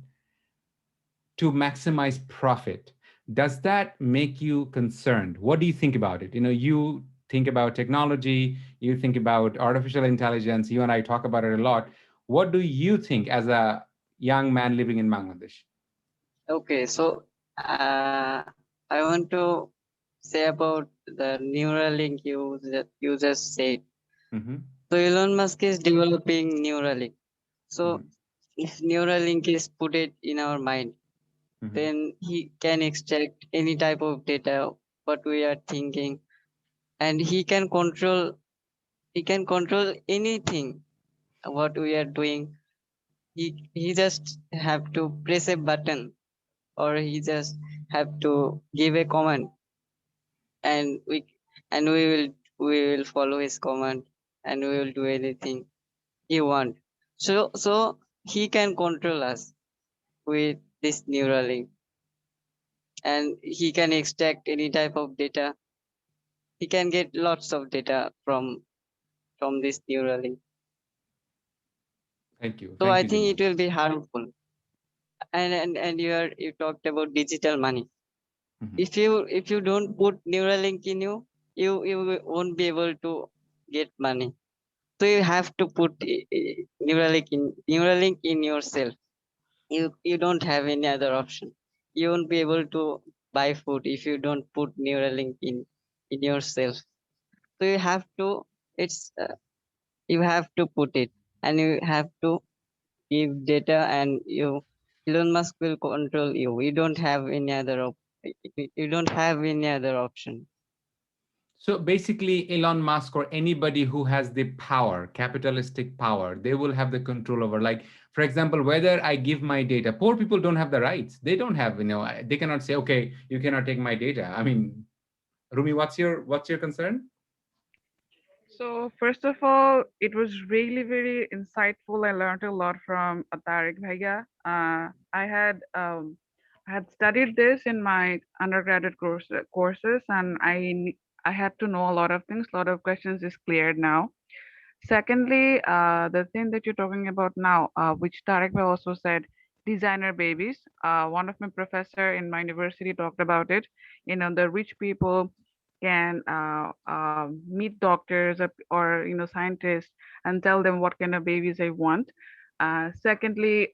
to maximize profit. Does that make you concerned? What do you think about it? You think about technology, you think about artificial intelligence, you and I talk about it a lot. What do you think as a young man living in Bangladesh? Okay, so I want to say about the Neuralink you just said. Mm-hmm. So Elon Musk is developing Neuralink. So Mm-hmm. if Neuralink is put it in our mind, Mm-hmm. then he can extract any type of data, what we are thinking, and he can control anything what we are doing. He just have to press a button, or he just have to give a command, and we will follow his command, and we will do anything he want. So he can control us with this Neuralink, and he can extract any type of data. He can get lots of data from this Neuralink. Thank you. So I You, think Jimmy. it will be harmful. And you talked about digital money. Mm-hmm. If you don't put Neuralink in you won't be able to get money. So you have to put Neuralink in yourself. You don't have any other option. You won't be able to buy food if you don't put Neuralink in yourself. So you have to it's you have to put it, and you have to give data, and Elon Musk will control you. You don't have any other option. So basically, Elon Musk or anybody who has the power, capitalistic power, they will have the control over, like, for example, whether I give my data. Poor people don't have the rights. They don't have, they cannot say, okay, you cannot take my data. I mean, Rumi, what's your concern? So first of all, it was really very insightful. I learned a lot from Tarek Bhaiya. I had studied this in my undergraduate courses, and I had to know a lot of things. A lot of questions is cleared now. Secondly, the thing that you're talking about now, which Tarek Bhai also said, designer babies. One of my professor in my university talked about it. The rich people can meet doctors or scientists and tell them what kind of babies they want. Secondly,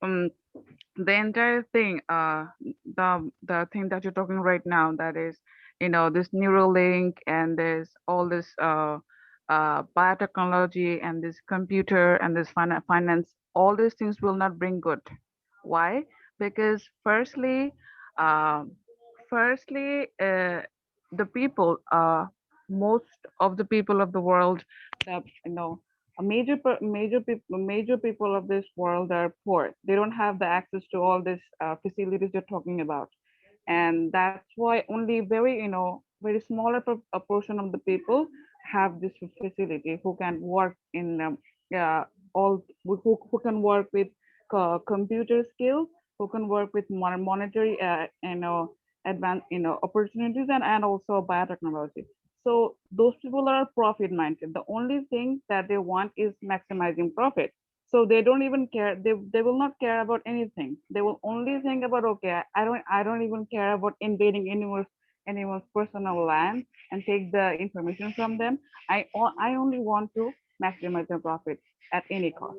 the entire thing, the thing that you're talking right now, that is, this Neuralink and there's all this biotechnology and this computer and this finance, all these things will not bring good. Why? Because uh, firstly, the people, most of the people of the world, that major people of this world are poor. They don't have the access to all these facilities you're talking about, and that's why only very smaller a portion of the people have this facility, who can work in all who can work with computer skills, who can work with monetary advanced opportunities, and also biotechnology. So those people are profit minded. The only thing that they want is maximizing profit. So they don't even care. They will not care about anything. They will only think about, okay, I don't even care about invading anyone's personal land and take the information from them. I only want to maximize their profit at any cost.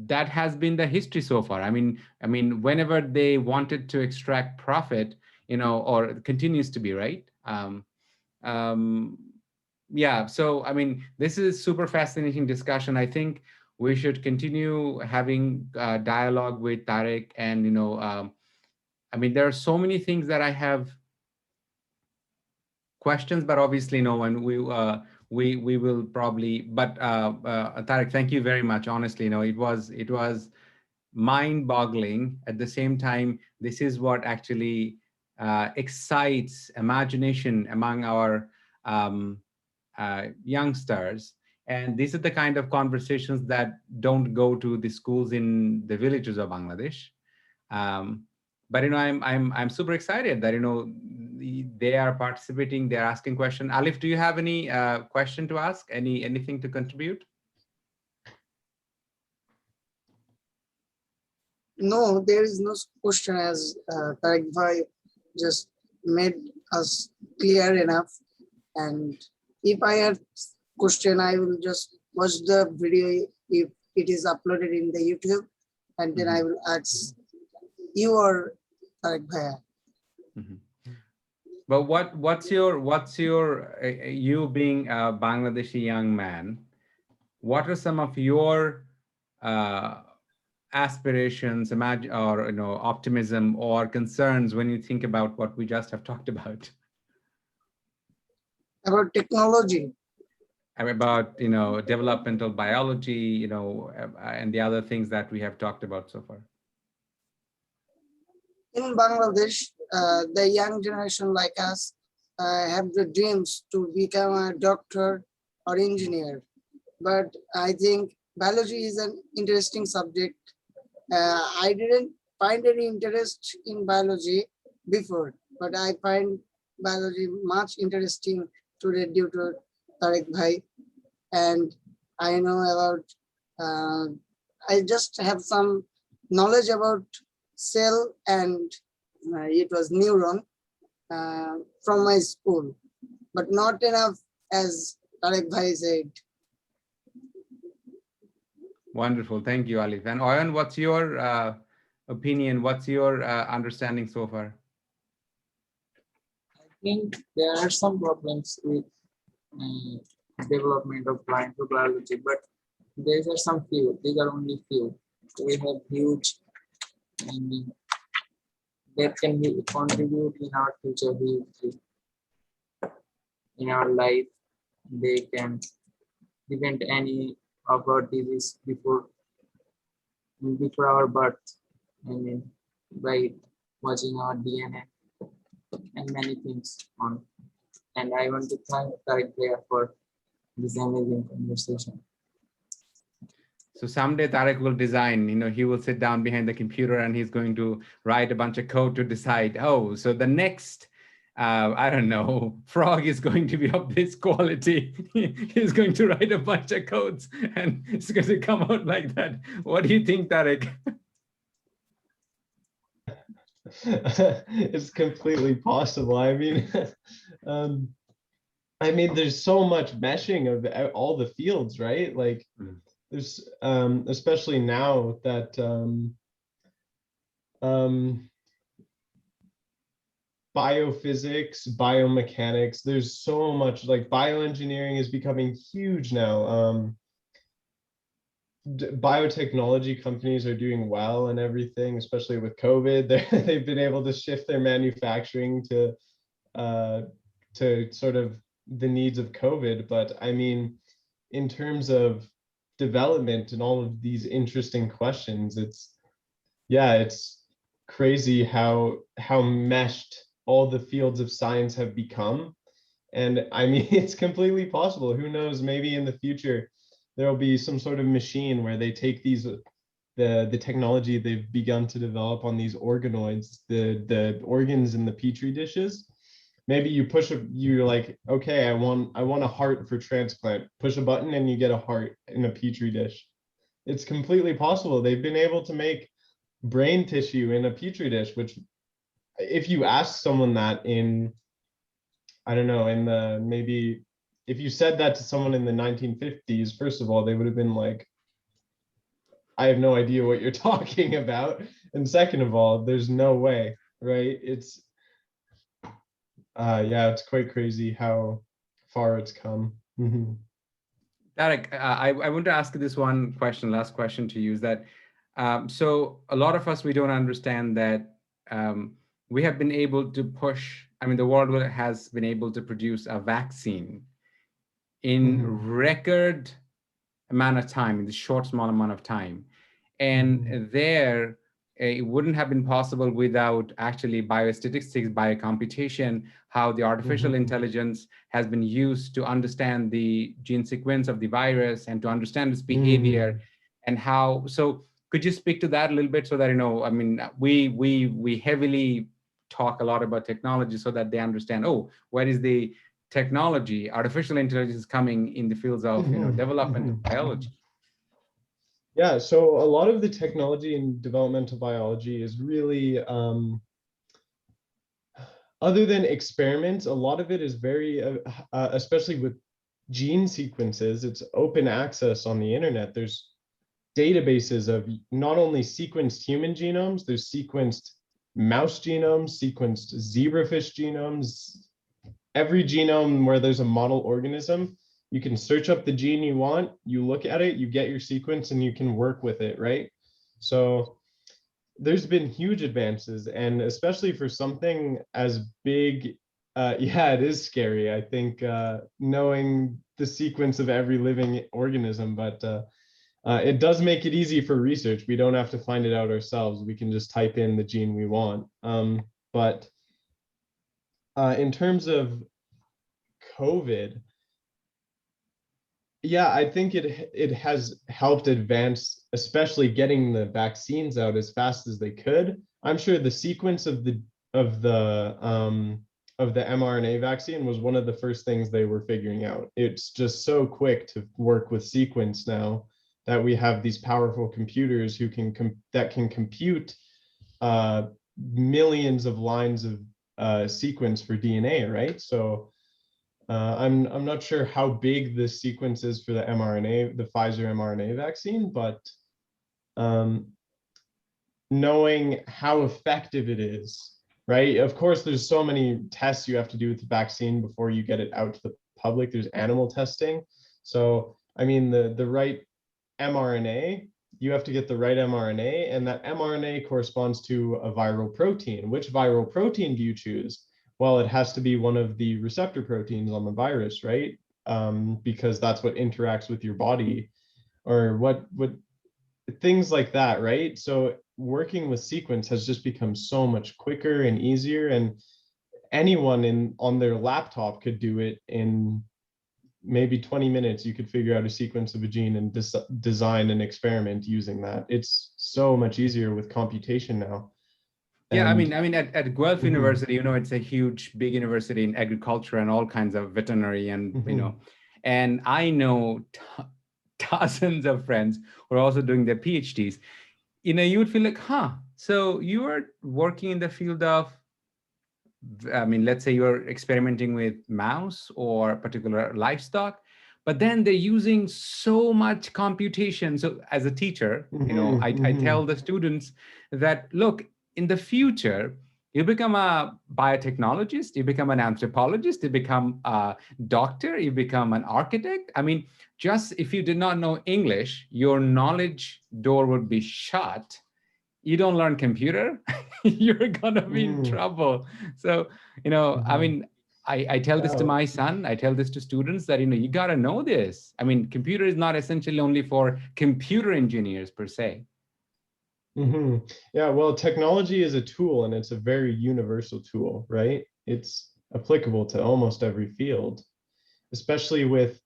that has been the history so far. I mean, whenever they wanted to extract profit, or continues to be, right? Yeah, so I mean, this is super fascinating discussion. I think we should continue having dialogue with Tarek, and I mean, there are so many things that I have questions, but obviously no one. We will probably. But Tarek, thank you very much. Honestly, it was mind-boggling. At the same time, this is what actually excites imagination among our youngsters. And these are the kind of conversations that don't go to the schools in the villages of Bangladesh. But I'm super excited that they are participating, they're asking questions. Alif, do you have any question to ask? Anything to contribute? No, there is no question, as Tarek Bhai just made us clear enough. And if I have question, I will just watch the video if it is uploaded in the YouTube, and then I will ask you or Tarek Bhai. But what's your you being a Bangladeshi young man, what are some of your aspirations, or optimism or concerns when you think about what we just have talked about? About technology. About developmental biology, and the other things that we have talked about so far. In Bangladesh, the young generation like us have the dreams to become a doctor or engineer. But I think biology is an interesting subject. I didn't find any interest in biology before, but I find biology much interesting today due to Tarek Bhai. And I know about, I just have some knowledge about cell, and it was neuron from my school, but not enough, as Tarek Bhai said. Wonderful, thank you, Alif. And Oyan, what's your opinion? What's your understanding so far? I think there are some problems with development of biology, but there are some few. These are only few. We have huge, and that can contribute in our future hugely. In our life, they can prevent any of our disease before our birth. I mean, by watching our DNA and many things on. And I want to thank Tarek for this amazing conversation. So someday Tarek will design, he will sit down behind the computer and he's going to write a bunch of code to decide, oh, so the next, I don't know, frog is going to be of this quality. He's going to write a bunch of codes and it's going to come out like that. What do you think, Tarek? It's completely possible. I mean, there's so much meshing of all the fields, right? Like, there's especially now that biophysics, biomechanics, there's so much, like bioengineering is becoming huge now. Biotechnology companies are doing well and everything, especially with COVID. They've been able to shift their manufacturing to sort of the needs of COVID. But I mean, in terms of development and all of these interesting questions, it's crazy how meshed all the fields of science have become. And I mean, it's completely possible. Who knows, maybe in the future there will be some sort of machine where they take these the technology they've begun to develop on these organoids, the organs in the petri dishes. Maybe you're like, okay, I want a heart for transplant. Push a button and you get a heart in a petri dish. It's completely possible. They've been able to make brain tissue in a petri dish, which if you ask someone that in, I don't know, maybe if you said that to someone in the 1950s, first of all, they would have been like, I have no idea what you're talking about. And second of all, there's no way, right? It's, yeah, it's quite crazy how far it's come. Tarek, I want to ask you this one question, last question to you, is that, so a lot of us, we don't understand that we have been able to push, I mean, the world has been able to produce a vaccine in record amount of time, in the short, small amount of time. And there, it wouldn't have been possible without actually biostatistics, biocomputation, how the artificial intelligence has been used to understand the gene sequence of the virus and to understand its behavior and how. So could you speak to that a little bit so that, I mean, we heavily talk a lot about technology so that they understand, oh, where is the technology, artificial intelligence is coming in the fields of developmental biology. Yeah, so a lot of the technology in developmental biology is really, other than experiments, a lot of it is very, especially with gene sequences, it's open access on the internet. There's databases of not only sequenced human genomes, there's sequenced mouse genomes, sequenced zebrafish genomes, every genome where there's a model organism. You can search up the gene you want, you look at it, you get your sequence, and you can work with it, right? So there's been huge advances, and especially for something as big, yeah, it is scary, I think, knowing the sequence of every living organism, but it does make it easy for research. We don't have to find it out ourselves. We can just type in the gene we want. But in terms of COVID, yeah, I think it has helped advance, especially getting the vaccines out as fast as they could. I'm sure the sequence of the mRNA vaccine was one of the first things they were figuring out. It's just so quick to work with sequence now that we have these powerful computers who can compute millions of lines of sequence for DNA, right? So I'm not sure how big the sequence is for the mRNA, the Pfizer mRNA vaccine, but knowing how effective it is, right? Of course, there's so many tests you have to do with the vaccine before you get it out to the public. There's animal testing. So, I mean, the right mRNA, you have to get the right mRNA, and that mRNA corresponds to a viral protein. Which viral protein do you choose? Well, it has to be one of the receptor proteins on the virus, right? Because that's what interacts with your body, or what things like that, right? So working with sequence has just become so much quicker and easier, and anyone on their laptop could do it in maybe 20 minutes. You could figure out a sequence of a gene and design an experiment using that. It's so much easier with computation now. Yeah, I mean, at Guelph University, it's a huge, big university in agriculture and all kinds of veterinary, and and I know dozens of friends who are also doing their PhDs. You would feel like, so you are working in the field of, I mean, let's say you're experimenting with mouse or particular livestock, but then they're using so much computation. So as a teacher, I tell the students that, look, in the future, you become a biotechnologist, you become an anthropologist, you become a doctor, you become an architect. I mean, just if you did not know English, your knowledge door would be shut. You don't learn computer, you're gonna be in trouble. So, I mean, I tell this to my son, I tell this to students that, you gotta know this. I mean, computer is not essentially only for computer engineers per se. Yeah, well, technology is a tool, and it's a very universal tool, right? It's applicable to almost every field, especially with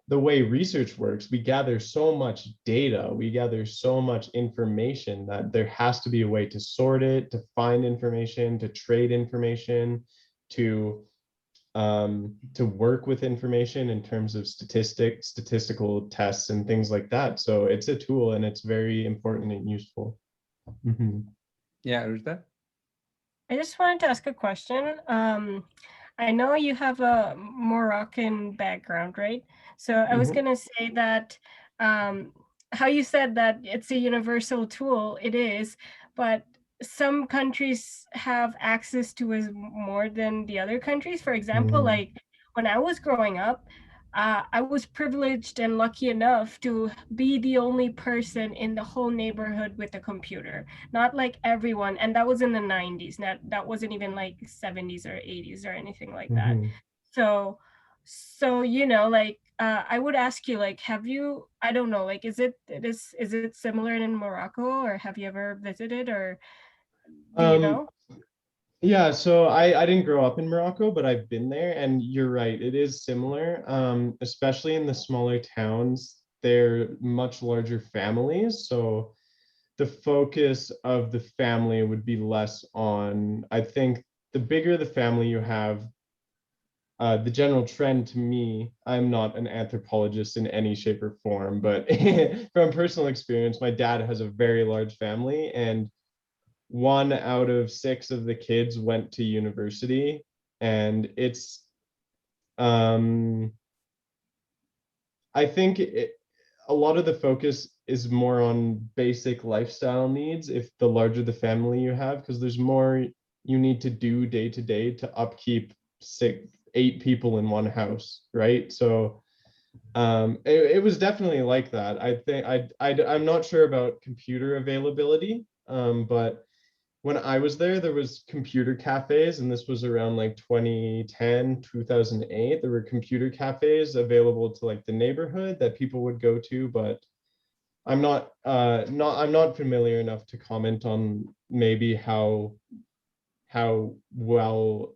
the way research works. We gather so much data, we gather so much information that there has to be a way to sort it, to find information, to trade information, to work with information in terms of statistical tests and things like that. So it's a tool, and it's very important and useful. Yeah, Rita? I just wanted to ask a question. I know you have a Moroccan background, right? So I was going to say that how you said that it's a universal tool, it is, but some countries have access to it more than the other countries. For example, like when I was growing up, I was privileged and lucky enough to be the only person in the whole neighborhood with a computer. Not like everyone, and that was in the 90s. That wasn't even like 70s or 80s or anything like that. So like I would ask you, like, have you, I don't know, like, is it similar in Morocco, or have you ever visited, or do you know? Yeah, so I didn't grow up in Morocco, but I've been there, and you're right, it is similar, especially in the smaller towns. They're much larger families, so the focus of the family would be less on, I think the bigger the family you have, the general trend to me, I'm not an anthropologist in any shape or form, but from personal experience, my dad has a very large family, and 1 out of 6 of the kids went to university, and it's I think a lot of the focus is more on basic lifestyle needs if the larger the family you have, because there's more you need to do day to day to upkeep 8 people in one house, right? So it was definitely like that. I think I'm not sure about computer availability, but when I was there, there was computer cafes, and this was around like 2010, 2008. There were computer cafes available to like the neighborhood that people would go to, but I'm not familiar enough to comment on maybe how well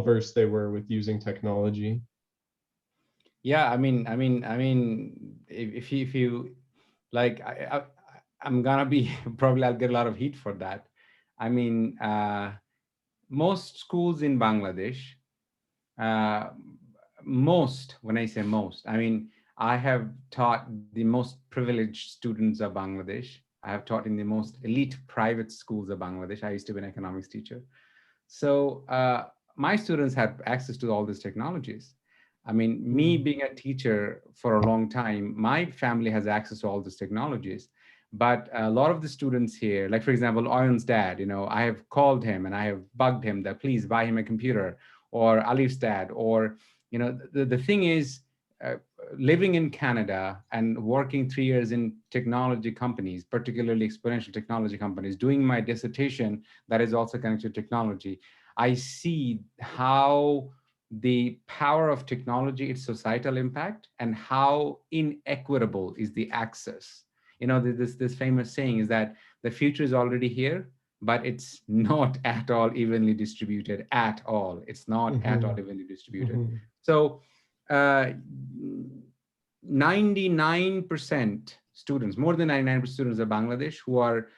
versed they were with using technology. Yeah, I mean, if you like, I'm gonna be probably I'll get a lot of heat for that. I mean, most schools in Bangladesh, uh, most, when I say most, I mean, I have taught the most privileged students of Bangladesh. I have taught in the most elite private schools of Bangladesh. I used to be an economics teacher. So my students had access to all these technologies. I mean, me being a teacher for a long time, my family has access to all these technologies. But a lot of the students here, like for example, Oyun's dad, I have called him and I have bugged him that please buy him a computer, or Alif's dad, or, the thing is, living in Canada and working 3 years in technology companies, particularly exponential technology companies, doing my dissertation that is also connected to technology, I see how the power of technology, its societal impact, and how inequitable is the access. This famous saying is that the future is already here, but it's not at all evenly distributed at all. It's not at all evenly distributed. So 99% students, more than 99% students of Bangladesh who are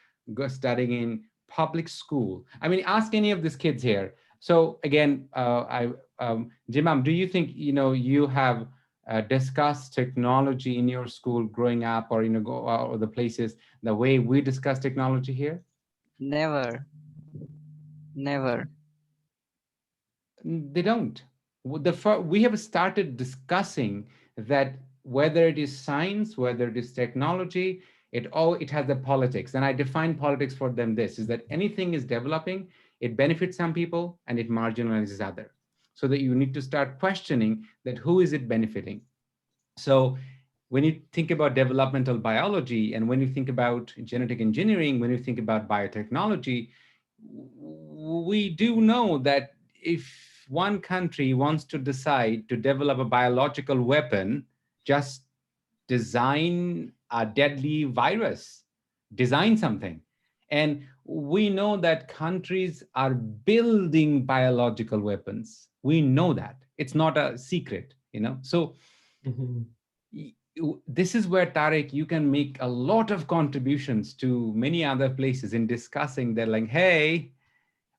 studying in public school. I mean, ask any of these kids here. So again, Jimam, do you think, you have discussed technology in your school growing up, or, or the places, the way we discuss technology here? Never. They don't. We have started discussing that whether it is science, whether it is technology, it has the politics. And I define politics for them this, is that anything is developing, it benefits some people and it marginalizes others. So that you need to start questioning that who is it benefiting? So when you think about developmental biology, and when you think about genetic engineering, when you think about biotechnology, we do know that if one country wants to decide to develop a biological weapon, just design a deadly virus, design something. And we know that countries are building biological weapons. We know that. It's not a secret, So this is where, Tarek, you can make a lot of contributions to many other places in discussing that, like, hey,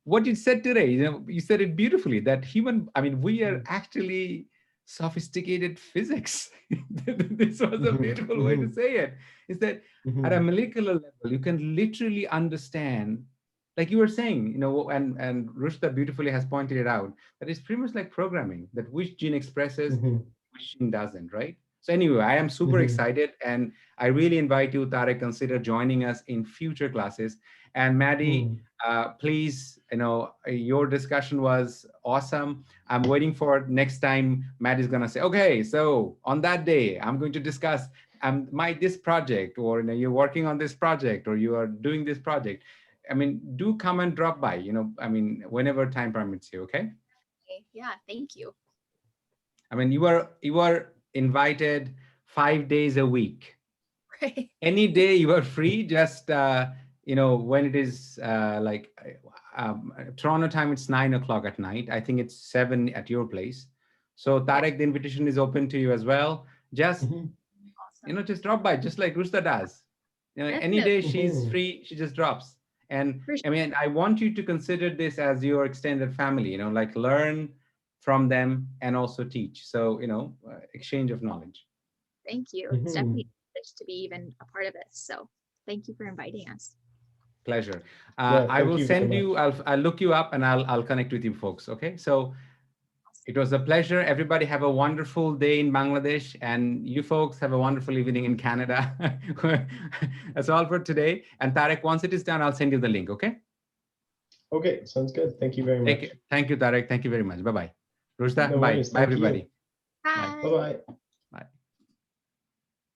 what you said today, you said it beautifully, that we are actually sophisticated physics. This was a beautiful way to say it, is that at a molecular level, you can literally understand, like you were saying, and Rushta beautifully has pointed it out, that it's pretty much like programming, that which gene expresses, which gene doesn't, right? So anyway, I am super excited, and I really invite you, Tarek, consider joining us in future classes. And Maddie, please, your discussion was awesome. I'm waiting for next time Maddie's gonna say, okay, so on that day, I'm going to discuss this project, or you're working on this project, or you are doing this project. I mean, do come and drop by, whenever time permits you, okay? Yeah, thank you. I mean, you are invited 5 days a week. Right. Any day you are free, just, when it is Toronto time, it's 9 o'clock at night. I think it's 7 at your place. So Tarek, the invitation is open to you as well. Just, just drop by, just like Rusta does. Any day she's free, she just drops. And I mean, I want you to consider this as your extended family, like learn from them and also teach. So, exchange of knowledge. Thank you. It's definitely a privilege to be even a part of this. So thank you for inviting us. Pleasure. I will send you, I'll look you up, and I'll connect with you folks. Okay. So it was a pleasure. Everybody have a wonderful day in Bangladesh, and you folks have a wonderful evening in Canada. That's all for today. And Tarek, once it is done, I'll send you the link. Okay. Okay. Sounds good. Thank you very much. Thank you, Tarek. Thank you very much. Bye-bye. Rushda, No bye. worries. Bye, everybody. Bye. Bye-bye.